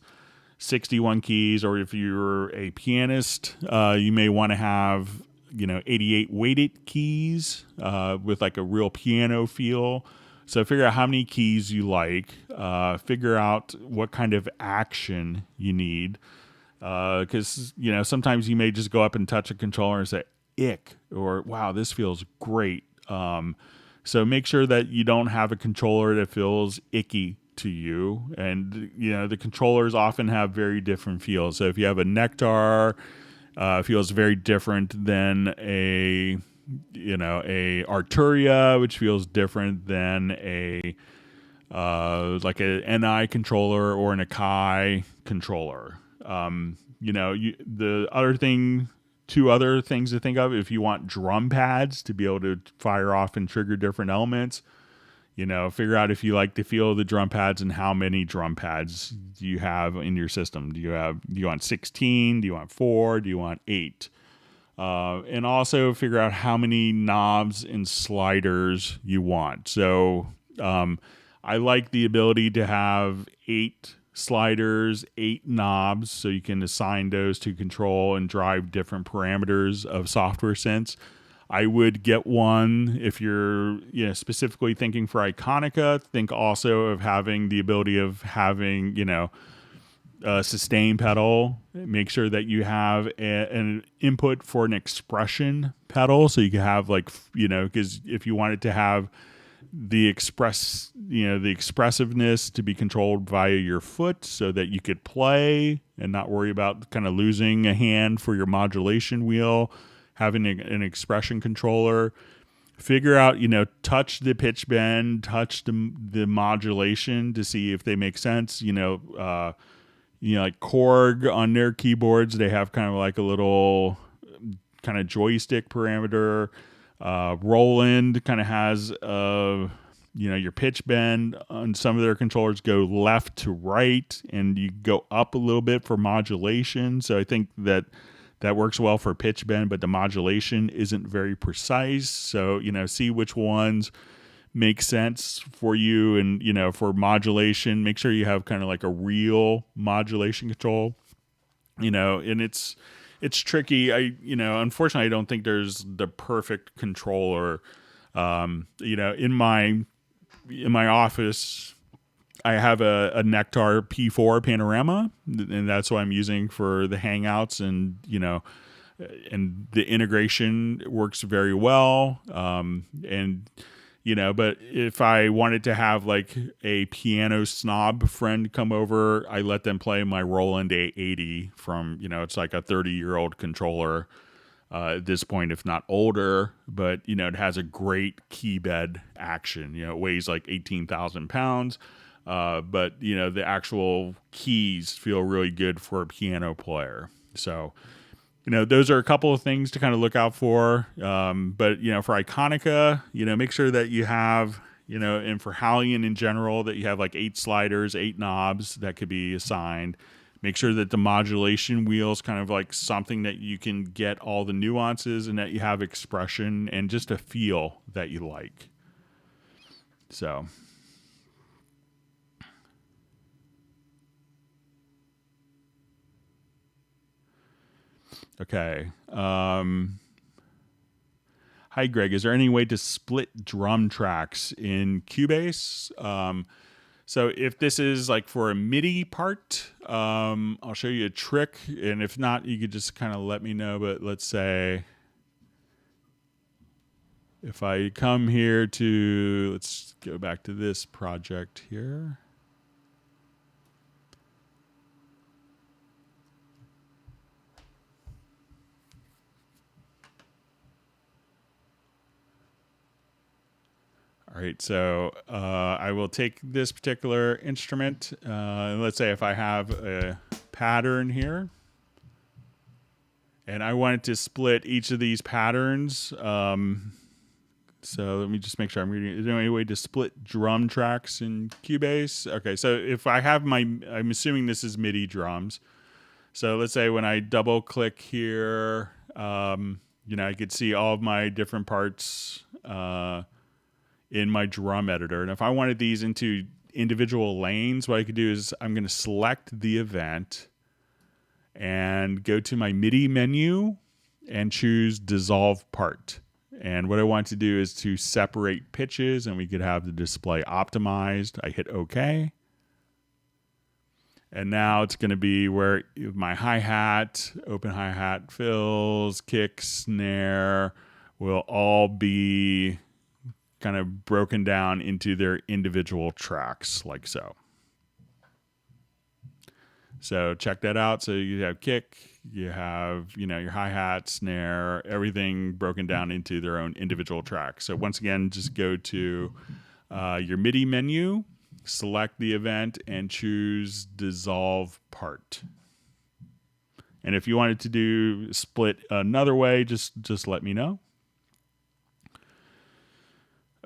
[SPEAKER 1] 61 keys, or if you're a pianist, you may want to have, you know, 88 weighted keys with like a real piano feel. So figure out how many keys you like, figure out what kind of action you need, because, you know, sometimes you may just go up and touch a controller and say, ick, or wow, this feels great. So make sure that you don't have a controller that feels icky to you. And, you know, the controllers often have very different feels. So if you have a Nectar, feels very different than a... you know, a Arturia, which feels different than a like a NI controller or an Akai controller. You know, the other thing, two other things to think of, if you want drum pads to be able to fire off and trigger different elements, you know, figure out if you like the feel of the drum pads and how many drum pads do you have in your system. Do you want 16? Do you want 4? Do you want 8? And also figure out how many knobs and sliders you want. So I like the ability to have 8 sliders, 8 knobs, so you can assign those to control and drive different parameters of software synths. I would get one if you're, you know, specifically thinking for Iconica. Think also of having the ability of having, you know, sustain pedal. Make sure that you have an input for an expression pedal, so you can have, like, you know, because if you wanted to have the expressiveness to be controlled via your foot, so that you could play and not worry about kind of losing a hand for your modulation wheel, having an expression controller. Figure out, you know, touch the pitch bend, touch the modulation to see if they make sense. You know, like Korg on their keyboards, they have kind of like a little kind of joystick parameter. Roland kind of has, you know, your pitch bend on some of their controllers go left to right, and you go up a little bit for modulation. So I think that works well for pitch bend, but the modulation isn't very precise. So, you know, see which ones make sense for you. And, for modulation, make sure you have kind of like a real modulation control, and it's tricky. Unfortunately, I don't think there's the perfect controller. In my office, I have a Nectar P4 Panorama, and that's what I'm using for the Hangouts, and and the integration works very well. But if I wanted to have like a piano snob friend come over, I let them play my Roland A80 from, it's like a 30-year-old controller at this point, if not older, but, it has a great key bed action. It weighs like 18,000 pounds, but, the actual keys feel really good for a piano player. So, those are a couple of things to kind of look out for. But, for Iconica, make sure that you have, and for Halion in general, that you have like 8 sliders, 8 knobs that could be assigned. Make sure that the modulation wheel is kind of like something that you can get all the nuances, and that you have expression and just a feel that you like. So... Okay. Hi, Greg. Is there any way to split drum tracks in Cubase? So if this is like for a MIDI part, I'll show you a trick. And if not, you could just kind of let me know. But let's say if I come here to, let's go back to this project here. All right, so I will take this particular instrument. Let's say if I have a pattern here, and I wanted to split each of these patterns. So let me just make sure I'm reading. Is there any way to split drum tracks in Cubase? Okay, so if I have I'm assuming this is MIDI drums. So let's say when I double click here, I could see all of my different parts in my drum editor. And if I wanted these into individual lanes, what I could do is I'm going to select the event and go to my MIDI menu and choose dissolve part. And what I want to do is to separate pitches, and we could have the display optimized. I hit OK. And now it's going to be where my hi-hat, open hi-hat, fills, kick, snare will all be kind of broken down into their individual tracks, like so. So check that out. So you have kick, you have, your hi-hat, snare, everything broken down into their own individual tracks. So once again, just go to your MIDI menu, select the event, and choose dissolve part. And if you wanted to do split another way, just let me know.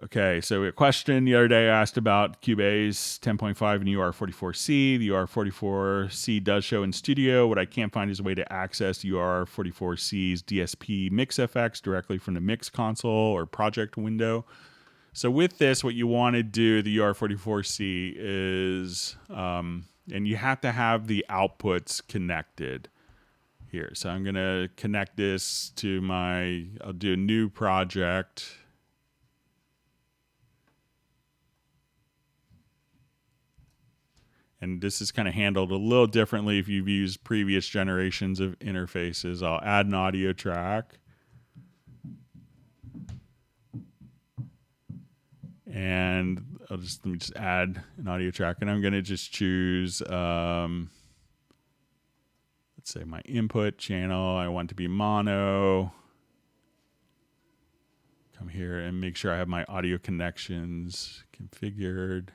[SPEAKER 1] Okay, so a question the other day I asked about Cubase 10.5 and UR44C. The UR44C does show in studio. What I can't find is a way to access UR44C's DSP mix effects directly from the mix console or project window. So with this, what you want to do, the UR44C, is, and you have to have the outputs connected here. So I'm going to connect this to I'll do a new project. And this is kind of handled a little differently if you've used previous generations of interfaces. I'll add an audio track. And let me just add an audio track. And I'm going to just choose, let's say my input channel. I want to be mono. Come here and make sure I have my audio connections configured.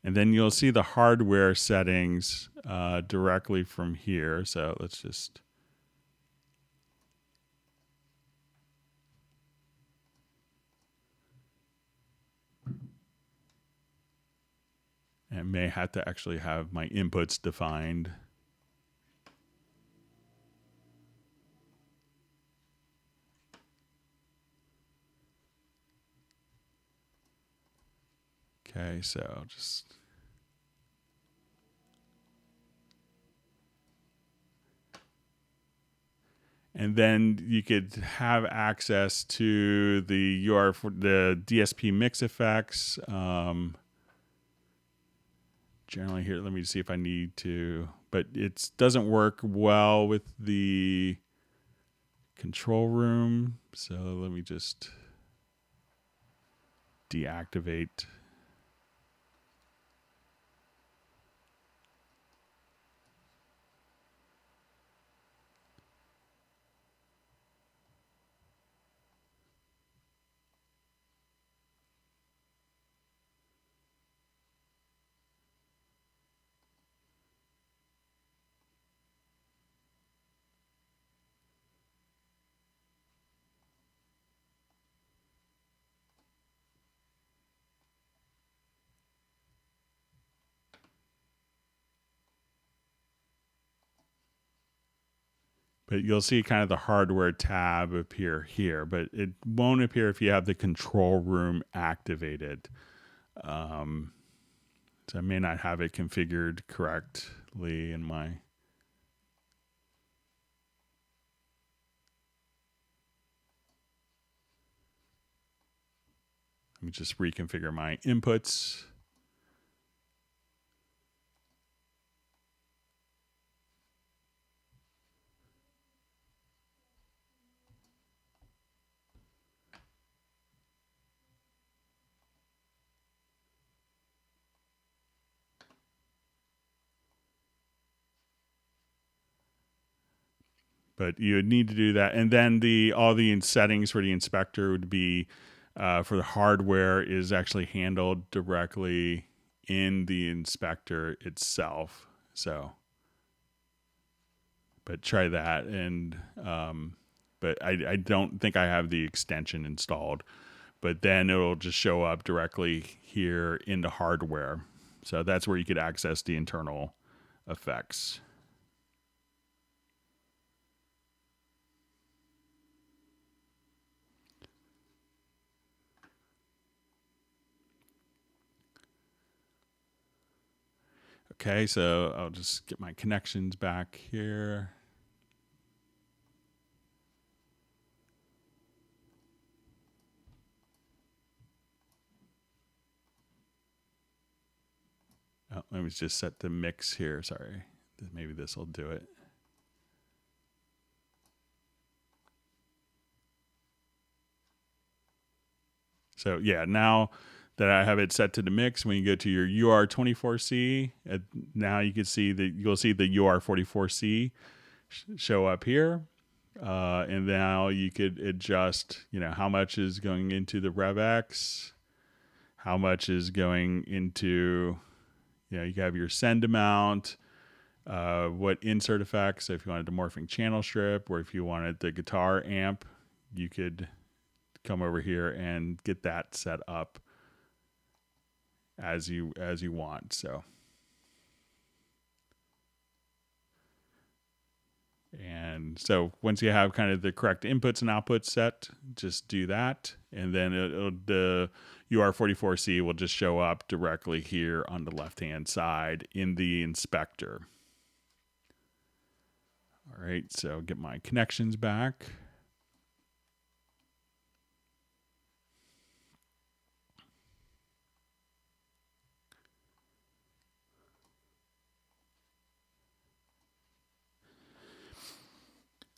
[SPEAKER 1] And then you'll see the hardware settings directly from here. So let's just... I may have to actually have my inputs defined. Okay, so just... And then you could have access to the the DSP mix effects. Generally here, let me see if I need to, but it doesn't work well with the control room. So let me just deactivate. But you'll see kind of the hardware tab appear here, but it won't appear if you have the control room activated. So I may not have it configured correctly in my... Let me just reconfigure my inputs. But you would need to do that. And then all the settings for the inspector would be for the hardware is actually handled directly in the inspector itself. So, but try that. And but I don't think I have the extension installed. But then it'll just show up directly here in the hardware. So that's where you could access the internal effects. Okay, so I'll just get my connections back here. Oh, let me just set the mix here. Sorry. Maybe this will do it. So yeah, now that I have it set to the mix, when you go to your UR44C, now you can see that you'll see the UR44C show up here. And now you could adjust, how much is going into the RevX, how much is going into, you have your send amount, what insert effects. So if you wanted the morphing channel strip, or if you wanted the guitar amp, you could come over here and get that set up as you want. So, and so once you have kind of the correct inputs and outputs set, just do that, and then the UR44C will just show up directly here on the left hand side in the inspector. All right, so get my connections back.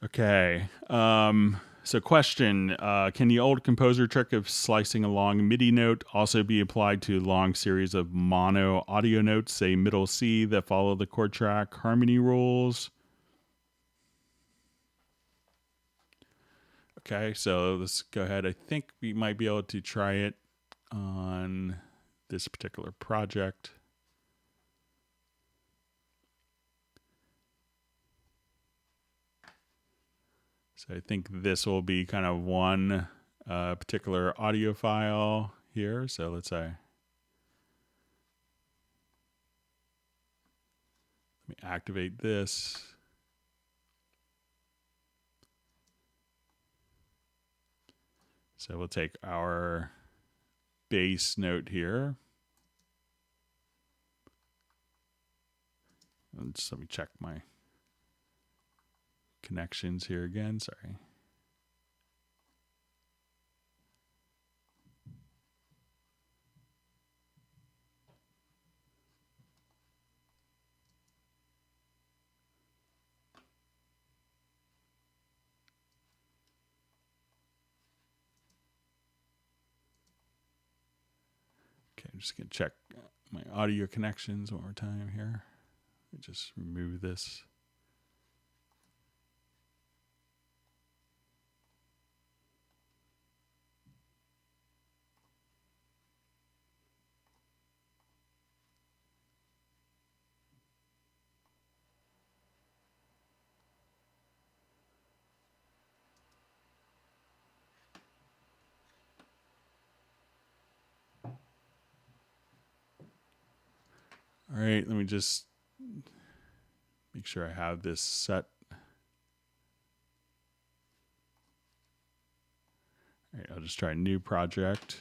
[SPEAKER 1] Okay. So question, can the old composer trick of slicing a long MIDI note also be applied to a long series of mono audio notes, say middle C, that follow the chord track harmony rules? Okay, so let's go ahead. I think we might be able to try it on this particular project. So I think this will be kind of one particular audio file here. So let's say, let me activate this. So we'll take our bass note here, Just let me check my connections here again. Sorry. Okay, I'm just going to check my audio connections one more time here. Just remove this. All right, let me just make sure I have this set. All right, I'll just try a new project.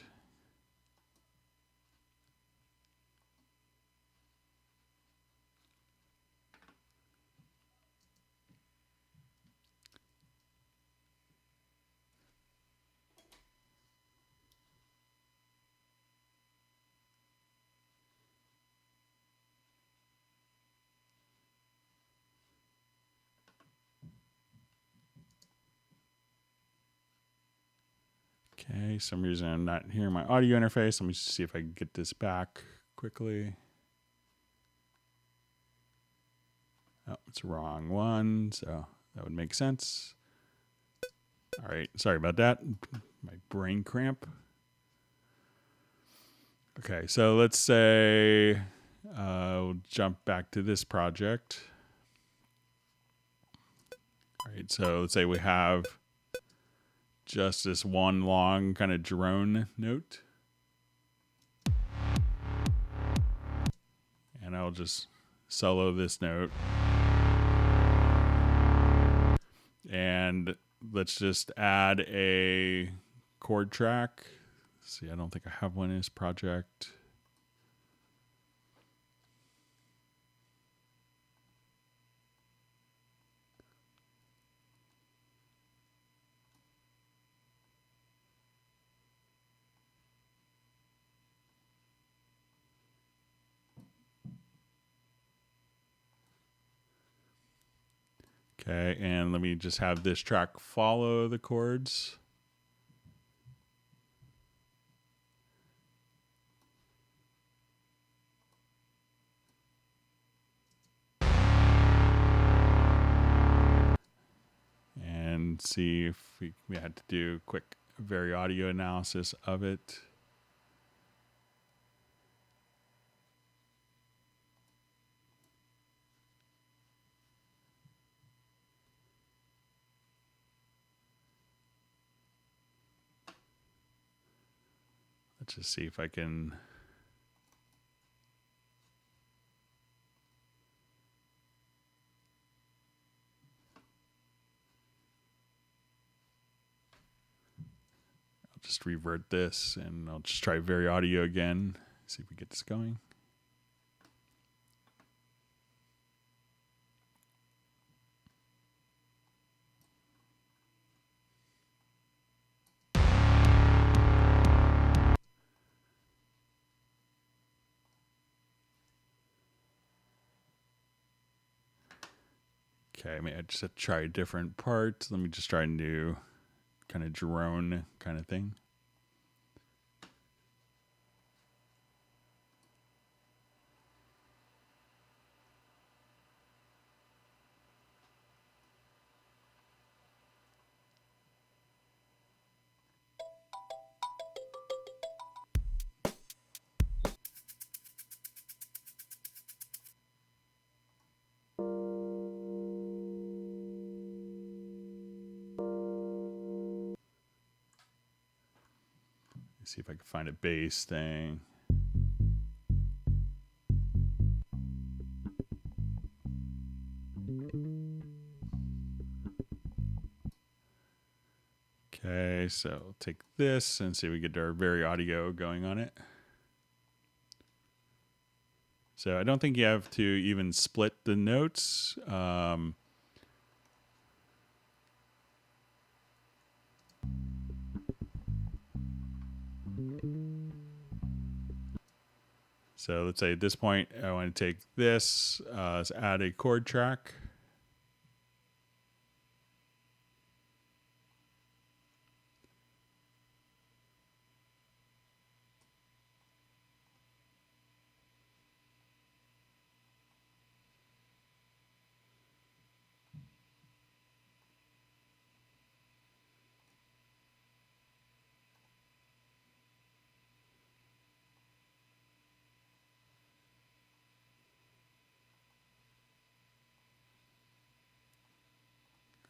[SPEAKER 1] Okay, some reason I'm not hearing my audio interface. Let me see if I can get this back quickly. Oh, it's the wrong one, so that would make sense. All right, sorry about that. My brain cramp. Okay, so let's say we'll jump back to this project. All right, so let's say we have just this one long kind of drone note. And I'll just solo this note. And let's just add a chord track. Let's see, I don't think I have one in this project. Okay, and let me just have this track follow the chords. And see if we had to do a quick VariAudio analysis of it. Let's just see if I can. I'll just revert this and I'll just try VariAudio again. See if we get this going. Okay, I mean, I just have to try a different part. Let me just try a new kind of drone kind of thing. See if I can find a bass thing. Okay, so I'll take this and see if we get our VariAudio going on it. So I don't think you have to even split the notes. So let's say at this point, I want to take this, let's add a chord track.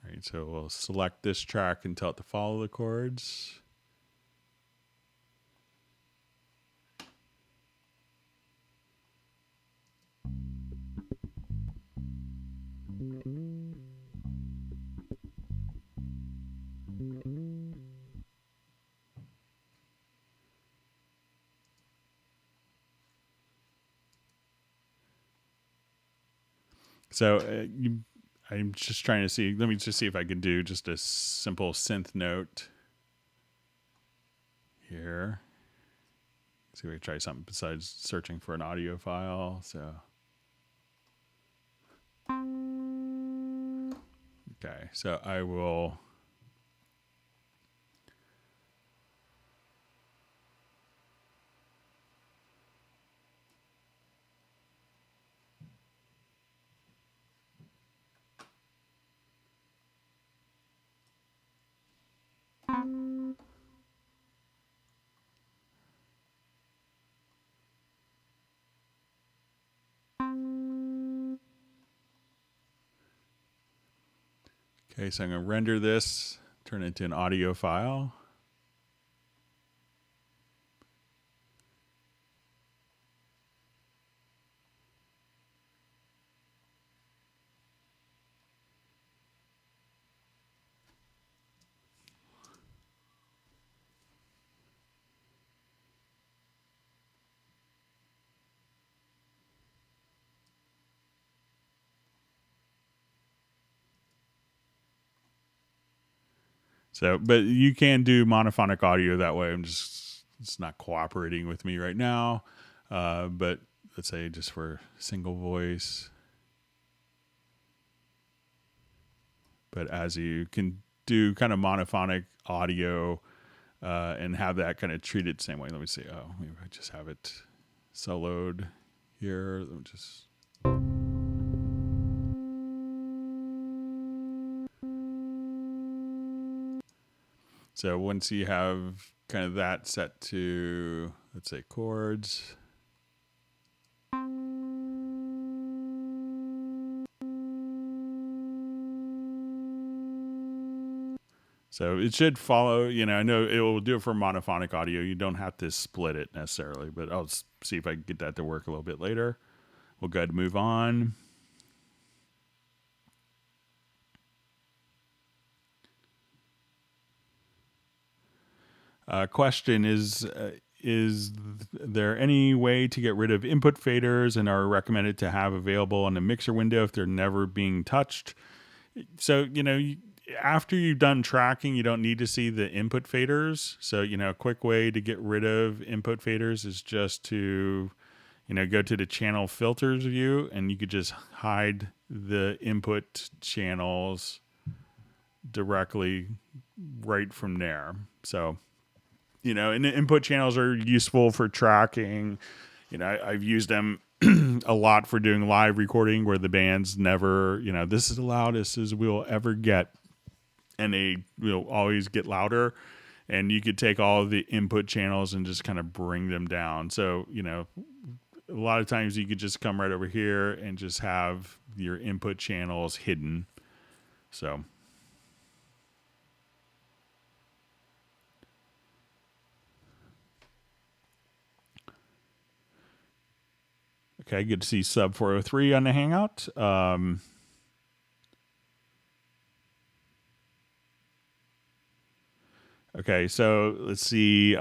[SPEAKER 1] All right, so we'll select this track and tell it to follow the chords. So I'm just trying to see. Let me just see if I can do just a simple synth note here. See if we can try something besides searching for an audio file. So, okay. So I will. Okay, so I'm going to render this, turn it into an audio file. So, but you can do monophonic audio that way. It's not cooperating with me right now. But let's say just for single voice. But as you can do kind of monophonic audio and have that kind of treated the same way. Let me see. Oh, maybe I just have it soloed here. Let me just. So once you have kind of that set to, let's say, chords. So it should follow, I know it will do it for monophonic audio. You don't have to split it necessarily, but I'll see if I can get that to work a little bit later. We'll go ahead and move on. Question is there any way to get rid of input faders and are recommended to have available in the mixer window if they're never being touched? So, after you've done tracking, you don't need to see the input faders. So, a quick way to get rid of input faders is just to, go to the channel filters view and you could just hide the input channels directly right from there. So, and the input channels are useful for tracking. I've used them a lot for doing live recording where the band's never, this is the loudest as we'll ever get. And they will always get louder. And you could take all of the input channels and just kind of bring them down. So, a lot of times you could just come right over here and just have your input channels hidden. So. Okay, good to see sub 403 on the Hangout. Okay, so let's see.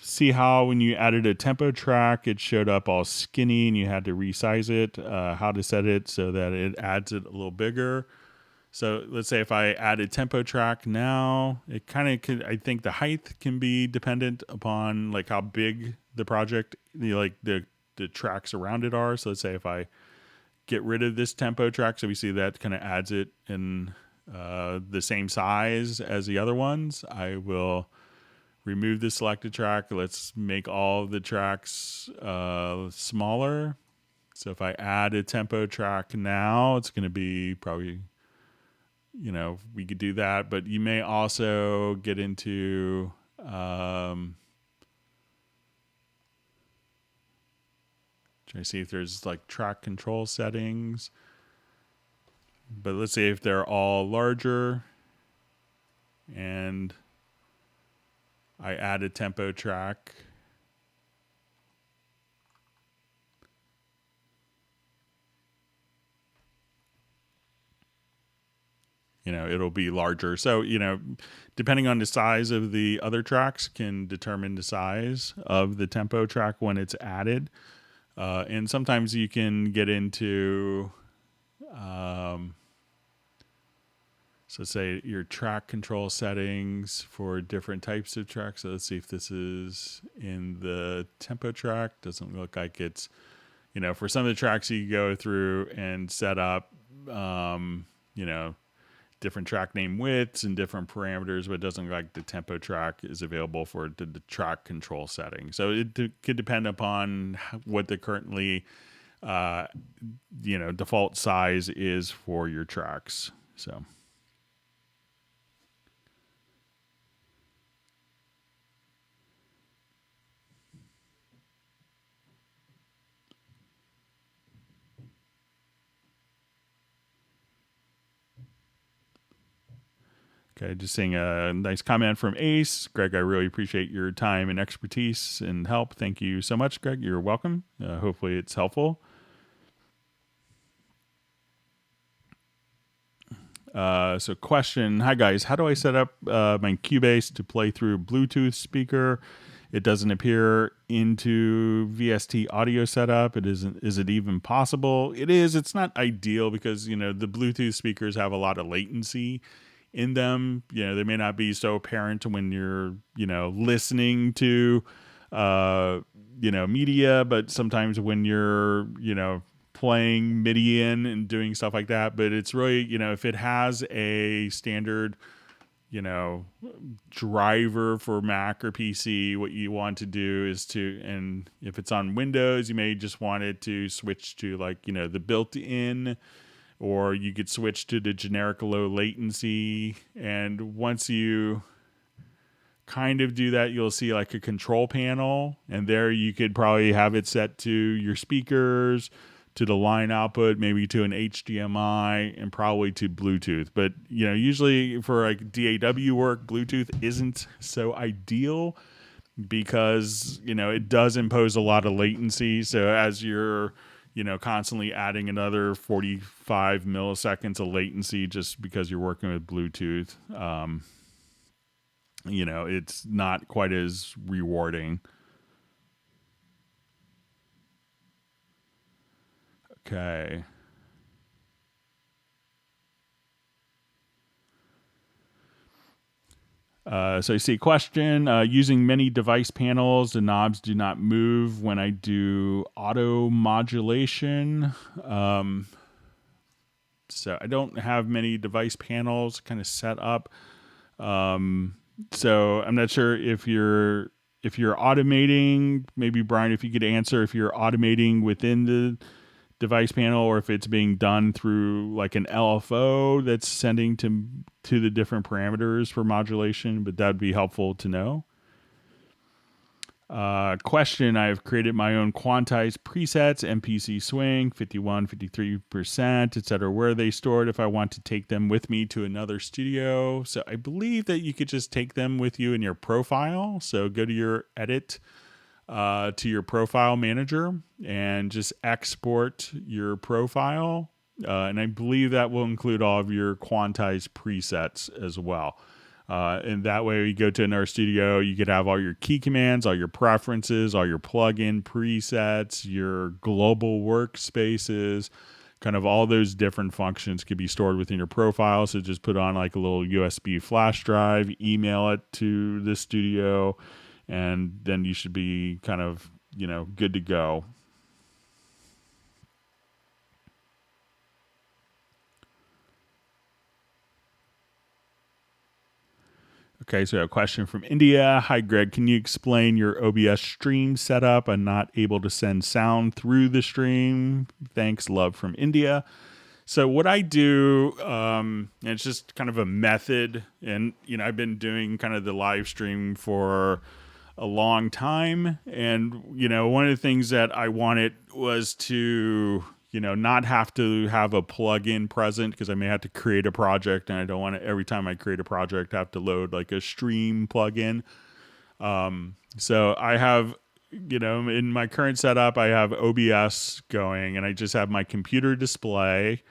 [SPEAKER 1] See how when you added a tempo track, it showed up all skinny and you had to resize it. How to set it so that it adds it a little bigger. So let's say if I add a tempo track now, it kind of could. I think the height can be dependent upon like how big the project, the tracks around it are. So let's say if I get rid of this tempo track, so we see that kind of adds it in the same size as the other ones. I will remove the selected track. Let's make all of the tracks smaller. So if I add a tempo track now, it's going to be probably, we could do that. But you may also get into try to see if there's like track control settings. But let's say if they're all larger and I add a tempo track, it'll be larger. So, depending on the size of the other tracks can determine the size of the tempo track when it's added. And sometimes you can get into, so say your track control settings for different types of tracks. So let's see if this is in the tempo track. Doesn't look like it's, for some of the tracks you go through and set up, different track name widths and different parameters, but it doesn't look like the tempo track is available for the track control setting. So it could depend upon what the currently, default size is for your tracks. So. Okay, just seeing a nice comment from Ace. Greg, I really appreciate your time and expertise and help. Thank you so much, Greg. You're welcome. Hopefully it's helpful. So question, hi guys, how do I set up my Cubase to play through a Bluetooth speaker? It doesn't appear into VST audio setup. Is it even possible? It is. It's not ideal because, the Bluetooth speakers have a lot of latency in them. They may not be so apparent when you're, listening to, media, but sometimes when you're, playing MIDI in and doing stuff like that. But it's really, if it has a standard, driver for Mac or PC, what you want to do is and if it's on Windows, you may just want it to switch to like, the built-in, or you could switch to the generic low latency. And once you kind of do that, you'll see like a control panel, and there you could probably have it set to your speakers, to the line output, maybe to an HDMI, and probably to Bluetooth. But, usually for like DAW work, Bluetooth isn't so ideal because, it does impose a lot of latency. So as you're, constantly adding another 45 milliseconds of latency just because you're working with Bluetooth, it's not quite as rewarding. Okay. So I see a question. Using many device panels, the knobs do not move when I do auto modulation. So I don't have many device panels kind of set up. So I'm not sure if you're automating. Maybe Brian, if you could answer if you're automating within the device panel or if it's being done through like an LFO that's sending to the different parameters for modulation, but that'd be helpful to know. Question, I've created my own quantized presets, MPC swing, 51, 53%, etc. Where are they stored if I want to take them with me to another studio? So I believe that you could just take them with you in your profile. So go to your edit, to your profile manager and just export your profile. And I believe that will include all of your quantized presets as well. And that way, you go to another studio, you could have all your key commands, all your preferences, all your plugin presets, your global workspaces, kind of all those different functions could be stored within your profile. So just put on like a little USB flash drive, email it to the studio, and then you should be kind of, good to go. Okay, so a question from India. Hi, Greg. Can you explain your OBS stream setup? I'm not able to send sound through the stream. Thanks, love from India. So what I do, and it's just kind of a method, and I've been doing kind of the live stream for a long time, and one of the things that I wanted was to not have to have a plugin present, because I may have to create a project, and I don't want to, every time I create a project, have to load like a stream plugin. So I have, in my current setup, I have OBS going, and I just have my computer display.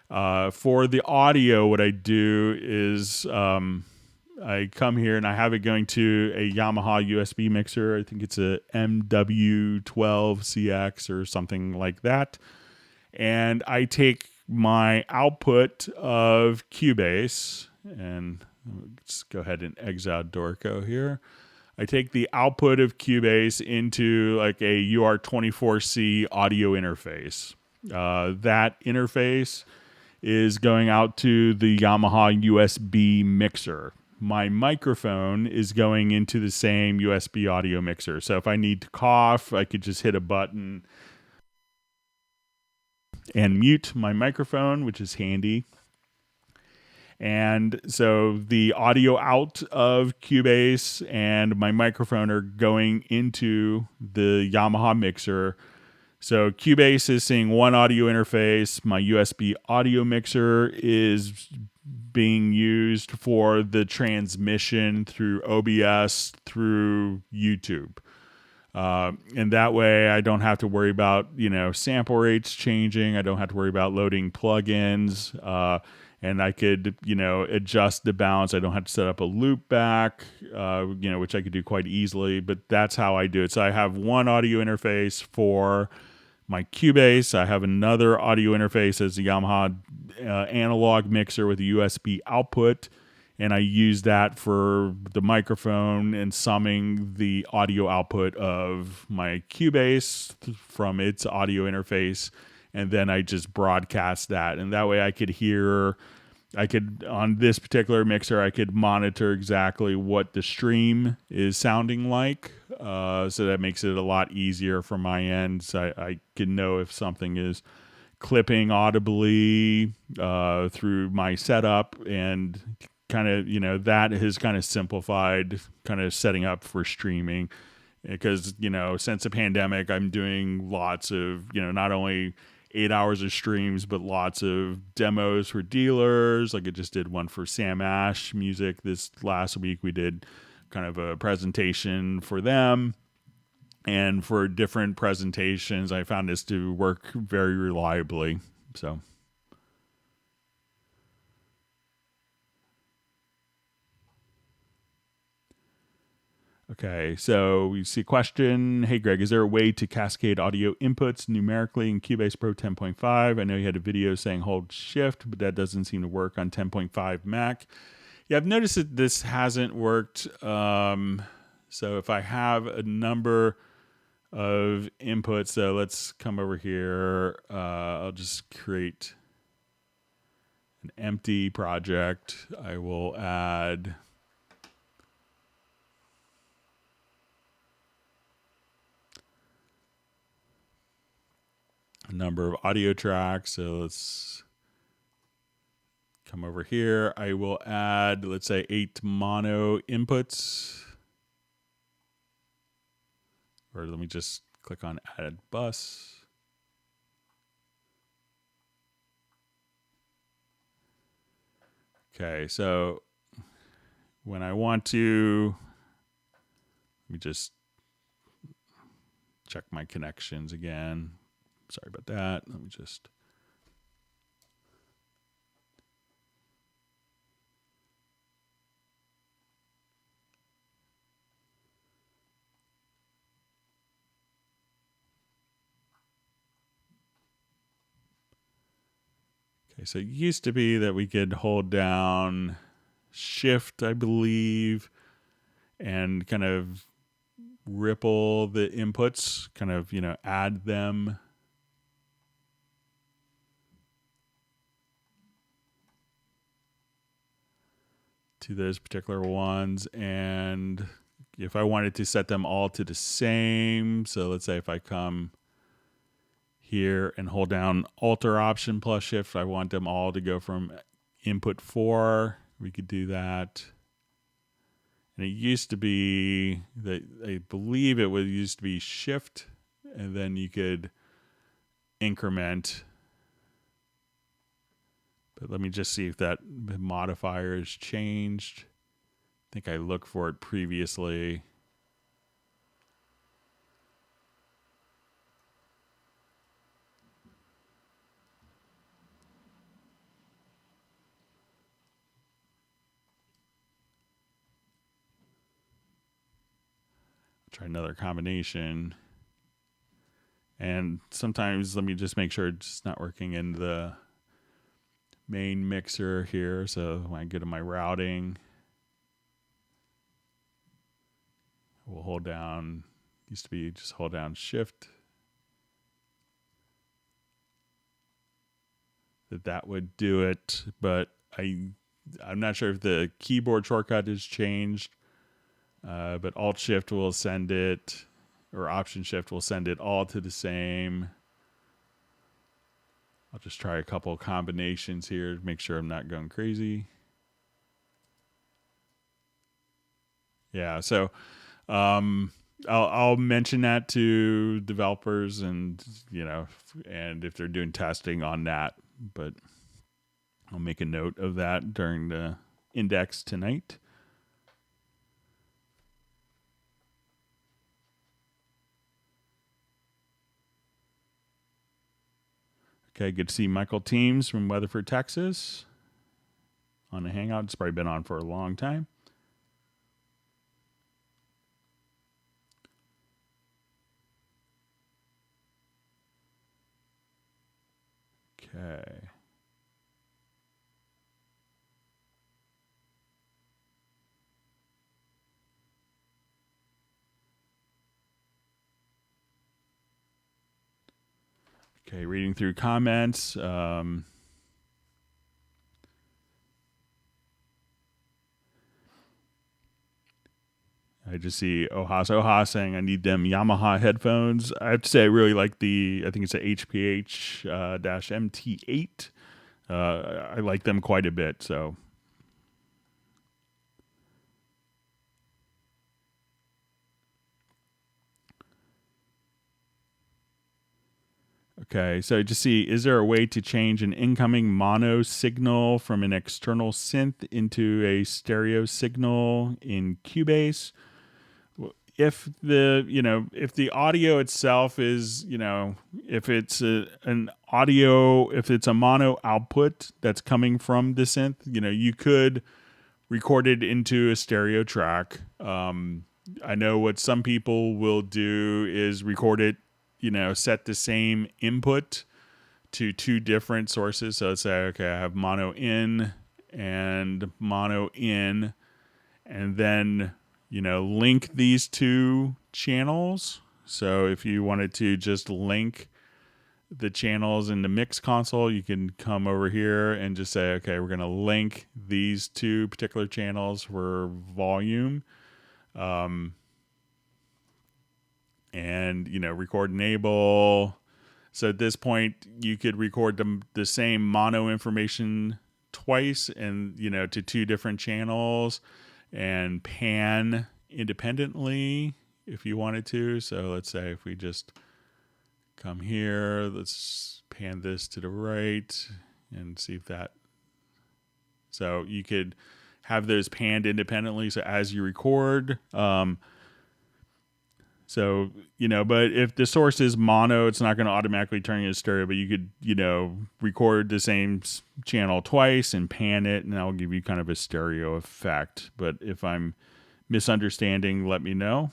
[SPEAKER 1] For the audio, what I do is I come here and I have it going to a Yamaha USB mixer. I think it's a MW12CX or something like that. And I take my output of Cubase, and let's go ahead and exit out Dorico here. I take the output of Cubase into like a UR44C audio interface. That interface is going out to the Yamaha USB mixer. My microphone is going into the same USB audio mixer. So if I need to cough, I could just hit a button and mute my microphone, which is handy. And so the audio out of Cubase and my microphone are going into the Yamaha mixer. So Cubase is seeing one audio interface. My USB audio mixer is being used for the transmission through OBS through YouTube. And that way I don't have to worry about, sample rates changing. I don't have to worry about loading plugins. And I could, adjust the balance. I don't have to set up a loop back, which I could do quite easily. But that's how I do it. So I have one audio interface for my Cubase. I have another audio interface as a Yamaha analog mixer with a USB output. And I use that for the microphone and summing the audio output of my Cubase from its audio interface. And then I just broadcast that. And that way I could on this particular mixer, I could monitor exactly what the stream is sounding like. So that makes it a lot easier from my end. So I can know if something is clipping audibly through my setup, and kind of, that has kind of simplified kind of setting up for streaming, because, since the pandemic, I'm doing lots of, not only 8 hours of streams, but lots of demos for dealers. Like I just did one for Sam Ash Music this last week. We did kind of a presentation for them. And for different presentations, I found this to work very reliably. So. Okay, so we see a question. Hey, Greg, is there a way to cascade audio inputs numerically in Cubase Pro 10.5? I know you had a video saying hold shift, but that doesn't seem to work on 10.5 Mac. Yeah, I've noticed that this hasn't worked. So if I have a number of inputs, so let's come over here. I'll just create an empty project. I will add a number of audio tracks. So let's come over here. I will add, let's say, 8 mono inputs. Or let me just click on add bus. Okay, so when I want to, let me just check my connections again. Sorry about that. Let me just. Okay, so it used to be that we could hold down Shift, I believe, and kind of ripple the inputs, kind of, add them. To those particular ones. And if I wanted to set them all to the same, so let's say if I come here and hold down Alt or Option plus Shift, I want them all to go from input 4. We could do that. And it used to be that I believe it used to be Shift, and then you could increment. But let me just see if that modifier has changed. I think I looked for it previously. Try another combination. And sometimes let me just make sure it's not working in the main mixer here. So when I go to my routing, we'll hold down, used to be just hold down Shift. That would do it, but I'm not sure if the keyboard shortcut has changed. But Alt Shift will send it, or Option Shift will send it all to the same. I'll just try a couple of combinations here to make sure I'm not going crazy. Yeah, so I'll mention that to developers, and and if they're doing testing on that, but I'll make a note of that during the index tonight. Okay, good to see Michael Teams from Weatherford, Texas on the Hangout. It's probably been on for a long time. Okay. Okay, reading through comments. I just see Oha saying I need them Yamaha headphones. I have to say I really like I think it's a HPH-MT8. I like them quite a bit, so. Okay, so just see, is there a way to change an incoming mono signal from an external synth into a stereo signal in Cubase? If the audio itself is, if it's if it's a mono output that's coming from the synth, you could record it into a stereo track. I know what some people will do is record it, set the same input to two different sources. So let's say, okay, I have mono in and mono in, and then, link these two channels. So if you wanted to just link the channels in the mix console, you can come over here and just say, okay, we're going to link these two particular channels for volume. And record enable. So at this point you could record the same mono information twice, and to two different channels, and pan independently if you wanted to. So let's say if we just come here, let's pan this to the right and see if that. So you could have those panned independently, so as you record. So, but if the source is mono, it's not going to automatically turn into stereo, but you could, record the same channel twice and pan it, and that'll give you kind of a stereo effect. But if I'm misunderstanding, let me know.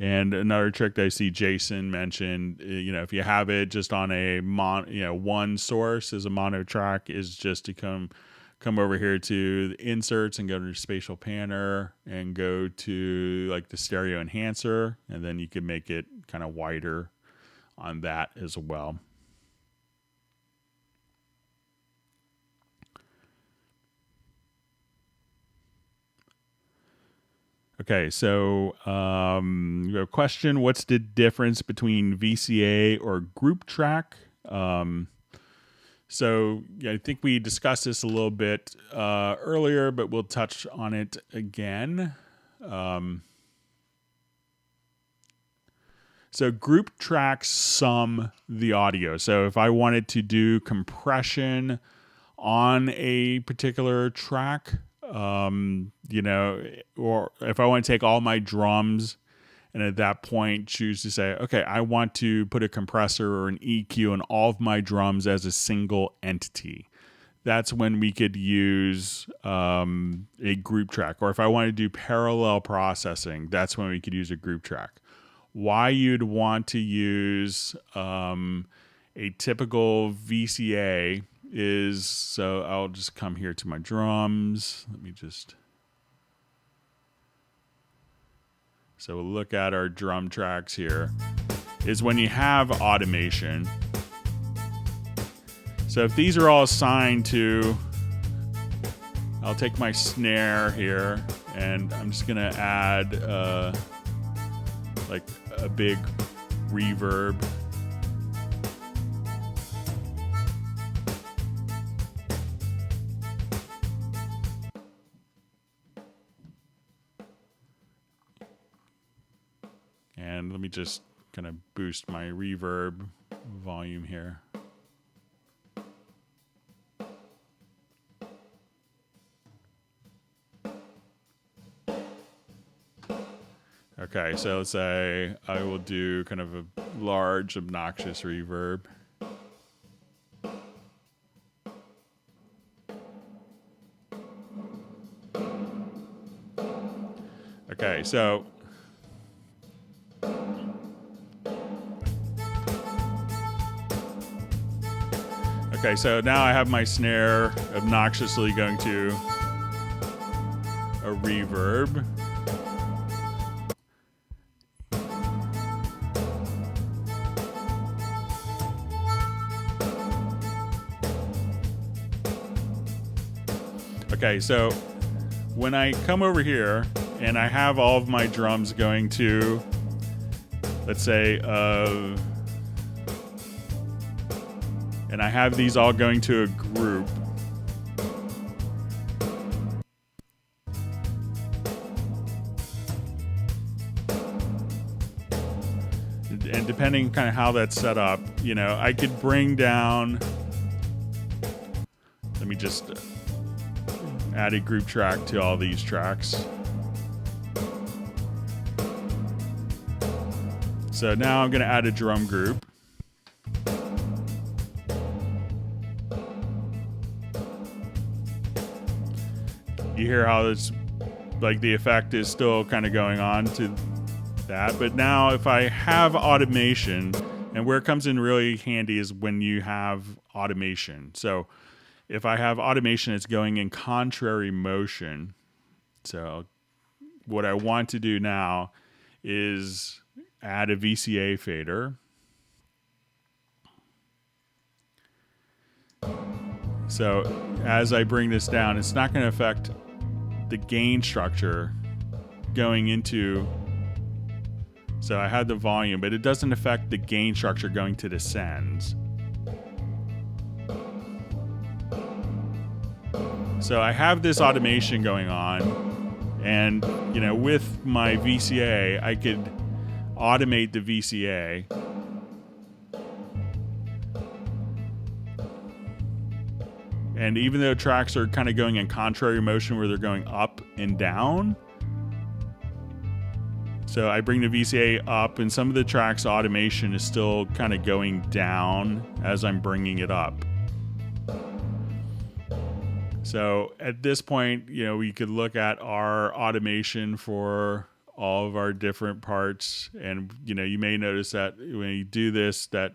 [SPEAKER 1] And another trick that I see Jason mentioned, if you have it just on a one source as a mono track, is just to come over here to the inserts and go to the spatial panner and go to like the stereo enhancer, and then you can make it kind of wider on that as well. Okay, so we have a question. What's the difference between VCA or group track? So I think we discussed this a little bit earlier, but we'll touch on it again. So group tracks sum the audio. So if I wanted to do compression on a particular track, or if I want to take all my drums and at that point choose to say, okay, I want to put a compressor or an EQ on all of my drums as a single entity. That's when we could use a group track. Or if I want to do parallel processing, that's when we could use a group track. Why you'd want to use a typical VCA is, so I'll just come here to my drums. So we'll look at our drum tracks here, is when you have automation. So if these are all assigned to, I'll take my snare here and I'm just gonna add like a big reverb. And let me just kind of boost my reverb volume here. Okay, so let's say I will do kind of a large, obnoxious reverb. Okay, so now I have my snare obnoxiously going to a reverb. Okay, so when I come over here and I have all of my drums going to, let's say, and I have these all going to a group. And depending kind of how that's set up, I could bring down, let me just add a group track to all these tracks. So now I'm going to add a drum group. You hear how it's like the effect is still kind of going on to that. But now if I have automation, and where it comes in really handy is when you have automation. So if I have automation, it's going in contrary motion. So what I want to do now is add a VCA fader. So as I bring this down, it's not going to affect the gain structure going into, so I had the volume, but it doesn't affect the gain structure going to the sends. So I have this automation going on, and with my VCA, I could automate the VCA. And even though tracks are kind of going in contrary motion where they're going up and down, so I bring the VCA up, and some of the tracks automation is still kind of going down as I'm bringing it up. So at this point, we could look at our automation for all of our different parts. And, you may notice that when you do this, that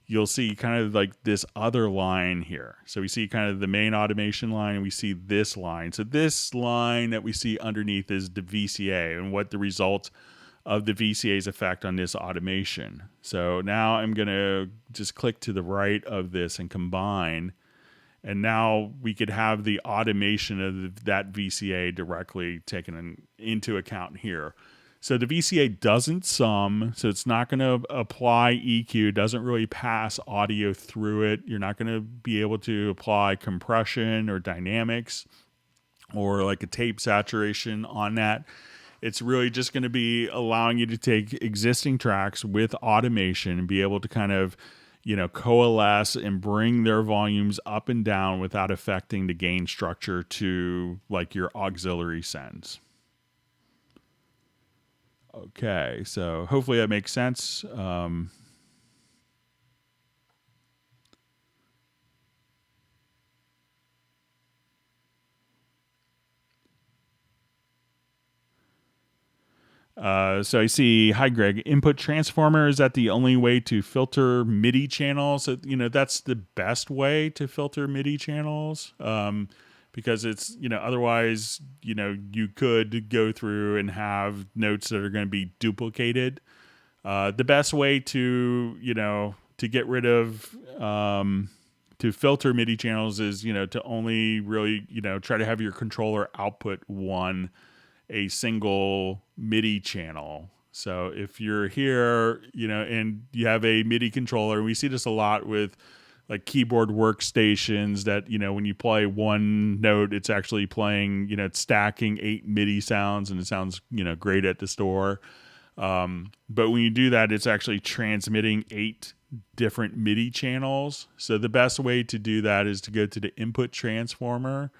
[SPEAKER 1] you'll see kind of like this other line here. So we see kind of the main automation line, and we see this line. So this line that we see underneath is the VCA and what the result of the VCA's effect on this automation. So now I'm going to just click to the right of this and combine. And now we could have the automation of that VCA directly taken into account here. So the VCA doesn't sum, so it's not going to apply EQ, doesn't really pass audio through it. You're not going to be able to apply compression or dynamics or like a tape saturation on that. It's really just going to be allowing you to take existing tracks with automation and be able to kind of, coalesce and bring their volumes up and down without affecting the gain structure to like your auxiliary sends. Okay, so hopefully that makes sense. So I see, hi Greg, input transformer, is that the only way to filter MIDI channels? So, that's the best way to filter MIDI channels. Because it's, otherwise, you could go through and have notes that are going to be duplicated. The best way to, to get rid of, to filter MIDI channels is, to only really, try to have your controller output a single MIDI channel. So if you're here, and you have a MIDI controller, and we see this a lot with like keyboard workstations that, when you play one note, it's actually playing, it's stacking 8 MIDI sounds, and it sounds, great at the store. But when you do that, it's actually transmitting 8 different MIDI channels. So the best way to do that is to go to the input transformer.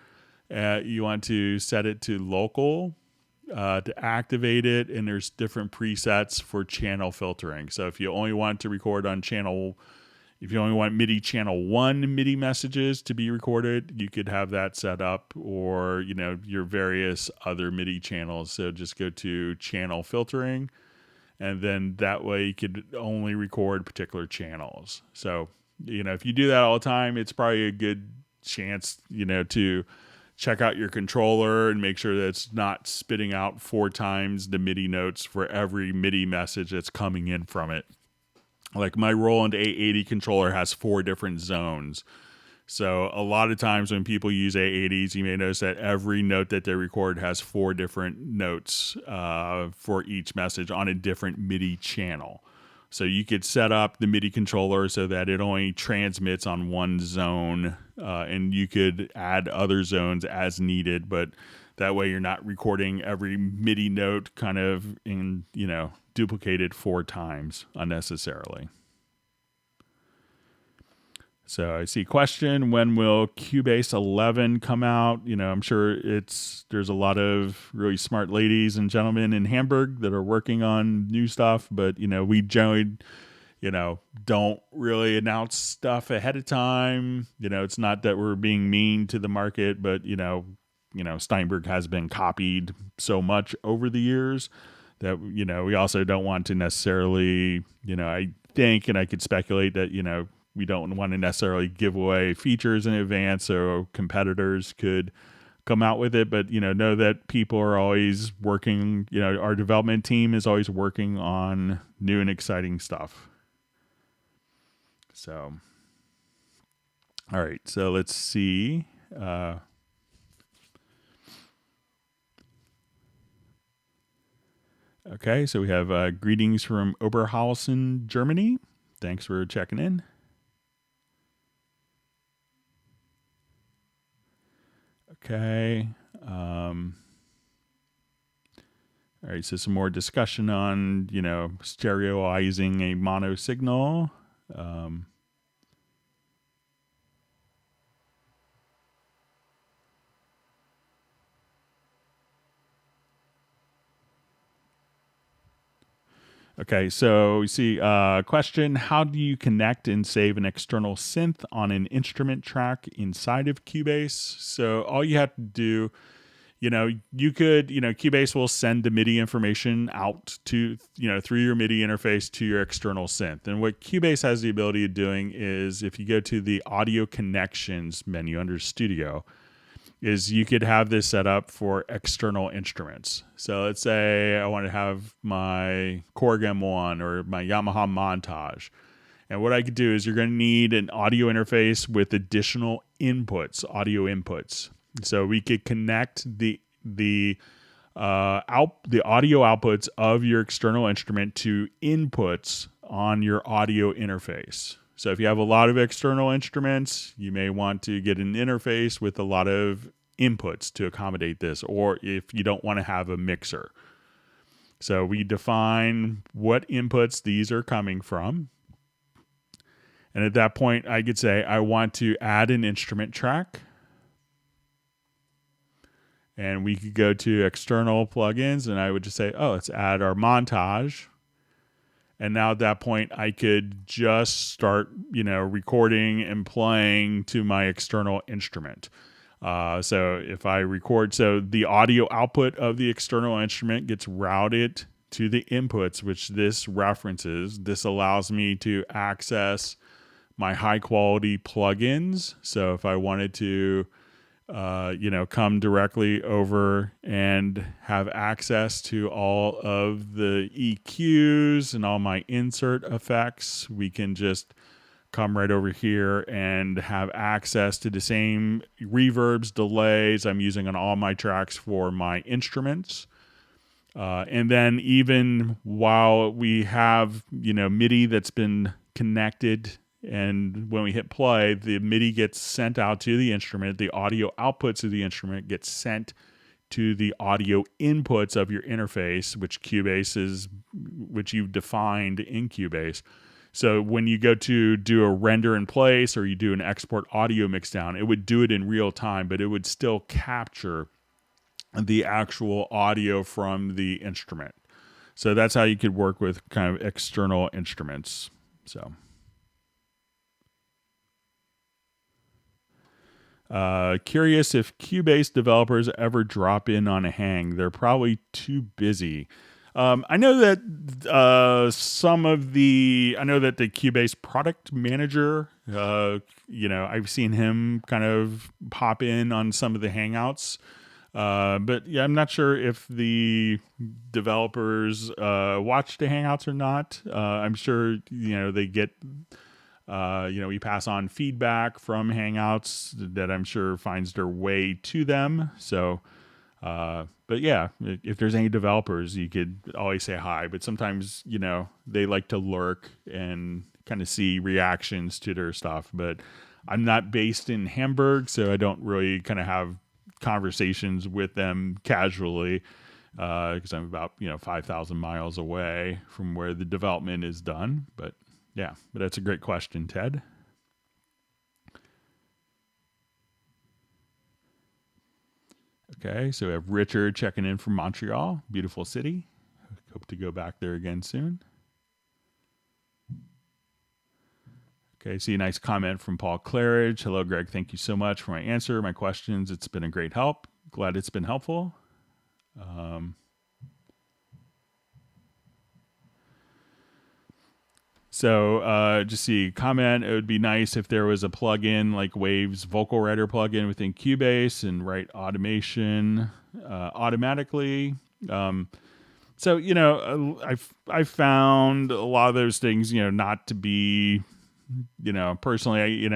[SPEAKER 1] You want to set it to local to activate it, and there's different presets for channel filtering. So if you only want to record on if you only want MIDI channel 1 MIDI messages to be recorded, you could have that set up, or, your various other MIDI channels. So just go to channel filtering, and then that way you could only record particular channels. So, if you do that all the time, it's probably a good chance, to check out your controller and make sure that it's not spitting out 4 times the MIDI notes for every MIDI message that's coming in from it. Like my Roland A80 controller has 4 different zones. So a lot of times when people use A80s, you may notice that every note that they record has 4 different notes for each message on a different MIDI channel. So you could set up the MIDI controller so that it only transmits on one zone, and you could add other zones as needed, but that way you're not recording every MIDI note kind of in, duplicated 4 times unnecessarily. So I see question, when will Cubase 11 come out? I'm sure there's a lot of really smart ladies and gentlemen in Hamburg that are working on new stuff, but, we generally, don't really announce stuff ahead of time. It's not that we're being mean to the market, but, Steinberg has been copied so much over the years that, we also don't want to necessarily, I think, and I could speculate that, we don't want to necessarily give away features in advance so competitors could come out with it, but, know that people are always working, our development team is always working on new and exciting stuff. So, all right, so let's see. Okay, so we have greetings from Oberhausen, Germany. Thanks for checking in. Okay. All right, so some more discussion on, stereoizing a mono signal. Okay, so we see a question, how do you connect and save an external synth on an instrument track inside of Cubase? So all you have to do, you could, Cubase will send the MIDI information out to, through your MIDI interface to your external synth. And what Cubase has the ability of doing is, if you go to the audio connections menu under Studio, is you could have this set up for external instruments. So let's say I want to have my Korg M1 or my Yamaha Montage. And what I could do is, you're going to need an audio interface with additional inputs, audio inputs. So we could connect the audio outputs of your external instrument to inputs on your audio interface. So if you have a lot of external instruments, you may want to get an interface with a lot of inputs to accommodate this, or if you don't want to have a mixer. So we define what inputs these are coming from. And at that point, I could say I want to add an instrument track. And we could go to external plugins, and I would just say, let's add our montage. And now at that point, I could just start, recording and playing to my external instrument. So if I record, so the audio output of the external instrument gets routed to the inputs, which this references. This allows me to access my high quality plugins. So if I wanted to, come directly over and have access to all of the EQs and all my insert effects, we can just come right over here and have access to the same reverbs, delays I'm using on all my tracks for my instruments. And then even while we have, MIDI that's been connected, and when we hit play, the MIDI gets sent out to the instrument. The audio outputs of the instrument get sent to the audio inputs of your interface, which you've defined in Cubase. So when you go to do a render in place, or you do an export audio mixdown, it would do it in real time, but it would still capture the actual audio from the instrument. So that's how you could work with kind of external instruments. So. Curious if Cubase developers ever drop in on a hang. They're probably too busy. I know that the Cubase product manager, I've seen him kind of pop in on some of the hangouts. But yeah, I'm not sure if the developers watch the hangouts or not. I'm sure, they get... we pass on feedback from Hangouts that I'm sure finds their way to them. So, but yeah, if there's any developers, you could always say hi. But sometimes, they like to lurk and kind of see reactions to their stuff. But I'm not based in Hamburg, so I don't really kind of have conversations with them casually, because I'm about 5,000 miles away from where the development is done. But yeah, but that's a great question, Ted. Okay, so we have Richard checking in from Montreal, beautiful city. Hope to go back there again soon. Okay, see a nice comment from Paul Claridge. Hello, Greg. Thank you so much for my answer, my questions. It's been a great help. Glad it's been helpful. So just see comment. It would be nice if there was a plugin like Wave's Vocal Writer plugin within Cubase and write automation automatically. So I found a lot of those things not to be personally I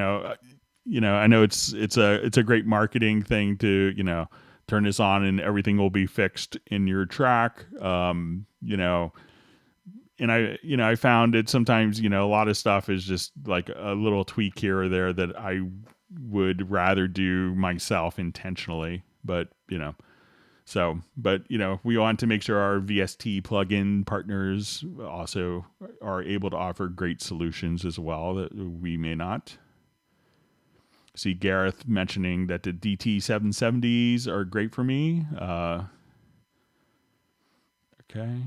[SPEAKER 1] know it's a great marketing thing to turn this on and everything will be fixed in your track. And I found it sometimes, a lot of stuff is just like a little tweak here or there that I would rather do myself intentionally. But, we want to make sure our VST plugin partners also are able to offer great solutions as well that we may not. See Gareth mentioning that the DT770s are great for me. Okay.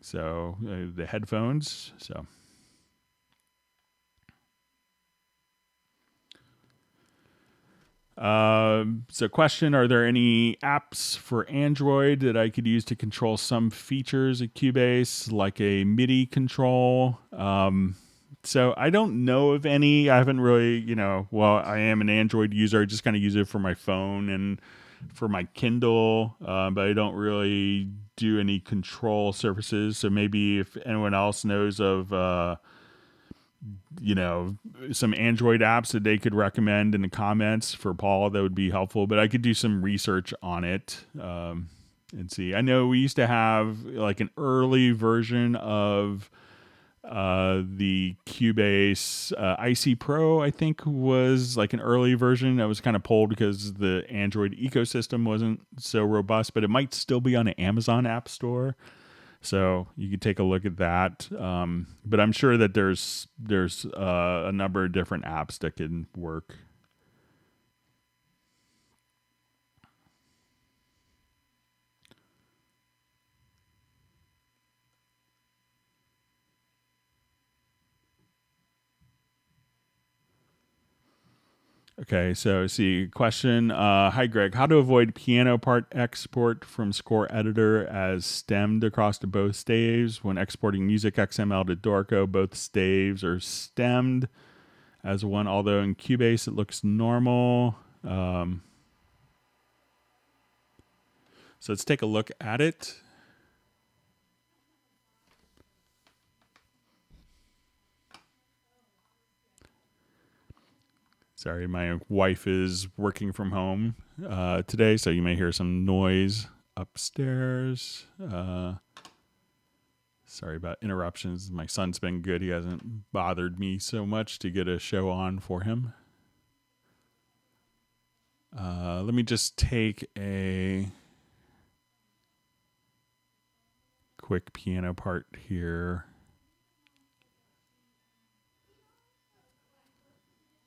[SPEAKER 1] So the headphones. So So question, are there any apps for Android that I could use to control some features of Cubase, like a MIDI control? So I don't know of any. I haven't really, well, I am an Android user. I just kind of use it for my phone and for my Kindle, but I don't really do any control surfaces. So maybe if anyone else knows of, some Android apps that they could recommend in the comments for Paul, that would be helpful. But I could do some research on it and see. I know we used to have like an early version of the Cubase IC Pro, I think, was like an early version that was kind of pulled because the Android ecosystem wasn't so robust, but it might still be on an Amazon App Store. So you could take a look at that. But I'm sure that there's a number of different apps that can work. Okay, so see, question. Hi, Greg. How to avoid piano part export from score editor as stemmed across to both staves? When exporting music XML to Dorico, both staves are stemmed as one, although in Cubase it looks normal. So let's take a look at it. Sorry, my wife is working from home today, so you may hear some noise upstairs. Sorry about interruptions. My son's been good. He hasn't bothered me so much to get a show on for him. Let me just take a quick piano part here.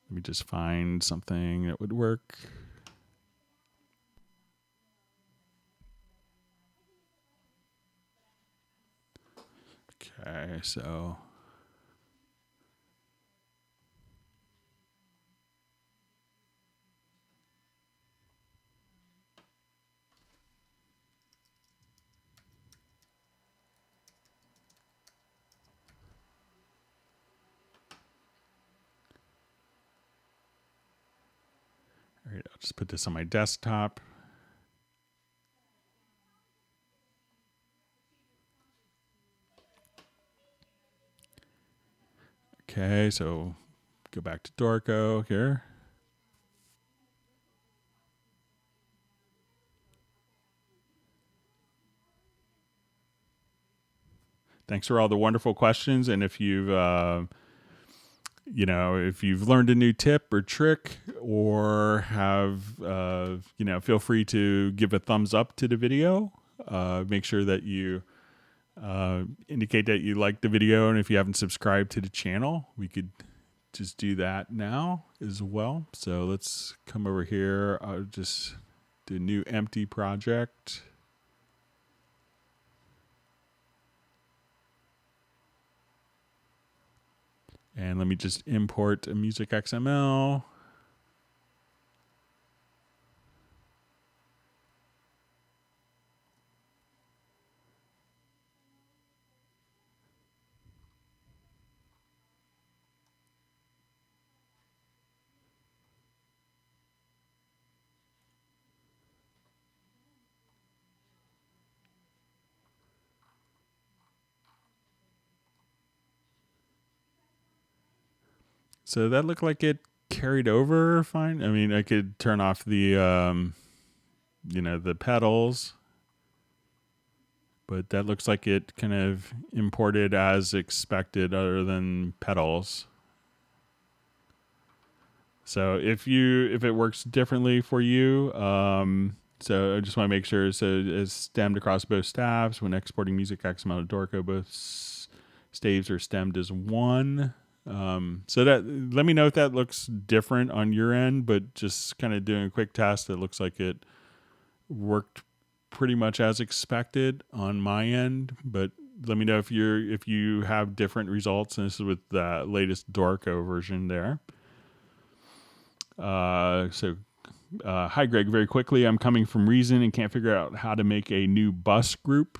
[SPEAKER 1] Let me just find something that would work. Okay, so all right, I'll just put this on my desktop. Okay, so go back to Dorico here. Thanks for all the wonderful questions. And if you've, if you've learned a new tip or trick or have, feel free to give a thumbs up to the video. Make sure that you indicate that you like the video. And if you haven't subscribed to the channel, we could just do that now as well. So let's come over here. I'll just do a new empty project. And let me just import a music XML. So that looked like it carried over fine. I mean, I could turn off the, the pedals, but that looks like it kind of imported as expected other than pedals. So if it works differently for you, so I just want to make sure, so it's stemmed across both staves. When exporting music XML to Dorico, both staves are stemmed as one. So that, let me know if that looks different on your end, but just kind of doing a quick test, it looks like it worked pretty much as expected on my end, but let me know if you have different results. And this is with the latest Dorico version there. So Hi, Greg. Very quickly, I'm coming from Reason and can't figure out how to make a new bus group.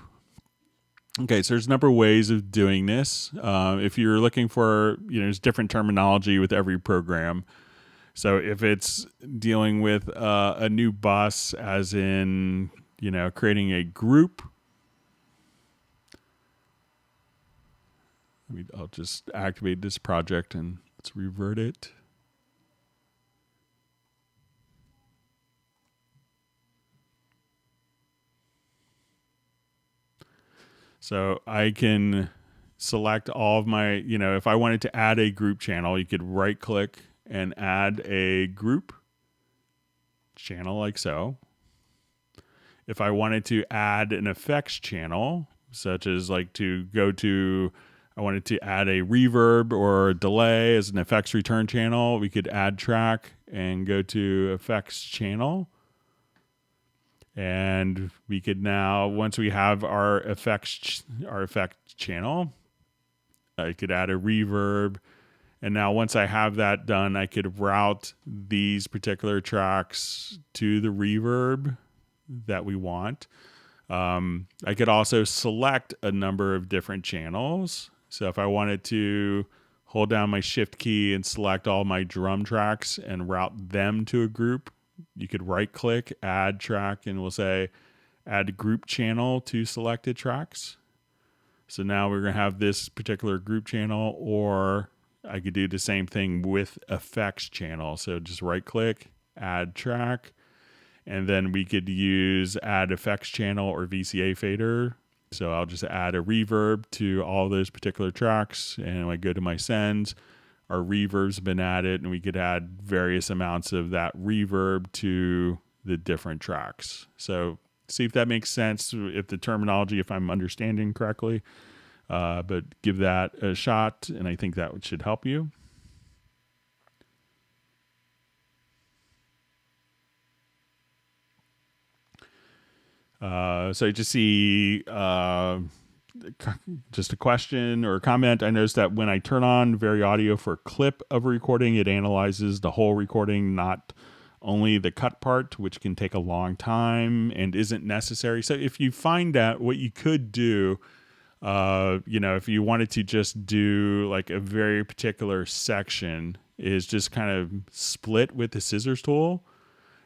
[SPEAKER 1] Okay, so there's a number of ways of doing this. If you're looking for, there's different terminology with every program. So if it's dealing with a new bus, as in, creating a group, I'll just activate this project and let's revert it. So I can select all of my, if I wanted to add a group channel, you could right click and add a group channel like so. If I wanted to add an effects channel, such as I wanted to add a reverb or a delay as an effects return channel, we could add track and go to effects channel. And we could now, once we have our effect channel, I could add a reverb. And now once I have that done, I could route these particular tracks to the reverb that we want. I could also select a number of different channels. So if I wanted to hold down my shift key and select all my drum tracks and route them to a group, you could right click, add track, and we'll say add group channel to selected tracks. So now we're going to have this particular group channel, or I could do the same thing with effects channel. So just right click, add track, and then we could use add effects channel or VCA fader. So I'll just add a reverb to all those particular tracks, and I go to my sends. Our reverb's been added, and we could add various amounts of that reverb to the different tracks. So see if that makes sense, if the terminology, if I'm understanding correctly, but give that a shot, and I think that should help you. So you just see just a question or a comment. I noticed that when I turn on VariAudio for a clip of a recording, it analyzes the whole recording, not only the cut part, which can take a long time and isn't necessary. So if you find that, what you could do, if you wanted to just do like a very particular section, is just kind of split with the scissors tool.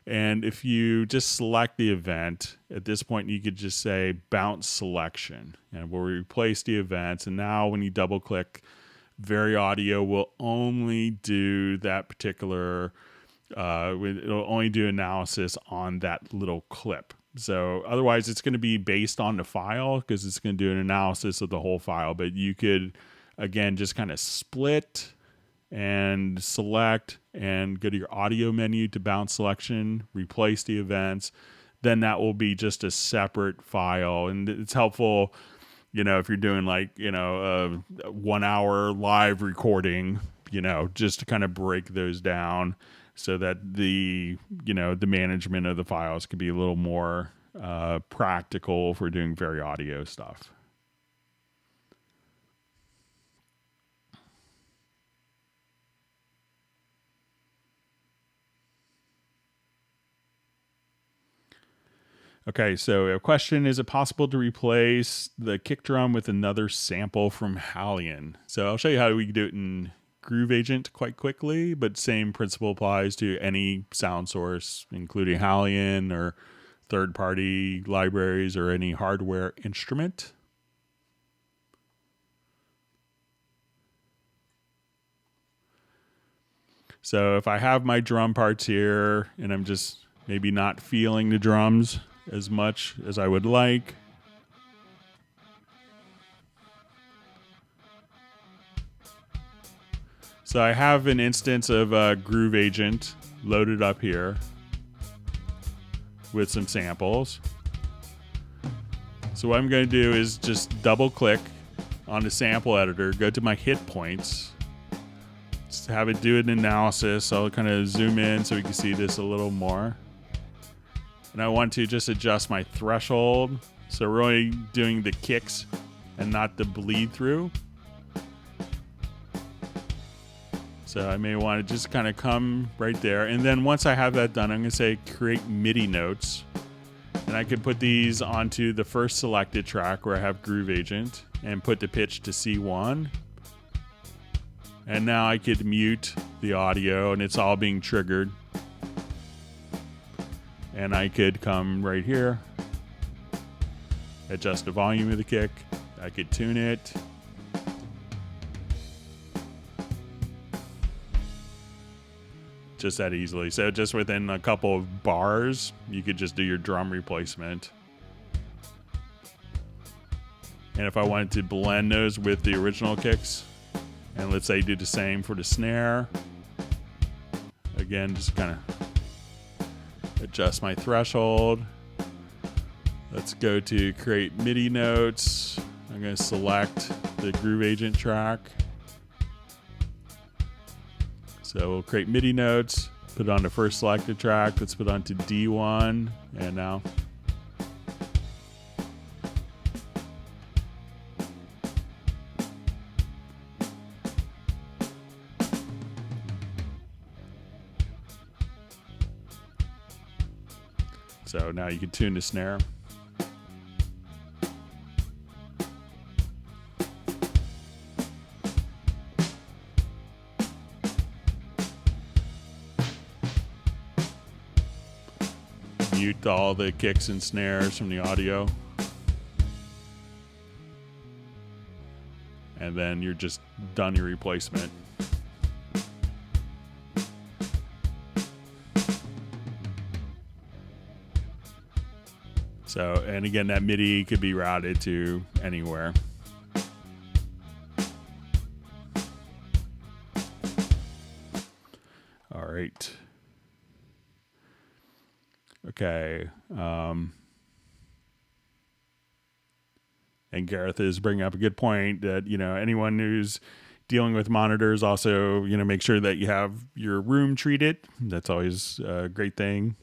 [SPEAKER 1] And if you just select the event, at this point, you could just say bounce selection, and we'll replace the events. And now when you double click, VariAudio will only do that particular, it'll only do analysis on that little clip. So otherwise it's going to be based on the file, because it's going to do an analysis of the whole file. But you could, again, just kind of split and select and go to your audio menu to bounce selection, replace the events. Then that will be just a separate file. And it's helpful, if you're doing a 1 hour live recording, just to kind of break those down so that the management of the files can be a little more practical if we're doing VariAudio stuff. Okay, so a question, is it possible to replace the kick drum with another sample from Halion? So I'll show you how we can do it in Groove Agent quite quickly, but same principle applies to any sound source, including Halion or third-party libraries or any hardware instrument. So if I have my drum parts here and I'm just maybe not feeling the drums as much as I would like, so I have an instance of Groove Agent loaded up here with some samples. So what I'm going to do is just double click on the sample editor, go to my hit points, just have it do an analysis. I'll kind of zoom in so we can see this a little more. And I want to just adjust my threshold. So we're only doing the kicks and not the bleed through. So I may want to just kind of come right there. And then once I have that done, I'm going to say create MIDI notes. And I could put these onto the first selected track where I have Groove Agent and put the pitch to C1. And now I could mute the audio and it's all being triggered. And I could come right here, adjust the volume of the kick. I could tune it. Just that easily. So just within a couple of bars, you could just do your drum replacement. And if I wanted to blend those with the original kicks, and let's say do the same for the snare, again, just kind of adjust my threshold. Let's go to create MIDI notes. I'm going to select the Groove Agent track. So we'll create MIDI notes, put it on the first selected track. Let's put it onto D1, and now. So now you can tune the snare. Mute all the kicks and snares from the audio. And then you're just done your replacement. So, and again, that MIDI could be routed to anywhere. All right. Okay. And Gareth is bringing up a good point that, anyone who's dealing with monitors also, make sure that you have your room treated. That's always a great thing,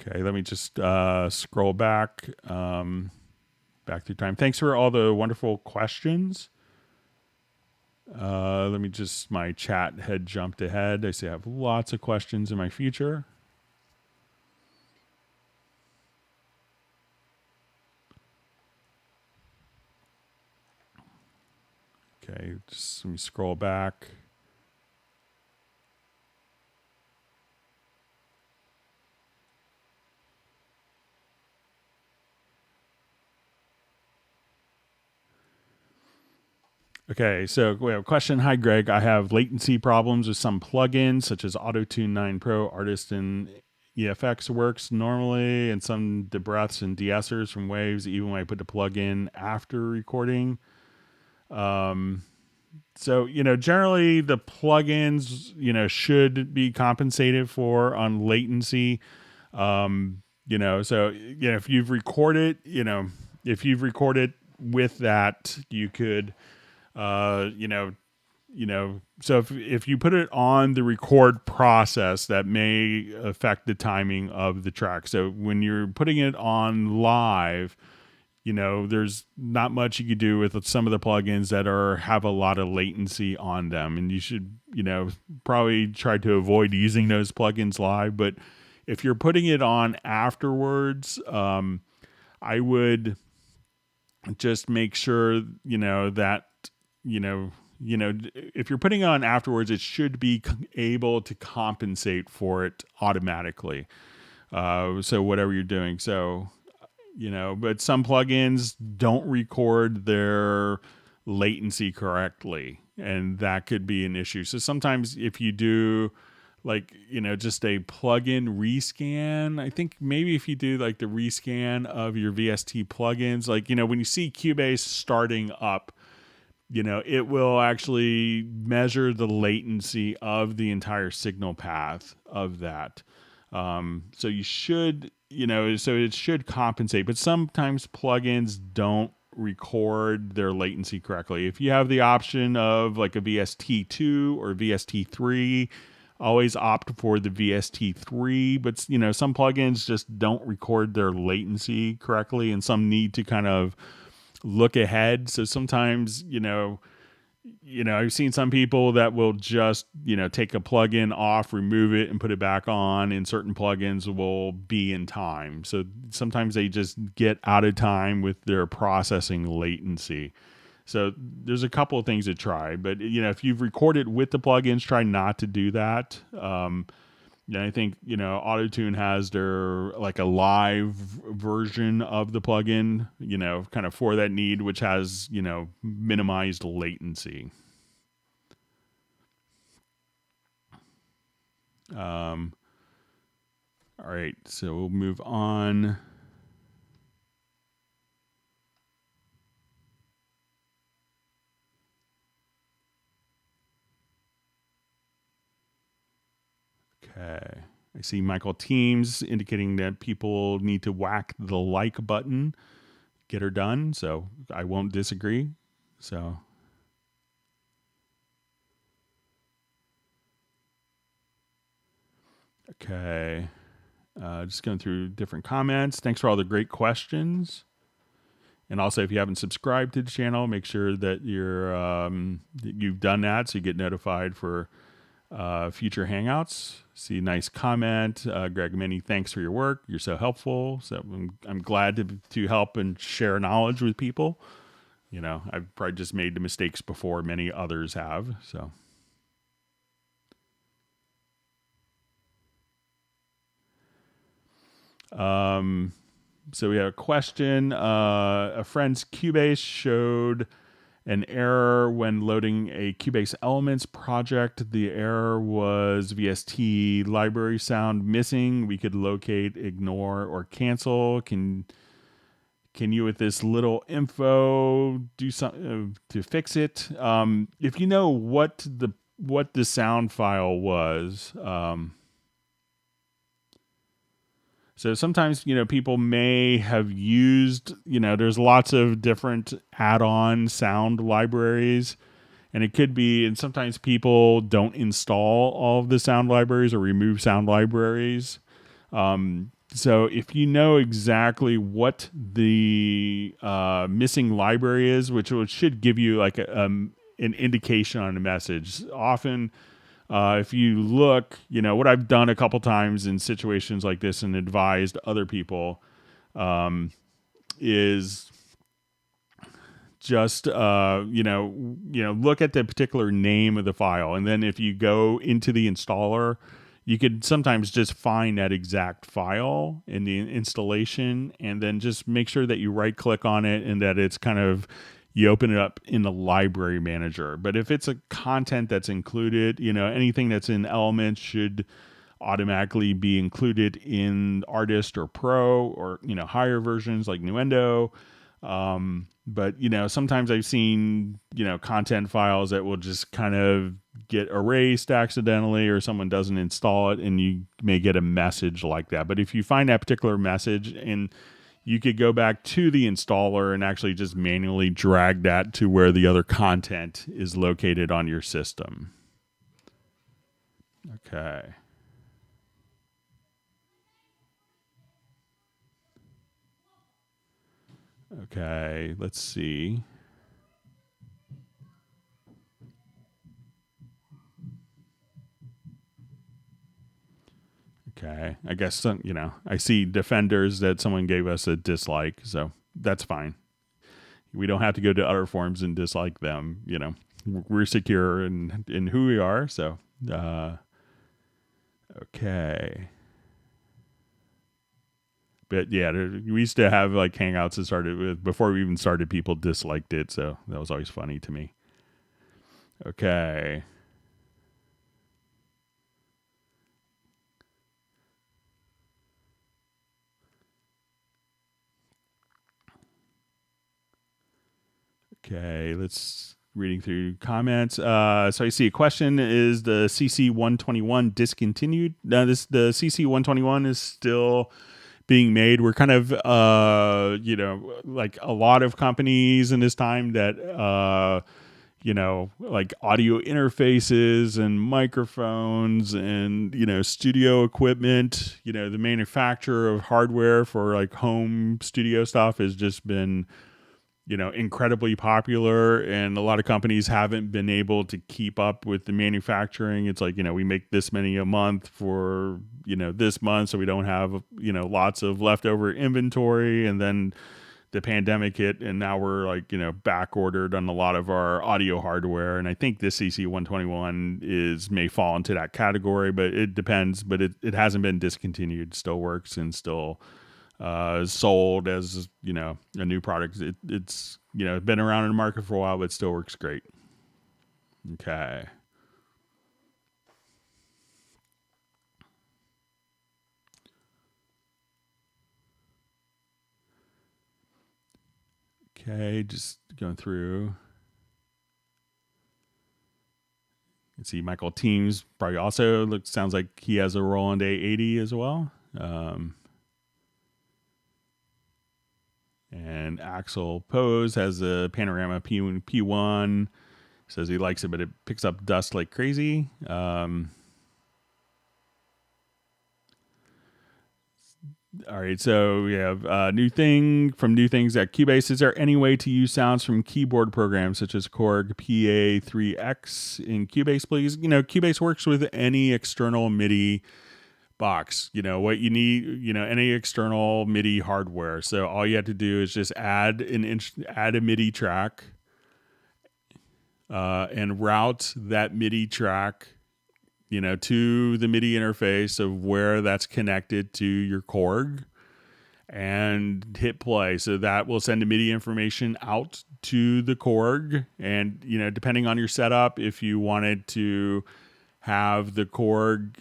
[SPEAKER 1] Okay, let me just scroll back through time. Thanks for all the wonderful questions. Let me just, my chat had jumped ahead. I see I have lots of questions in my future. Okay, just let me scroll back. Okay, so we have a question. Hi, Greg. I have latency problems with some plugins, such as Auto-Tune 9 Pro, Artist, and EFX works normally, and some debreaths and de-essers from waves, even when I put the plugin after recording. So, generally the plugins, should be compensated for on latency. So, if you've recorded, with that, you could, so if you put it on the record process, that may affect the timing of the track. So when you're putting it on live, there's not much you could do with some of the plugins that have a lot of latency on them, and you should, probably try to avoid using those plugins live. But if you're putting it on afterwards, I would just make sure, that, if you're putting it on afterwards, it should be able to compensate for it automatically. So whatever you're doing. So, but some plugins don't record their latency correctly, and that could be an issue. So sometimes if you do just a plugin rescan, I think maybe if you do the rescan of your VST plugins, when you see Cubase starting up, it will actually measure the latency of the entire signal path of that. So you should, so it should compensate, but sometimes plugins don't record their latency correctly. If you have the option of a VST2 or VST3, always opt for the VST3, but some plugins just don't record their latency correctly, and some need to kind of look ahead. So sometimes, I've seen some people that will just, take a plugin off, remove it, and put it back on, and certain plugins will be in time. So sometimes they just get out of time with their processing latency. So there's a couple of things to try, but if you've recorded with the plugins, try not to do that. I think Auto-Tune has their like a live version of the plugin, kind of for that need, which has minimized latency. All right, so we'll move on. Okay. I see Michael Teams indicating that people need to whack the like button, get her done. So I won't disagree. So. Okay. Just going through different comments. Thanks for all the great questions. And also, if you haven't subscribed to the channel, make sure that you've done that so you get notified for future hangouts. See a nice comment. Greg, many thanks for your work. You're so helpful. So I'm glad to help and share knowledge with people. I've probably just made the mistakes before many others have. So. So we have a question. A friend's Cubase showed an error when loading a Cubase Elements project. The error was VST library sound missing. We could locate, ignore, or cancel. Can you, with this little info, do something to fix it? If you know what the sound file was. So sometimes, people may have used, there's lots of different add-on sound libraries, and it could be, and sometimes people don't install all of the sound libraries or remove sound libraries. So if you know exactly what the missing library is, which should give you like an indication on the message. Often, if you look, what I've done a couple times in situations like this and advised other people is just, look at the particular name of the file. And then if you go into the installer, you could sometimes just find that exact file in the installation and then just make sure that you right click on it and that it's kind of, you open it up in the library manager. But if it's a content that's included, anything that's in Elements should automatically be included in Artist or Pro or, higher versions like Nuendo. But, sometimes I've seen, content files that will just kind of get erased accidentally or someone doesn't install it and you may get a message like that. But if you find that particular message and you could go back to the installer and actually just manually drag that to where the other content is located on your system. Okay. Okay, let's see. Okay, I guess, I see Defenders that someone gave us a dislike, so that's fine. We don't have to go to other forums and dislike them, We're secure in who we are, so, okay. But yeah, we used to have like Hangouts that started with, before we even started, people disliked it, so that was always funny to me. Okay. Okay, let's reading through comments. So I see a question: is the CC121 discontinued? No, the CC121 is still being made. We're kind of, like a lot of companies in this time that, like audio interfaces and microphones and, studio equipment. The manufacturer of hardware for like home studio stuff has just been, incredibly popular, and a lot of companies haven't been able to keep up with the manufacturing. It's like, we make this many a month for, this month, so we don't have, lots of leftover inventory. And then the pandemic hit, and now we're like, back ordered on a lot of our audio hardware. And I think this CC121 may fall into that category, but it depends. But it hasn't been discontinued, still works and still sold as, a new product. It's, been around in the market for a while, but still works great. Okay. Okay, just going through. You see Michael Teams probably also sounds like he has a Roland A80 as well. And Axel Pose has a Panorama P1. Says he likes it, but it picks up dust like crazy. All right, so we have new things at Cubase. Is there any way to use sounds from keyboard programs such as Korg PA3X in Cubase, please? Cubase works with any external MIDI box. What you need, any external MIDI hardware. So all you have to do is just add a MIDI track and route that MIDI track to the MIDI interface of where that's connected to your Korg, and hit play. So that will send the MIDI information out to the Korg. And, depending on your setup, if you wanted to have the Korg,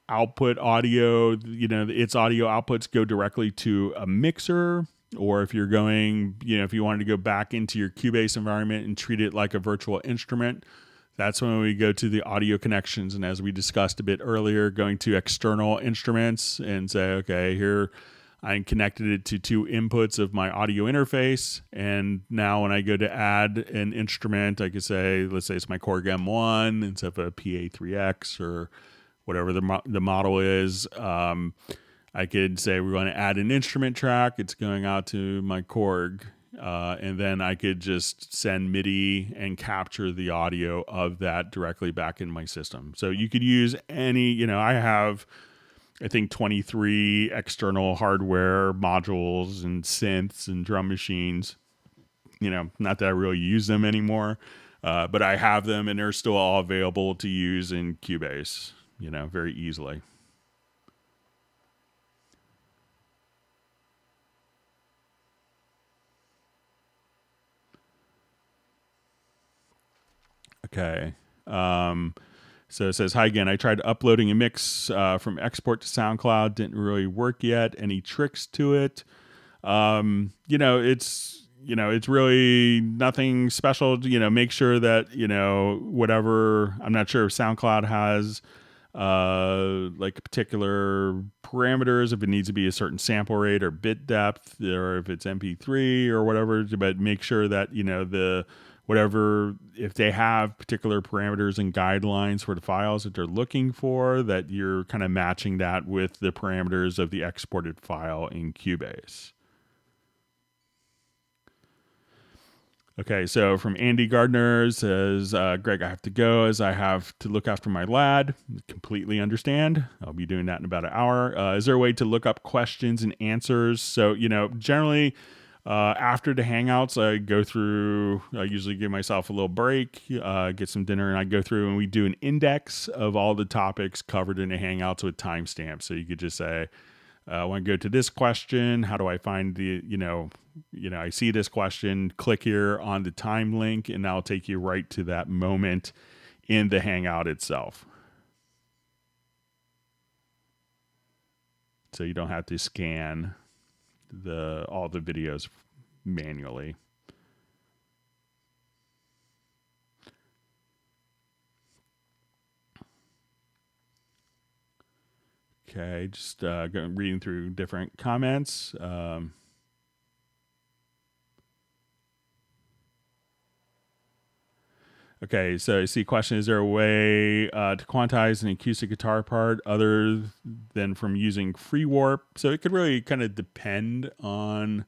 [SPEAKER 1] output audio, its audio outputs go directly to a mixer, or if you're going, if you wanted to go back into your Cubase environment and treat it like a virtual instrument, that's when we go to the audio connections. And as we discussed a bit earlier, going to external instruments and say, okay, here I connected it to two inputs of my audio interface. And now when I go to add an instrument, I could say, let's say it's my Korg M1 instead of a PA3X or whatever the model is. I could say we're going to add an instrument track. It's going out to my Korg. And then I could just send MIDI and capture the audio of that directly back in my system. So you could use any, I have, I think, 23 external hardware modules and synths and drum machines. Not that I really use them anymore, but I have them, and they're still all available to use in Cubase, very easily. Okay. So it says, hi again. I tried uploading a mix from export to SoundCloud. Didn't really work yet. Any tricks to it? It's really nothing special. Make sure that, whatever, I'm not sure if SoundCloud has like particular parameters, if it needs to be a certain sample rate or bit depth, or if it's MP3 or whatever, but make sure that, if they have particular parameters and guidelines for the files that they're looking for, that you're kind of matching that with the parameters of the exported file in Cubase. Okay, so from Andy Gardner says, Greg, I have to go as I have to look after my lad. Completely understand. I'll be doing that in about an hour. Is there a way to look up questions and answers? So, generally, after the Hangouts, I usually give myself a little break, get some dinner, and I go through and we do an index of all the topics covered in the Hangouts with timestamps. So you could just say, I want to go to this question. How do I find the, I see this question, click here on the time link, and that'll take you right to that moment in the Hangout itself. So you don't have to scan all the videos manually. Okay, just reading through different comments. Okay, so I see question, is there a way to quantize an acoustic guitar part other than from using free warp? So it could really kind of depend on,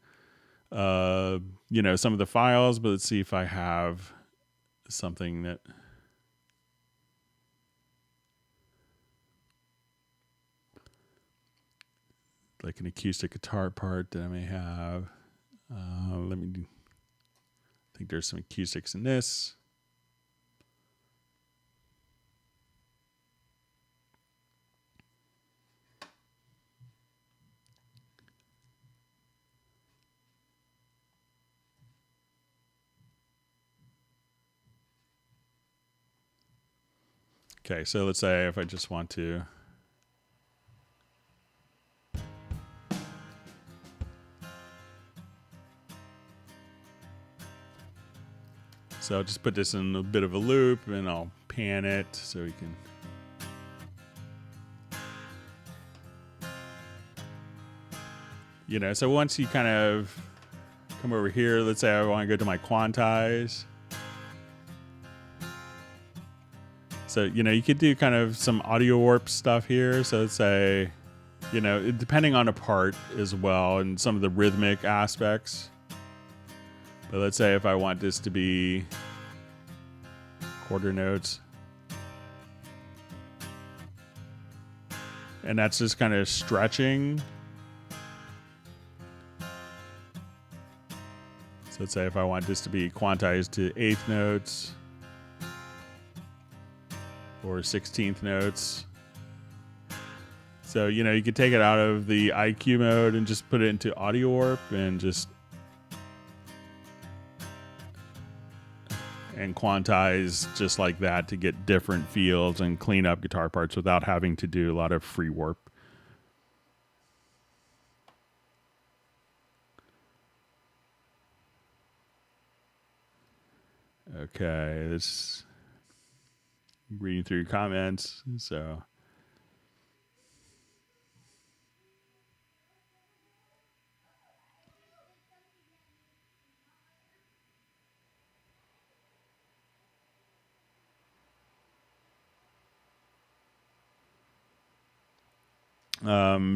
[SPEAKER 1] some of the files, but let's see if I have something that... like an acoustic guitar part that I may have. I think there's some acoustics in this. Okay, so let's say if I just want to... So I'll just put this in a bit of a loop and I'll pan it so we can... So once you kind of come over here, let's say I want to go to my quantize. So, you could do kind of some audio warp stuff here. So let's say, depending on a part as well and some of the rhythmic aspects. But let's say if I want this to be quarter notes. And that's just kind of stretching. So let's say if I want this to be quantized to eighth notes or 16th notes. So, you could take it out of the IQ mode and just put it into audio warp and just quantize just like that to get different feels and clean up guitar parts without having to do a lot of free warp. Okay, this reading through your comments. So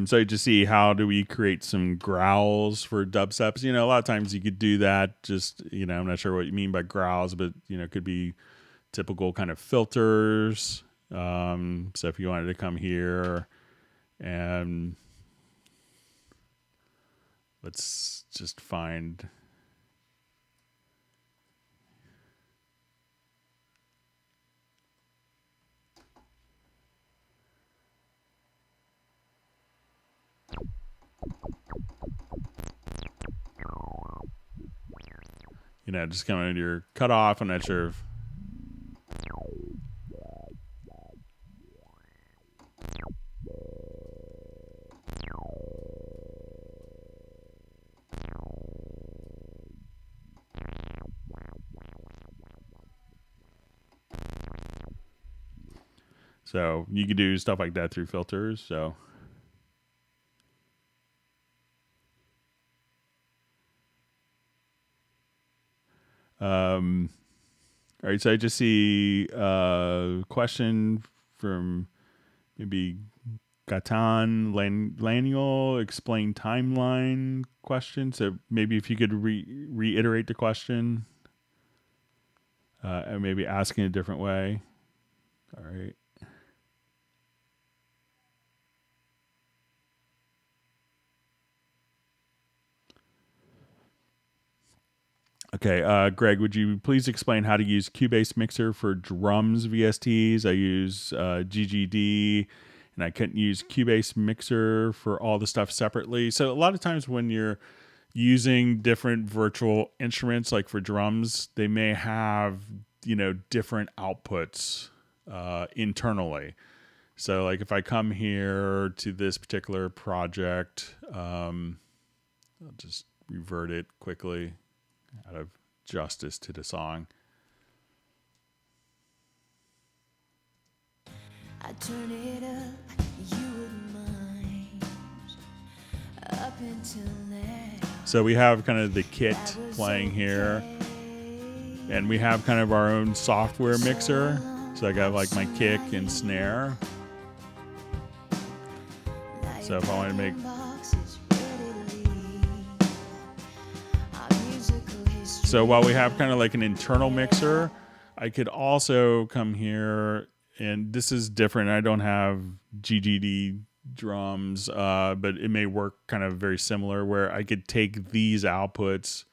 [SPEAKER 1] so you just see how do we create some growls for dubsteps. A lot of times you could do that. Just, I'm not sure what you mean by growls, but, it could be typical kind of filters. So if you wanted to come here and let's just find... just coming into your cutoff. I'm not sure if... So you could do stuff like that through filters. So all right, so I just see a question from maybe Gatan Laniel, explain timeline question. So maybe if you could reiterate the question and maybe ask in a different way. All right. Okay, Greg, would you please explain how to use Cubase Mixer for drums VSTs? I use GGD, and I couldn't use Cubase Mixer for all the stuff separately. So a lot of times when you're using different virtual instruments, like for drums, they may have, different outputs internally. So like if I come here to this particular project, I'll just revert it quickly out of justice to the song. I turn it up, you wouldn't mind. Up until now. So we have kind of the kit playing here. And we have kind of our own software mixer. So I got like my kick and snare. So if I want to make... So while we have kind of like an internal mixer, I could also come here, and this is different. I don't have GGD drums, but it may work kind of very similar where I could take these outputs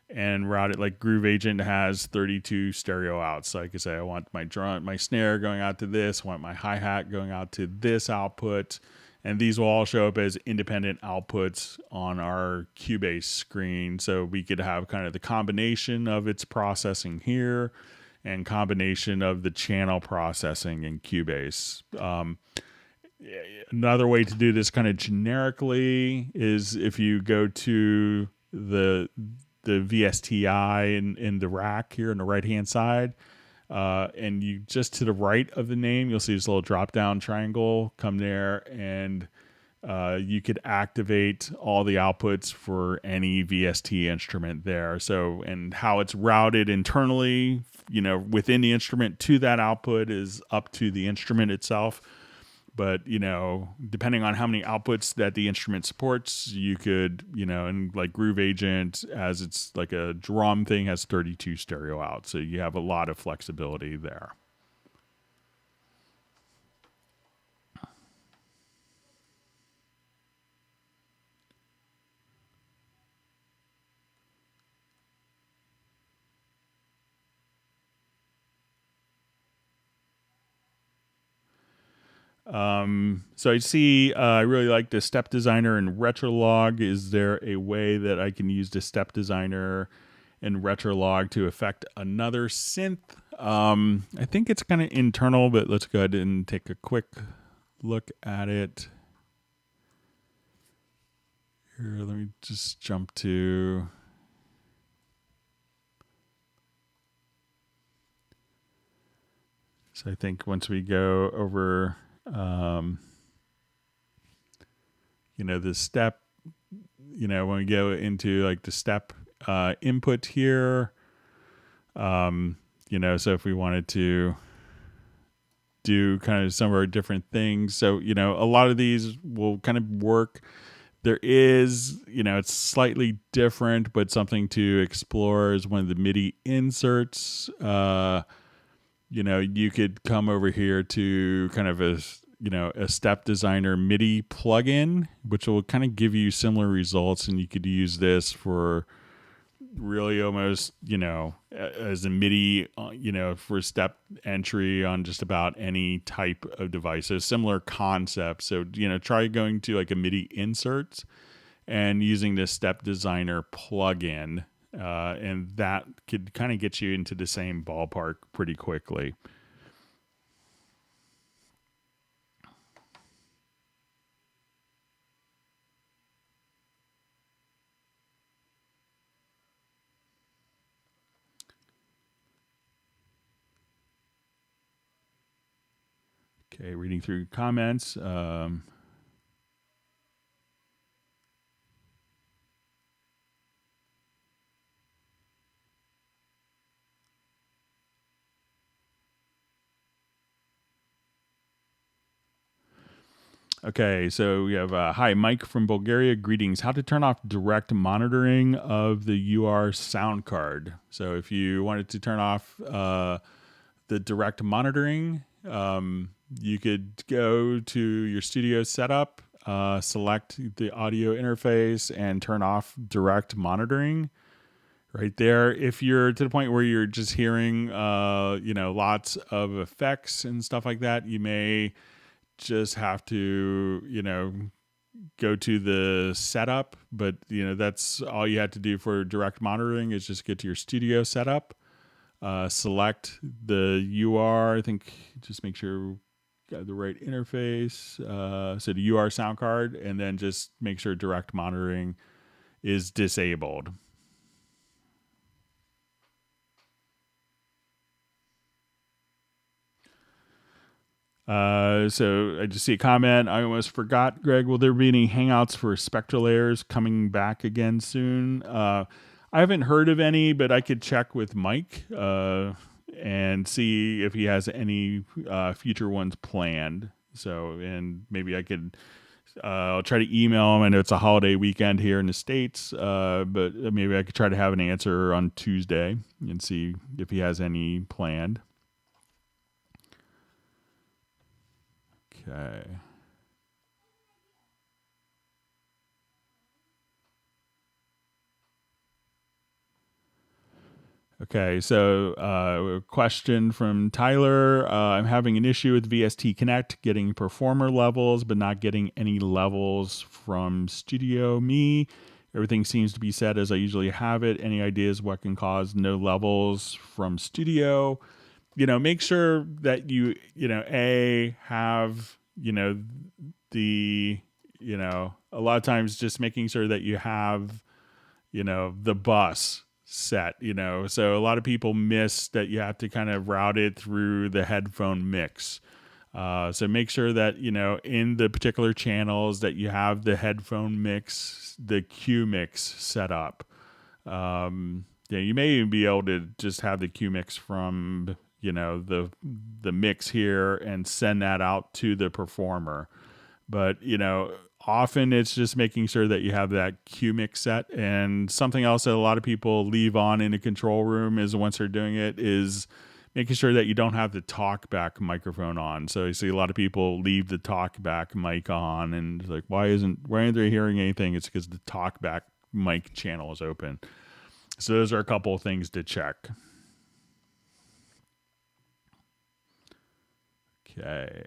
[SPEAKER 1] and route it. Like Groove Agent has 32 stereo outs. So I could say I want my drum, my snare going out to this, I want my hi-hat going out to this output. And these will all show up as independent outputs on our Cubase screen. So we could have kind of the combination of its processing here and combination of the channel processing in Cubase. Another way to do this kind of generically is if you go to the VSTI in the rack here on the right-hand side, and you just to the right of the name, you'll see this little drop-down triangle. Come there, and you could activate all the outputs for any VST instrument there. So, and how it's routed internally, within the instrument to that output is up to the instrument itself. But, depending on how many outputs that the instrument supports, you could, and like Groove Agent, as it's like a drum thing, has 32 stereo outs. So you have a lot of flexibility there. So I see, I really like the Step Designer and Retrolog. Is there a way that I can use the Step Designer and Retrolog to affect another synth? I think it's kind of internal, but let's go ahead and take a quick look at it. Here, let me just jump to... So I think once we go over... the step, when we go into like the step input here, so if we wanted to do kind of some of our different things, so, a lot of these will kind of work. There is, it's slightly different, but something to explore is one of the MIDI inserts. You could come over here to kind of a Step Designer MIDI plugin, which will kind of give you similar results. And you could use this for really almost, as a MIDI, for step entry on just about any type of device. So similar concept. So, try going to like a MIDI inserts and using this Step Designer plugin. And that could kind of get you into the same ballpark pretty quickly. Okay, reading through comments. Okay, so we have, hi, Mike from Bulgaria. Greetings. How to turn off direct monitoring of the UR sound card. So if you wanted to turn off the direct monitoring, you could go to your studio setup, select the audio interface, and turn off direct monitoring right there. If you're to the point where you're just hearing, lots of effects and stuff like that, you may just have to, go to the setup, but that's all you have to do for direct monitoring is just get to your studio setup, select the UR. I think just make sure you got the right interface. So the UR sound card, and then just make sure direct monitoring is disabled. So I just see a comment. I almost forgot, Greg. Will there be any hangouts for spectral layers coming back again soon? I haven't heard of any, but I could check with Mike and see if he has any future ones planned. So, and maybe I could, I'll try to email him. I know it's a holiday weekend here in the States, but maybe I could try to have an answer on Tuesday and see if he has any planned. Okay. Okay, so a question from Tyler. I'm having an issue with VST Connect, getting performer levels, but not getting any levels from Studio Me. Everything seems to be set as I usually have it. Any ideas what can cause no levels from Studio? Make sure that you have, a lot of times just making sure that you have, the bus set, so a lot of people miss that you have to kind of route it through the headphone mix. So make sure that, in the particular channels that you have the headphone mix, the Q mix set up. You may even be able to just have the Q mix from, the mix here and send that out to the performer. But, often it's just making sure that you have that Q mix set. And something else that a lot of people leave on in the control room is once they're doing it is making sure that you don't have the talkback microphone on. So you see a lot of people leave the talkback mic on and it's like, why aren't they hearing anything? It's because the talkback mic channel is open. So those are a couple of things to check. Okay.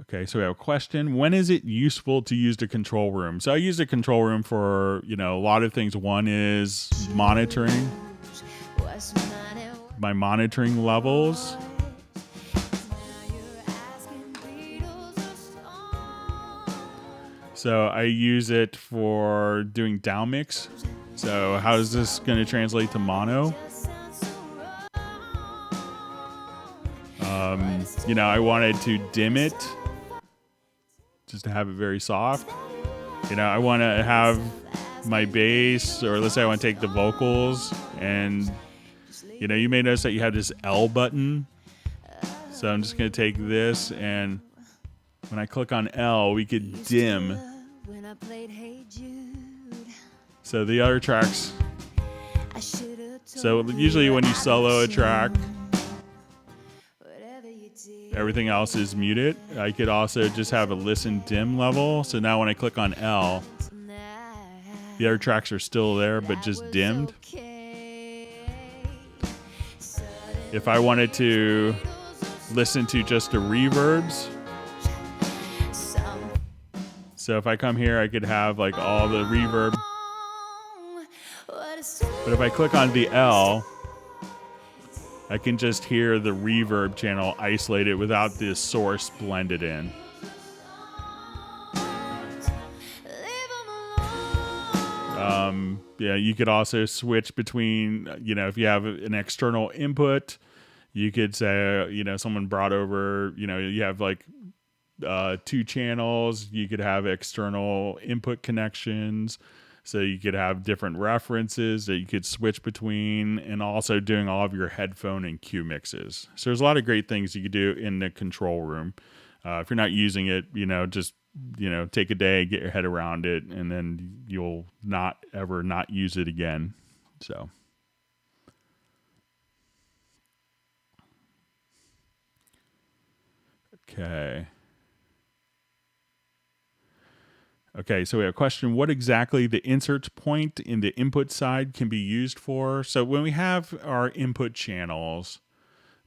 [SPEAKER 1] Okay, so we have a question. When is it useful to use the control room? So I use the control room for, a lot of things. One is monitoring, my monitoring levels. So I use it for doing down mix. So how is this going to translate to mono? I wanted to dim it just to have it very soft. I want to have my bass, or let's say I want to take the vocals, and you may notice that you have this L button. So I'm just going to take this, and when I click on L, we could dim. So the other tracks. So usually when you solo a track, everything else is muted. I could also just have a listen dim level. So now when I click on L, the other tracks are still there, but just dimmed. If I wanted to listen to just the reverbs, so if I come here, I could have like all the reverb. But if I click on the L, I can just hear the reverb channel isolated without the source blended in. You could also switch between, if you have an external input, you could say, someone brought over, you have like 2 channels, you could have external input connections. So you could have different references that you could switch between, and also doing all of your headphone and Q mixes. So there's a lot of great things you could do in the control room. If you're not using it, just, take a day, get your head around it, and then you'll not ever not use it again. So. Okay, so we have a question. What exactly the insert point in the input side can be used for? So when we have our input channels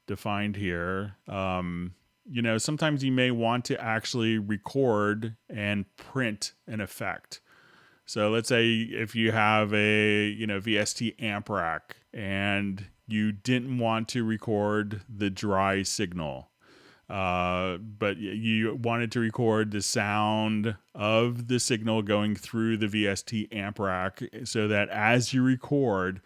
[SPEAKER 1] defined here, sometimes you may want to actually record and print an effect. So let's say if you have a, VST amp rack and you didn't want to record the dry signal, but you wanted to record the sound of the signal going through the VST amp rack so that as you record,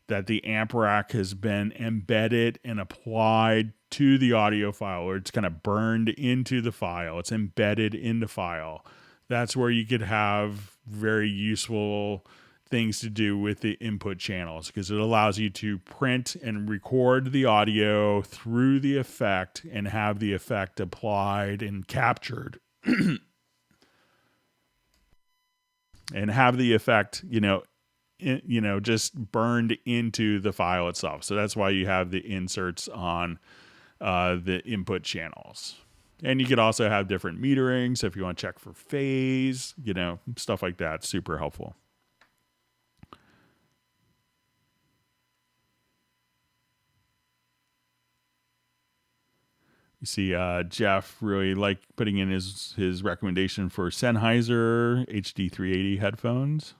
[SPEAKER 1] that the amp rack has been embedded and applied to the audio file, or it's kind of burned into the file. It's embedded in the file. That's where you could have very useful things to do with the input channels, because it allows you to print and record the audio through the effect and have the effect applied and captured and have the effect, just burned into the file itself. So that's why you have the inserts on the input channels. And you could also have different meterings. So if you want to check for phase, stuff like that, super helpful. You see Jeff really like putting in his recommendation for Sennheiser HD380 headphones.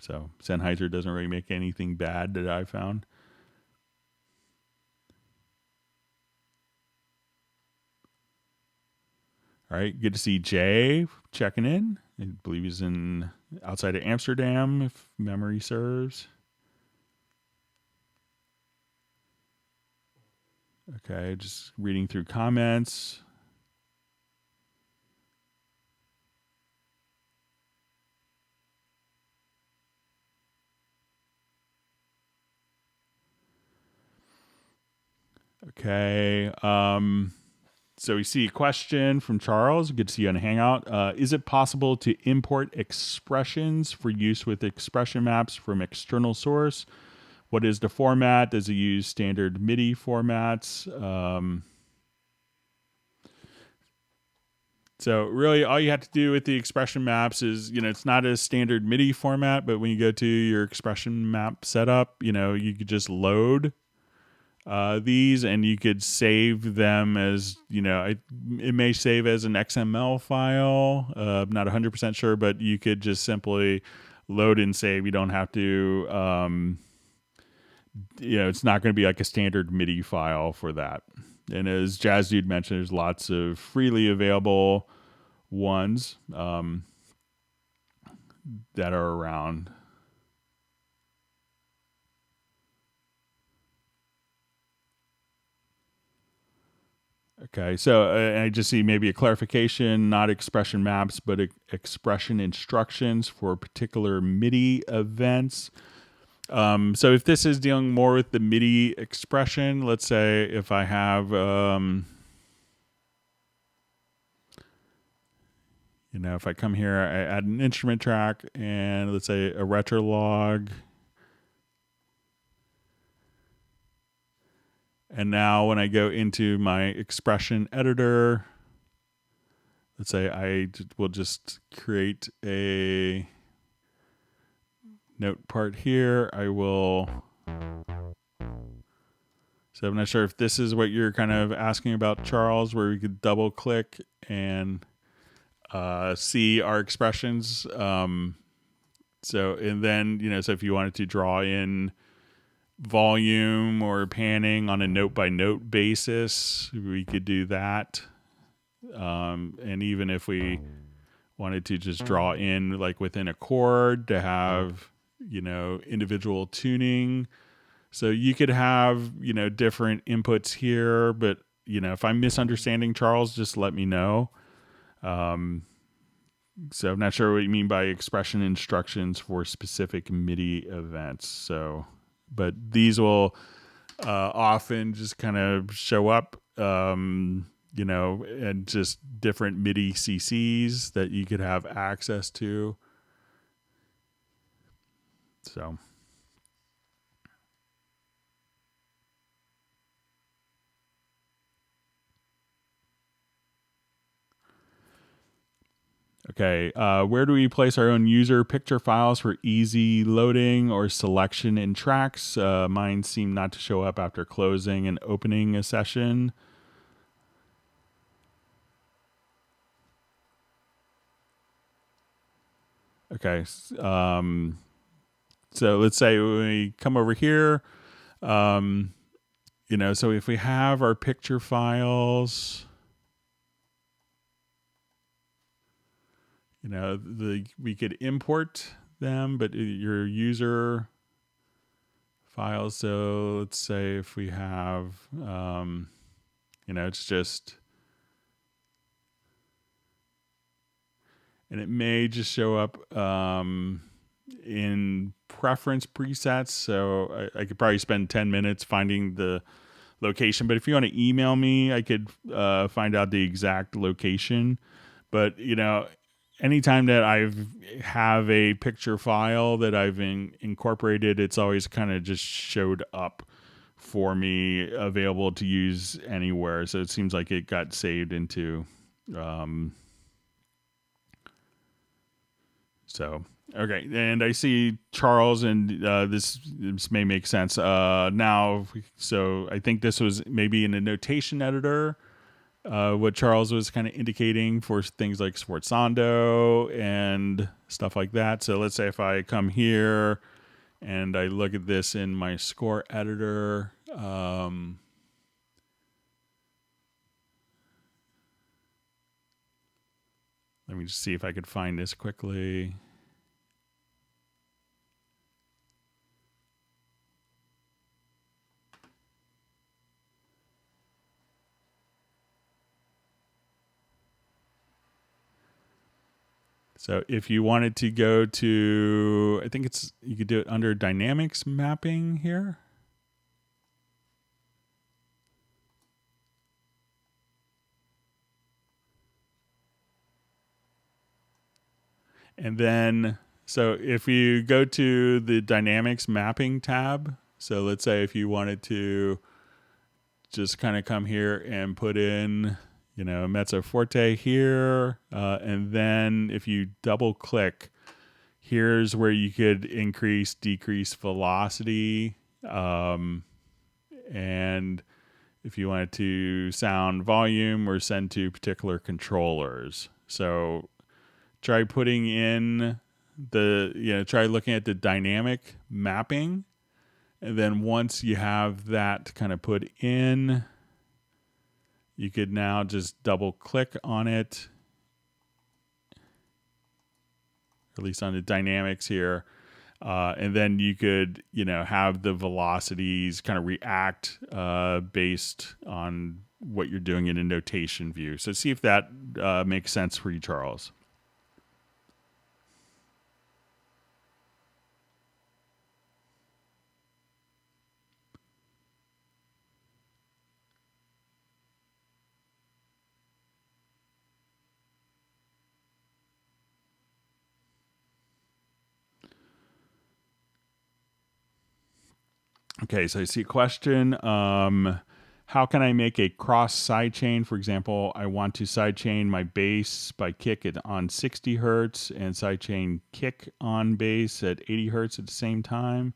[SPEAKER 1] So Sennheiser doesn't really make anything bad that I found. All right, good to see Jay checking in. I believe he's outside of Amsterdam, if memory serves. Okay, just reading through comments. Okay. So we see a question from Charles. Good to see you on Hangout. Is it possible to import expressions for use with expression maps from external source? What is the format? Does it use standard MIDI formats? So really all you have to do with the expression maps is, it's not a standard MIDI format, but when you go to your expression map setup, you could just load these, and you could save them as, it may save as an XML file. I'm not 100% sure, but you could just simply load and save. You don't have to, it's not going to be like a standard MIDI file for that. And as Jazz Dude mentioned, there's lots of freely available ones that are around. Okay, so I just see maybe a clarification, not expression maps, but expression instructions for particular MIDI events. So if this is dealing more with the MIDI expression, let's say if I have, if I come here, I add an instrument track and let's say a retro log. And now when I go into my expression editor, let's say I will just create a note part here. So I'm not sure if this is what you're kind of asking about, Charles, where we could double click and see our expressions. So if you wanted to draw in volume or panning on a note by note basis, we could do that. And even if we wanted to just draw in like within a chord to have, individual tuning. So you could have, different inputs here, but if I'm misunderstanding Charles, just let me know. So I'm not sure what you mean by expression instructions for specific MIDI events. So, but these will often just kind of show up, and just different MIDI CCs that you could have access to. So. Okay, where do we place our own user picture files for easy loading or selection in tracks? Mine seem not to show up after closing and opening a session. Okay, so let's say we come over here, so if we have our picture files, we could import them, but your user files. So let's say if we have, It's just, and it may just show up in preference presets. So I could probably spend 10 minutes finding the location. But if you want to email me, I could find out the exact location. But, anytime that I have a picture file that I've incorporated, it's always kind of just showed up for me, available to use anywhere. So it seems like it got saved into... Okay, and I see Charles, and this may make sense now. So I think this was maybe in a notation editor, what Charles was kind of indicating for things like Sforzando and stuff like that. So let's say if I come here and I look at this in my score editor, let me just see if I could find this quickly. So if you wanted to go to, I think you could do it under dynamics mapping here. And then, so if you go to the dynamics mapping tab, so let's say if you wanted to just kind of come here and put in, mezzo forte here, and then if you double click, here's where you could increase, decrease velocity, and if you wanted to sound volume or send to particular controllers. So try putting in try looking at the dynamic mapping. And then once you have that kind of put in, you could now just double click on it, at least on the dynamics here. And then you could, have the velocities kind of react based on what you're doing in a notation view. So see if that makes sense for you, Charles. Okay, so I see a question. How can I make a cross sidechain? For example, I want to sidechain my bass by kick on 60 hertz and sidechain kick on bass at 80 hertz at the same time.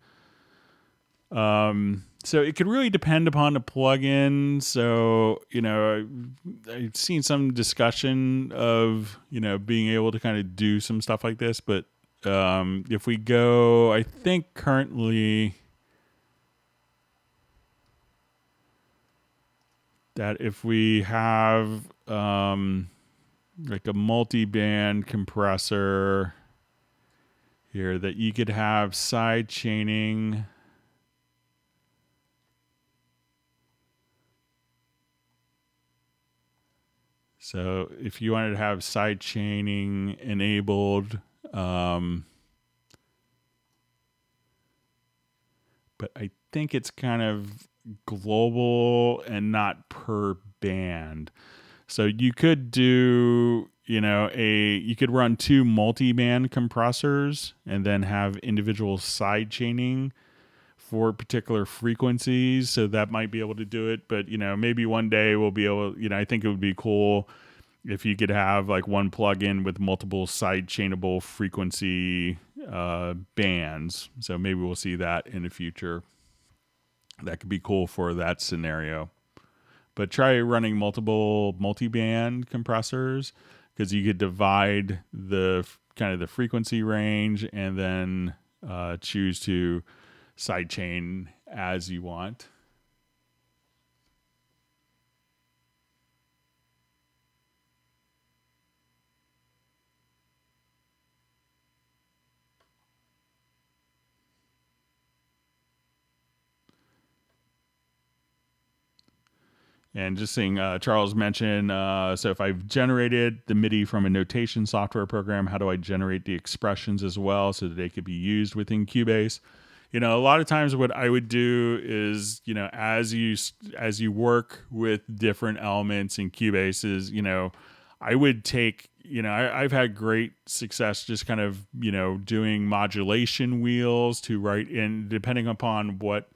[SPEAKER 1] So it could really depend upon the plugin. So, I've seen some discussion of, being able to kind of do some stuff like this. But if we go, I think currently... that if we have like a multi-band compressor here, that you could have side chaining. So if you wanted to have side chaining enabled, but I think it's kind of global and not per band. So you could do, you could run 2 multi-band compressors and then have individual side chaining for particular frequencies. So that might be able to do it. But, maybe one day we'll be able, I think it would be cool if you could have like one plugin with multiple side chainable frequency bands. So maybe we'll see that in the future. That could be cool for that scenario. But try running multiple multi-band compressors, because you could divide the kind of the frequency range and then choose to sidechain as you want. And just seeing Charles mention, so if I've generated the MIDI from a notation software program, how do I generate the expressions as well so that they could be used within Cubase? A lot of times what I would do is, as you work with different elements in Cubase is, I would take, I've had great success just kind of, doing modulation wheels to write in, depending upon what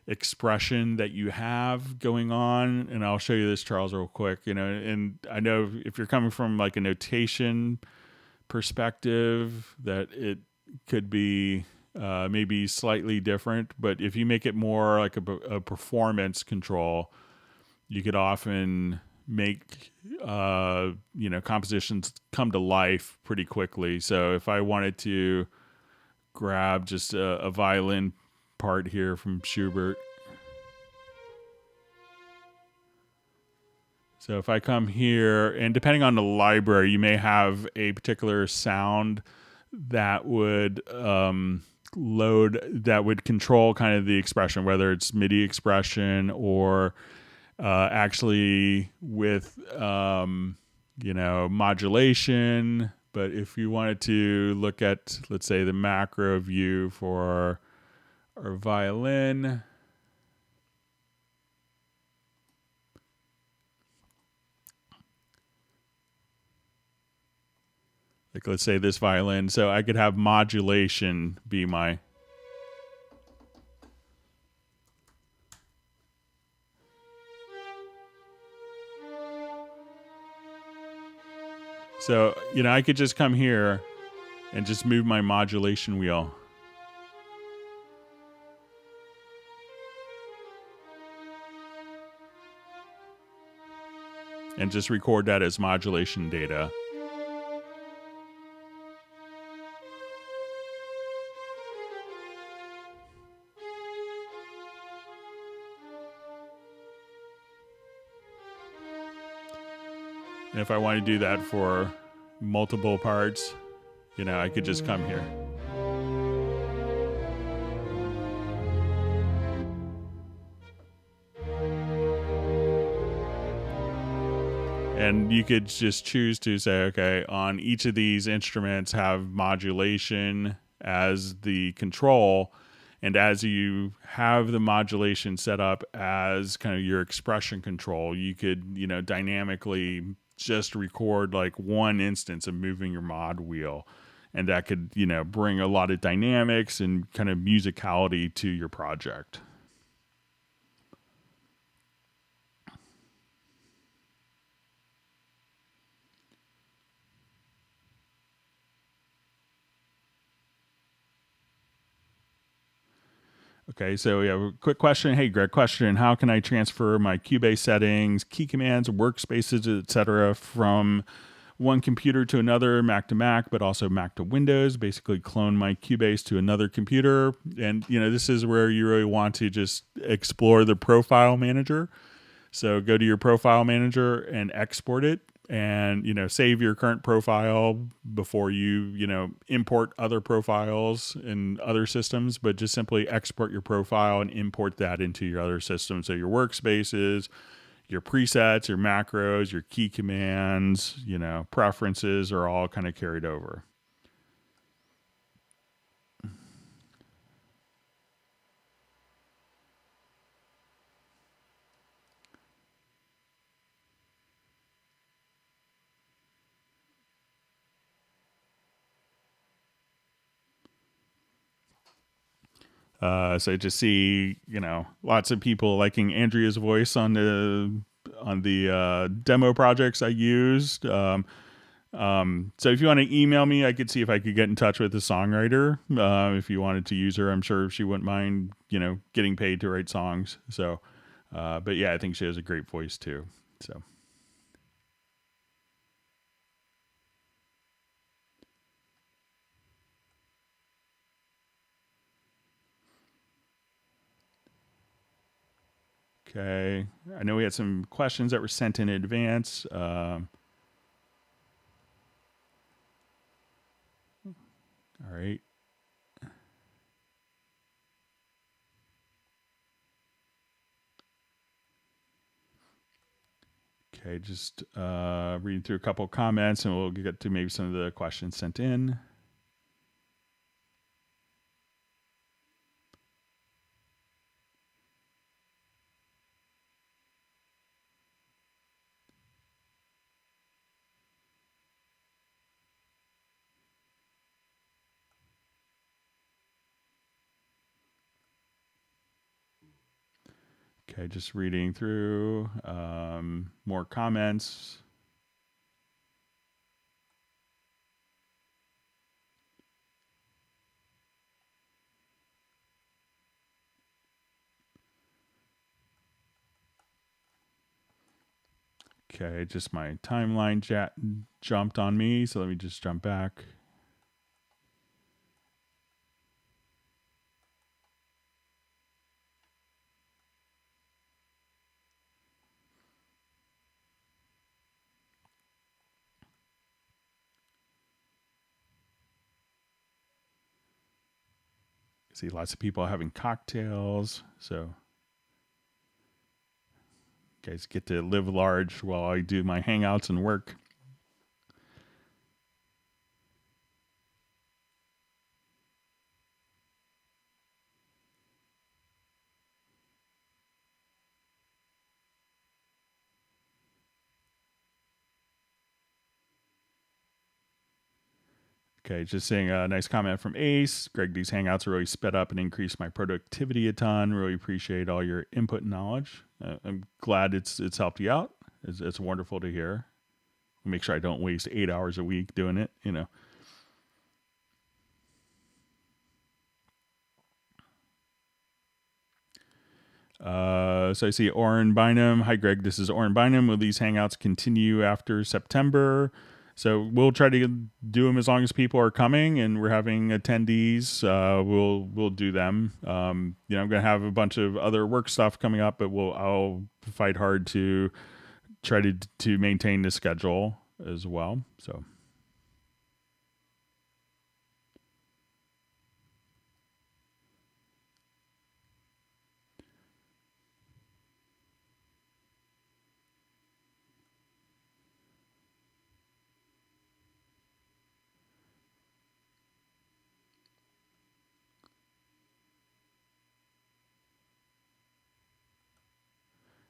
[SPEAKER 1] expression that you have going on. And I'll show you this, Charles, real quick, and I know if you're coming from like a notation perspective that it could be maybe slightly different, but if you make it more like a performance control, you could often make compositions come to life pretty quickly. So if I wanted to grab just a violin part here from Schubert, so if I come here, and depending on the library, you may have a particular sound that would that would control kind of the expression, whether it's MIDI expression or actually with modulation. But if you wanted to look at, let's say, the macro view for our violin, like let's say this violin, so I could have modulation be my, so I could just come here and just move my modulation wheel. And just record that as modulation data. And if I want to do that for multiple parts, I could just come here. And you could just choose to say, okay, on each of these instruments have modulation as the control. And as you have the modulation set up as kind of your expression control, you could, dynamically just record like one instance of moving your mod wheel. And that could, bring a lot of dynamics and kind of musicality to your project. Okay, so we have a quick question. Hey, Greg, question. How can I transfer my Cubase settings, key commands, workspaces, etc., from one computer to another, Mac to Mac, but also Mac to Windows, basically clone my Cubase to another computer? And, this is where you really want to just explore the profile manager. So go to your profile manager and export it, and save your current profile before you import other profiles in other systems, but just simply export your profile and import that into your other system. So your workspaces, your presets, your macros, your key commands, preferences are all kind of carried over. So to see, lots of people liking Andrea's voice on the demo projects I used. So if you want to email me, I could see if I could get in touch with the songwriter. If you wanted to use her, I'm sure she wouldn't mind, getting paid to write songs. So, but yeah, I think she has a great voice too. So. Okay, I know we had some questions that were sent in advance. All right. Okay, just reading through a couple comments, and we'll get to maybe some of the questions sent in. Okay, just reading through more comments. Okay, just my timeline jumped on me, so let me just jump back. See lots of people having cocktails, so you guys get to live large while I do my hangouts and work. Okay, just saying a nice comment from Ace. Greg, these hangouts are really sped up and increased my productivity a ton. Really appreciate all your input and knowledge. I'm glad it's helped you out. It's wonderful to hear. Make sure I don't waste 8 hours a week doing it, you know. So I see Oren Bynum. Hi, Greg. This is Oren Bynum. Will these hangouts continue after September? So we'll try to do them as long as people are coming and we're having attendees. We'll do them. I'm going to have a bunch of other work stuff coming up, but I'll fight hard to try to maintain the schedule as well. So.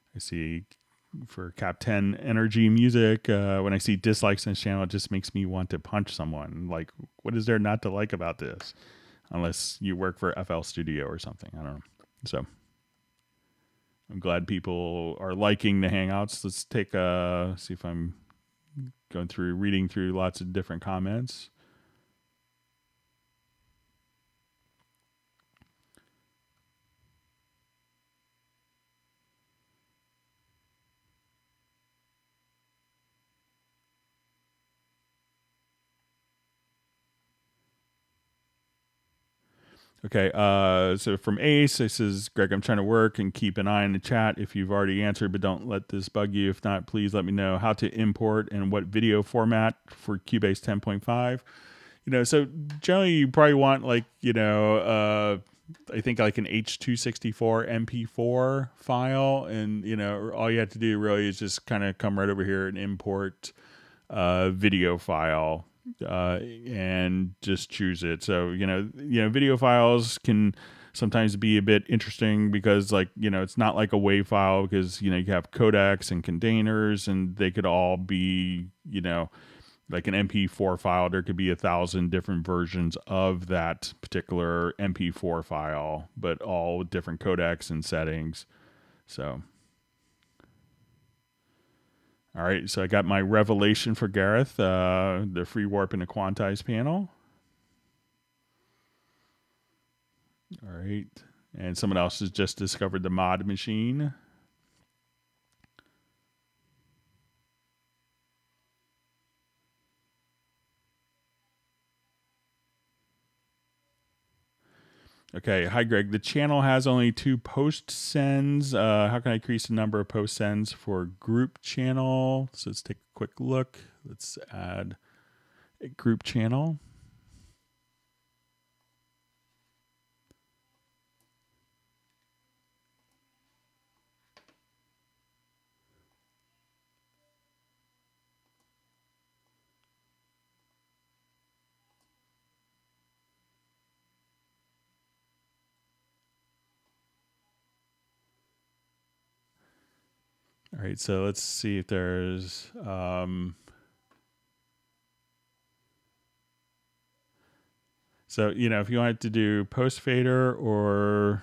[SPEAKER 1] I see for Cap 10 Energy Music, when I see dislikes in this channel, it just makes me want to punch someone. Like, what is there not to like about this? Unless you work for FL Studio or something. I don't know. So I'm glad people are liking the Hangouts. Let's take see if I'm reading through lots of different comments. Okay, so from Ace, it says, Greg, I'm trying to work and keep an eye on the chat if you've already answered, but don't let this bug you. If not, please let me know how to import and what video format for Cubase 10.5. So generally you probably want I think like an H.264 MP4 file, and all you have to do really is just kind of come right over here and import video file. And just choose it. So, video files can sometimes be a bit interesting because it's not like a WAV file because, you have codecs and containers and they could all be, like an MP4 file. There could be 1,000 different versions of that particular MP4 file, but all with different codecs and settings. So... All right, so I got my revelation for Gareth, the free warp and the quantize panel. All right, and someone else has just discovered the mod machine. Okay, hi Greg. The channel has only 2 post sends. How can I increase the number of post sends for group channel? So let's take a quick look. Let's add a group channel. All right, so let's see if there's so if you wanted to do post fader, or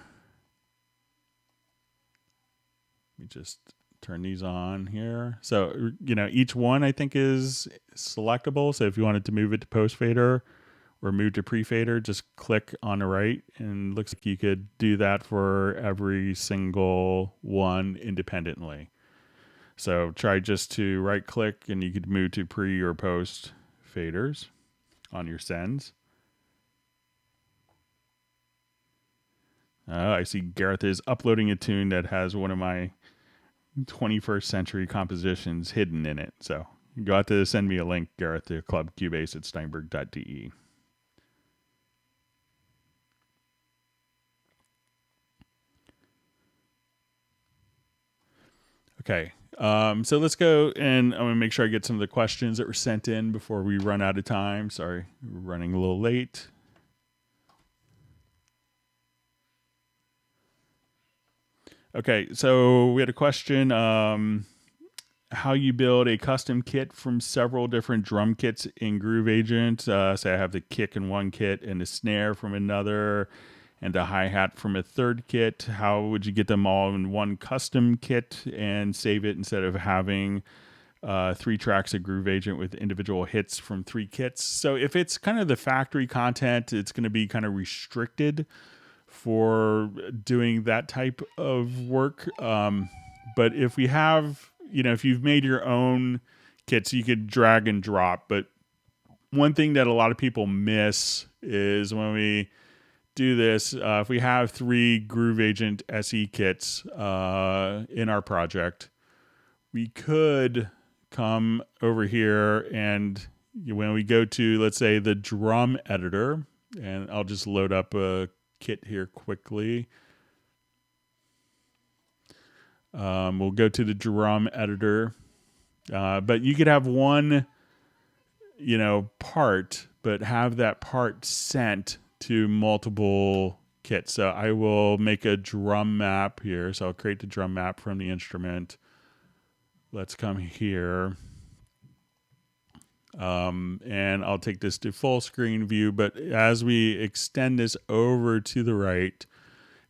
[SPEAKER 1] let me just turn these on here. So each one I think is selectable. So if you wanted to move it to post fader or move to pre-fader, just click on the right, and it looks like you could do that for every single one independently. So try just to right click, and you could move to pre or post faders on your sends. I see Gareth is uploading a tune that has one of my 21st century compositions hidden in it. So you got to send me a link, Gareth, to Club Cubase at steinberg.de. Okay, so let's go, and I'm going to make sure I get some of the questions that were sent in before we run out of time. Sorry, we're running a little late. Okay, so we had a question, how you build a custom kit from several different drum kits in Groove Agent. Say I have the kick in one kit and the snare from another, and a hi-hat from a third kit. How would you get them all in one custom kit and save it instead of having 3 tracks of Groove Agent with individual hits from 3 kits? So if it's kind of the factory content, it's going to be kind of restricted for doing that type of work. But if we have, if you've made your own kits, you could drag and drop. But one thing that a lot of people miss is when we do this, if we have 3 Groove Agent SE kits in our project, we could come over here, and when we go to, let's say, the drum editor, and I'll just load up a kit here quickly. We'll go to the drum editor, but you could have one, part, but have that part sent to multiple kits. So I will make a drum map here. So I'll create the drum map from the instrument. Let's come here. And I'll take this to full screen view. But as we extend this over to the right,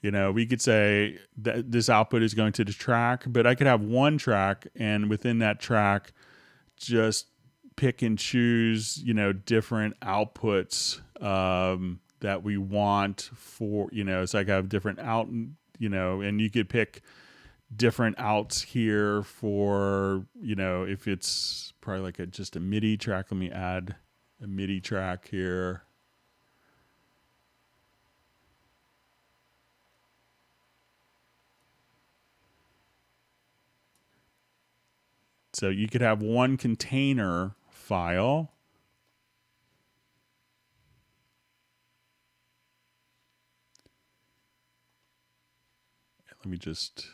[SPEAKER 1] we could say that this output is going to the track, but I could have one track, and within that track, just pick and choose, different outputs that we want for, so I could have different out, and you could pick different outs here for, if it's probably like just a MIDI track. Let me add a MIDI track here. So you could have one container file. Let me just...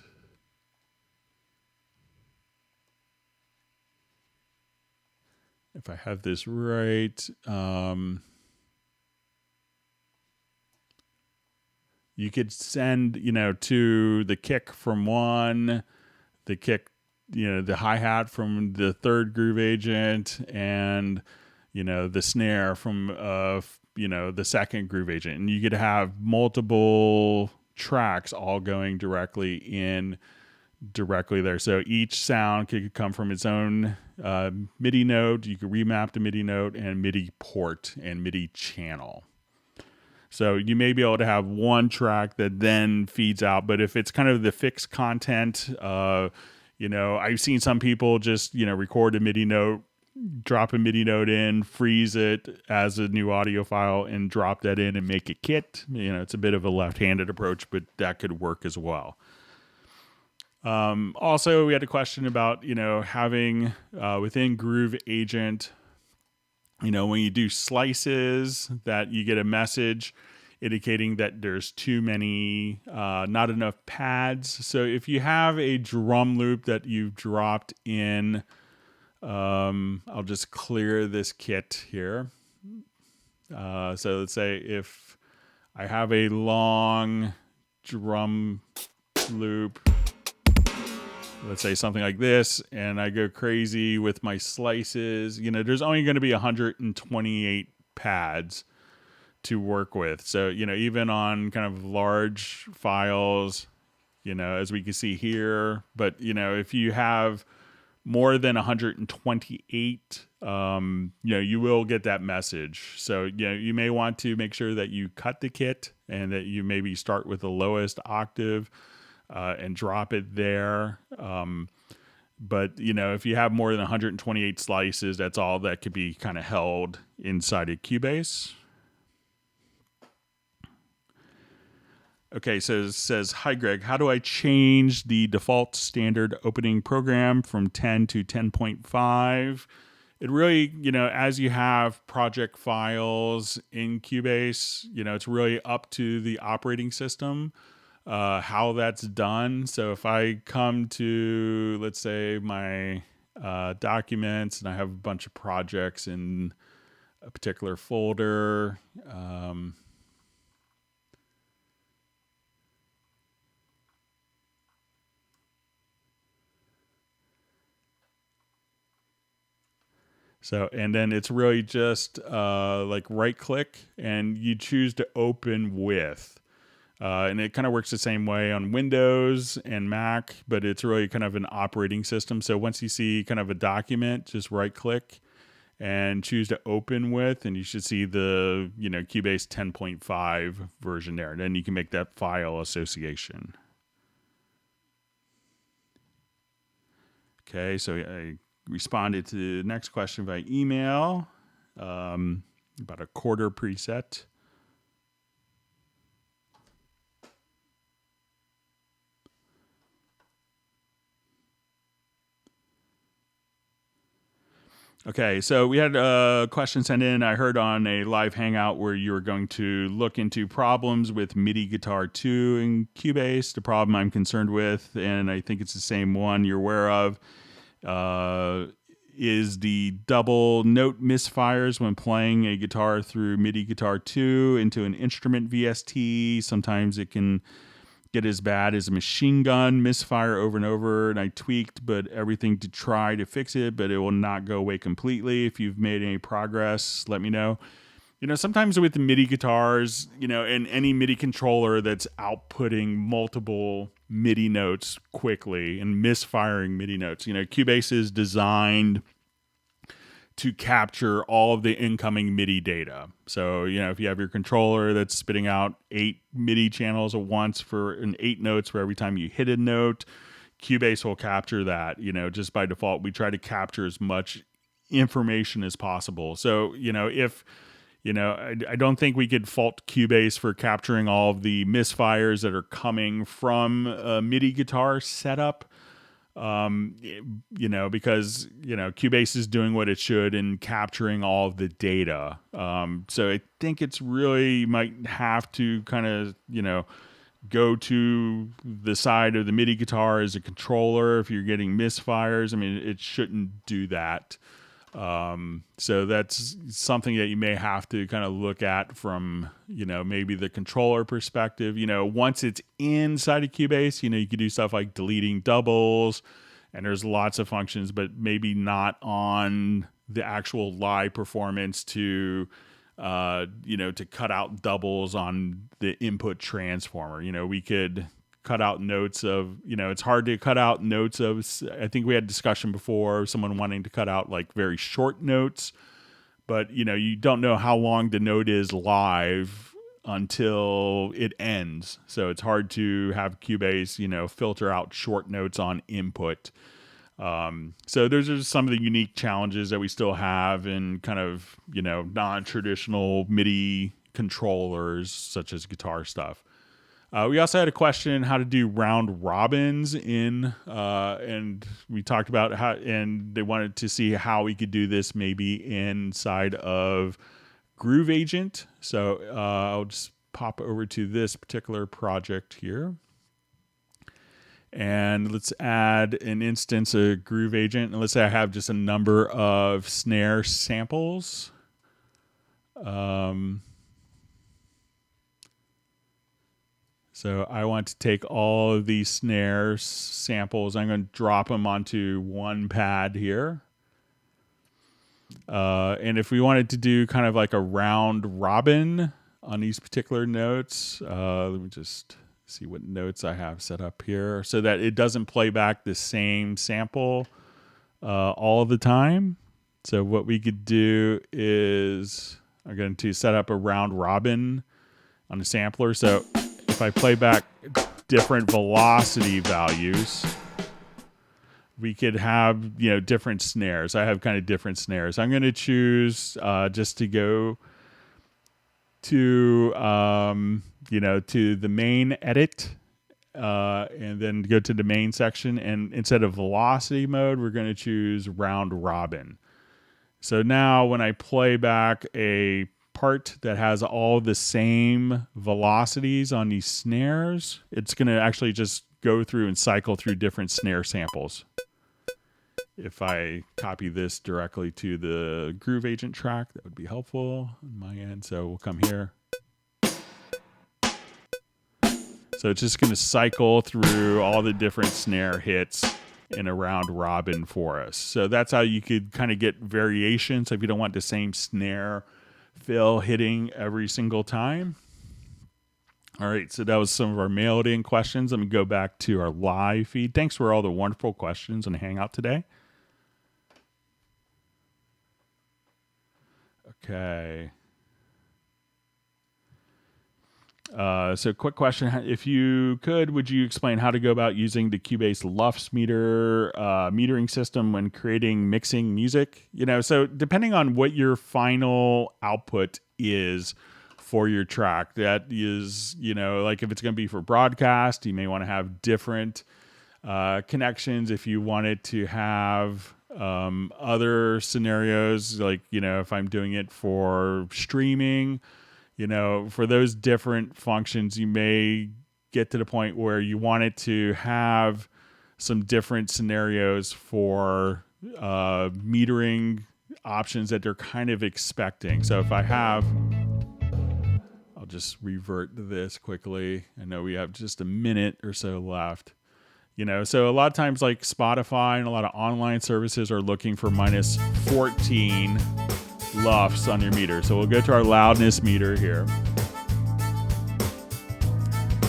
[SPEAKER 1] If I have this right, you could send, to the kick from one, the kick, the hi-hat from the third Groove Agent, and, the snare from, the second Groove Agent. And you could have multiple tracks all going directly there. So each sound could come from its own MIDI node. You could remap the MIDI node and MIDI port and MIDI channel. So you may be able to have one track that then feeds out. But if it's kind of the fixed content, I've seen some people just, record a MIDI note, drop a MIDI note in, freeze it as a new audio file, and drop that in and make a kit. It's a bit of a left-handed approach, but that could work as well. Also, we had a question about, having within Groove Agent, when you do slices, that you get a message indicating that there's too many, not enough pads. So if you have a drum loop that you've dropped in, I'll just clear this kit here. So let's say if I have a long drum loop, let's say something like this, and I go crazy with my slices, there's only going to be 128 pads to work with. So, even on kind of large files, as we can see here, but, if you have more than 128, you will get that message. So, you may want to make sure that you cut the kit and that you maybe start with the lowest octave and drop it there. But, if you have more than 128 slices, that's all that could be kind of held inside of Cubase. Okay, so it says, hi, Greg, how do I change the default standard opening program from 10 to 10.5? It really, as you have project files in Cubase, it's really up to the operating system how that's done. So if I come to, let's say, my documents, and I have a bunch of projects in a particular folder, so, and then it's really just like right click and you choose to open with. And it kind of works the same way on Windows and Mac, but it's really kind of an operating system. So once you see kind of a document, just right click and choose to open with, and you should see the, Cubase 10.5 version there. And then you can make that file association. Okay, so I responded to the next question by email about a quarter preset. Okay, so we had a question sent in. I heard on a live hangout where you were going to look into problems with MIDI Guitar 2 in Cubase. The problem I'm concerned with, and I think it's the same one you're aware of, is the double note misfires when playing a guitar through MIDI Guitar 2 into an instrument VST. Sometimes it can get as bad as a machine gun misfire over and over, and I tweaked everything to try to fix it, but it will not go away completely. If you've made any progress, let me know. Sometimes with the MIDI guitars, and any MIDI controller that's outputting multiple MIDI notes quickly and misfiring MIDI notes, Cubase is designed to capture all of the incoming MIDI data. So, if you have your controller that's spitting out 8 MIDI channels at once and 8 notes for every time you hit a note, Cubase will capture that. Just by default, we try to capture as much information as possible. So, if I don't think we could fault Cubase for capturing all of the misfires that are coming from a MIDI guitar setup. Because, Cubase is doing what it should in capturing all of the data. So I think it's really, you might have to kind of, go to the side of the MIDI guitar as a controller if you're getting misfires. I mean, it shouldn't do that. So that's something that you may have to kind of look at from, maybe the controller perspective. Once it's inside of Cubase, you can do stuff like deleting doubles, and there's lots of functions, but maybe not on the actual live performance to cut out doubles on the input transformer. We could cut out notes of, it's hard to cut out notes of, I think we had a discussion before, someone wanting to cut out like very short notes, but you don't know how long the note is live until it ends. So it's hard to have Cubase, filter out short notes on input. So those are some of the unique challenges that we still have in kind of, non-traditional MIDI controllers such as guitar stuff. We also had a question how to do round robins and we talked about how, and they wanted to see how we could do this maybe inside of Groove Agent. So I'll just pop over to this particular project here. And let's add an instance of Groove Agent. And let's say I have just a number of snare samples. So I want to take all of these snare samples. I'm going to drop them onto one pad here. And if we wanted to do kind of like a round robin on these particular notes, let me just see what notes I have set up here so that it doesn't play back the same sample all the time. So what we could do is I'm going to set up a round robin on the sampler. So if I play back different velocity values, we could have, different snares. I have kind of different snares. I'm going to choose just to go to, to the main edit and then go to the main section. And instead of velocity mode, we're going to choose round robin. So now when I play back a part that has all the same velocities on these snares, it's going to actually just go through and cycle through different snare samples. If I copy this directly to the Groove Agent track, that would be helpful on my end. So we'll come here. So it's just going to cycle through all the different snare hits in a round robin for us. So that's how you could kind of get variation. So if you don't want the same snare fill hitting every single time. All right, so that was some of our mailed in questions. Let me go back to our live feed. Thanks for all the wonderful questions on Hangout today. Okay. So quick question. If you could, would you explain how to go about using the Cubase LUFS meter metering system when creating, mixing music? So depending on what your final output is for your track, that is, like if it's going to be for broadcast, you may want to have different connections. If you wanted to have other scenarios, like, if I'm doing it for streaming, for those different functions, you may get to the point where you want it to have some different scenarios for metering options that they're kind of expecting. So if I have, I'll just revert to this quickly. I know we have just a minute or so left. So a lot of times like Spotify and a lot of online services are looking for minus 14 LUFS on your meter. So we'll go to our loudness meter here.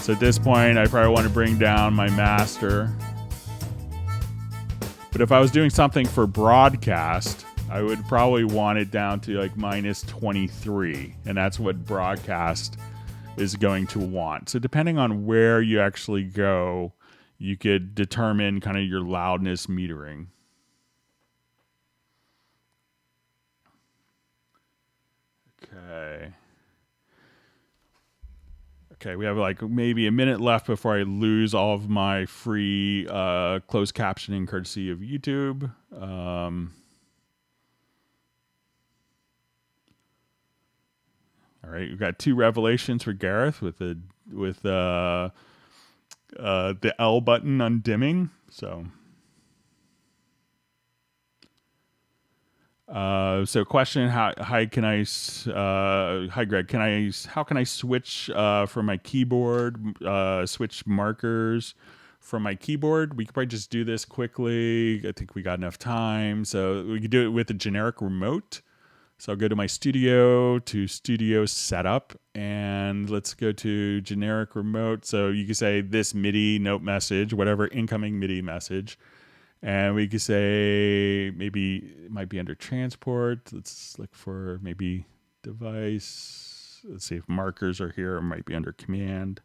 [SPEAKER 1] So at this point, I probably want to bring down my master. But if I was doing something for broadcast, I would probably want it down to like minus 23. And that's what broadcast is going to want. So depending on where you actually go, you could determine kind of your loudness metering. Okay, we have like maybe a minute left before I lose all of my free closed captioning courtesy of YouTube. All right, we've got 2 revelations for Gareth with the L button undimming. So question, hi Greg, how can I switch from my keyboard, switch markers from my keyboard? We could probably just do this quickly. I think we got enough time. So we could do it with a generic remote. So I'll go to my studio setup, and let's go to generic remote. So you can say this MIDI note message, whatever incoming MIDI message. And we could say maybe it might be under transport. Let's look for maybe device. Let's see if markers are here. It might be under command.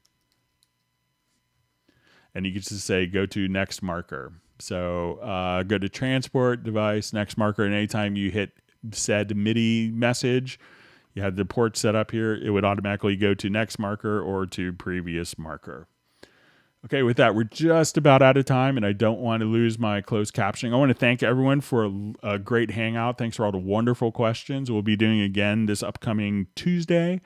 [SPEAKER 1] And you can just say go to next marker. So go to transport, device, next marker. And anytime you hit said MIDI message, you have the port set up here, it would automatically go to next marker or to previous marker. Okay, with that, we're just about out of time, and I don't want to lose my closed captioning. I want to thank everyone for a great hangout. Thanks for all the wonderful questions. We'll be doing again this upcoming Tuesday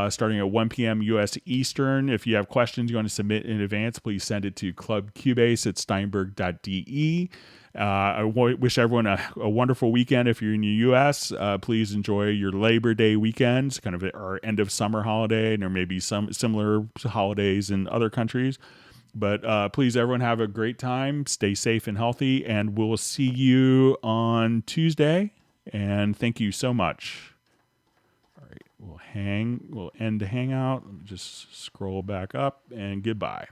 [SPEAKER 1] starting at 1 p.m. U.S. Eastern. If you have questions you want to submit in advance, please send it to clubcubase@steinberg.de. I wish everyone a wonderful weekend. If you're in the U.S., please enjoy your Labor Day weekends, kind of our end of summer holiday, and there may be some similar holidays in other countries. But please, everyone, have a great time. Stay safe and healthy, and we'll see you on Tuesday. And thank you so much. All right, we'll end the hangout. Just scroll back up, and goodbye.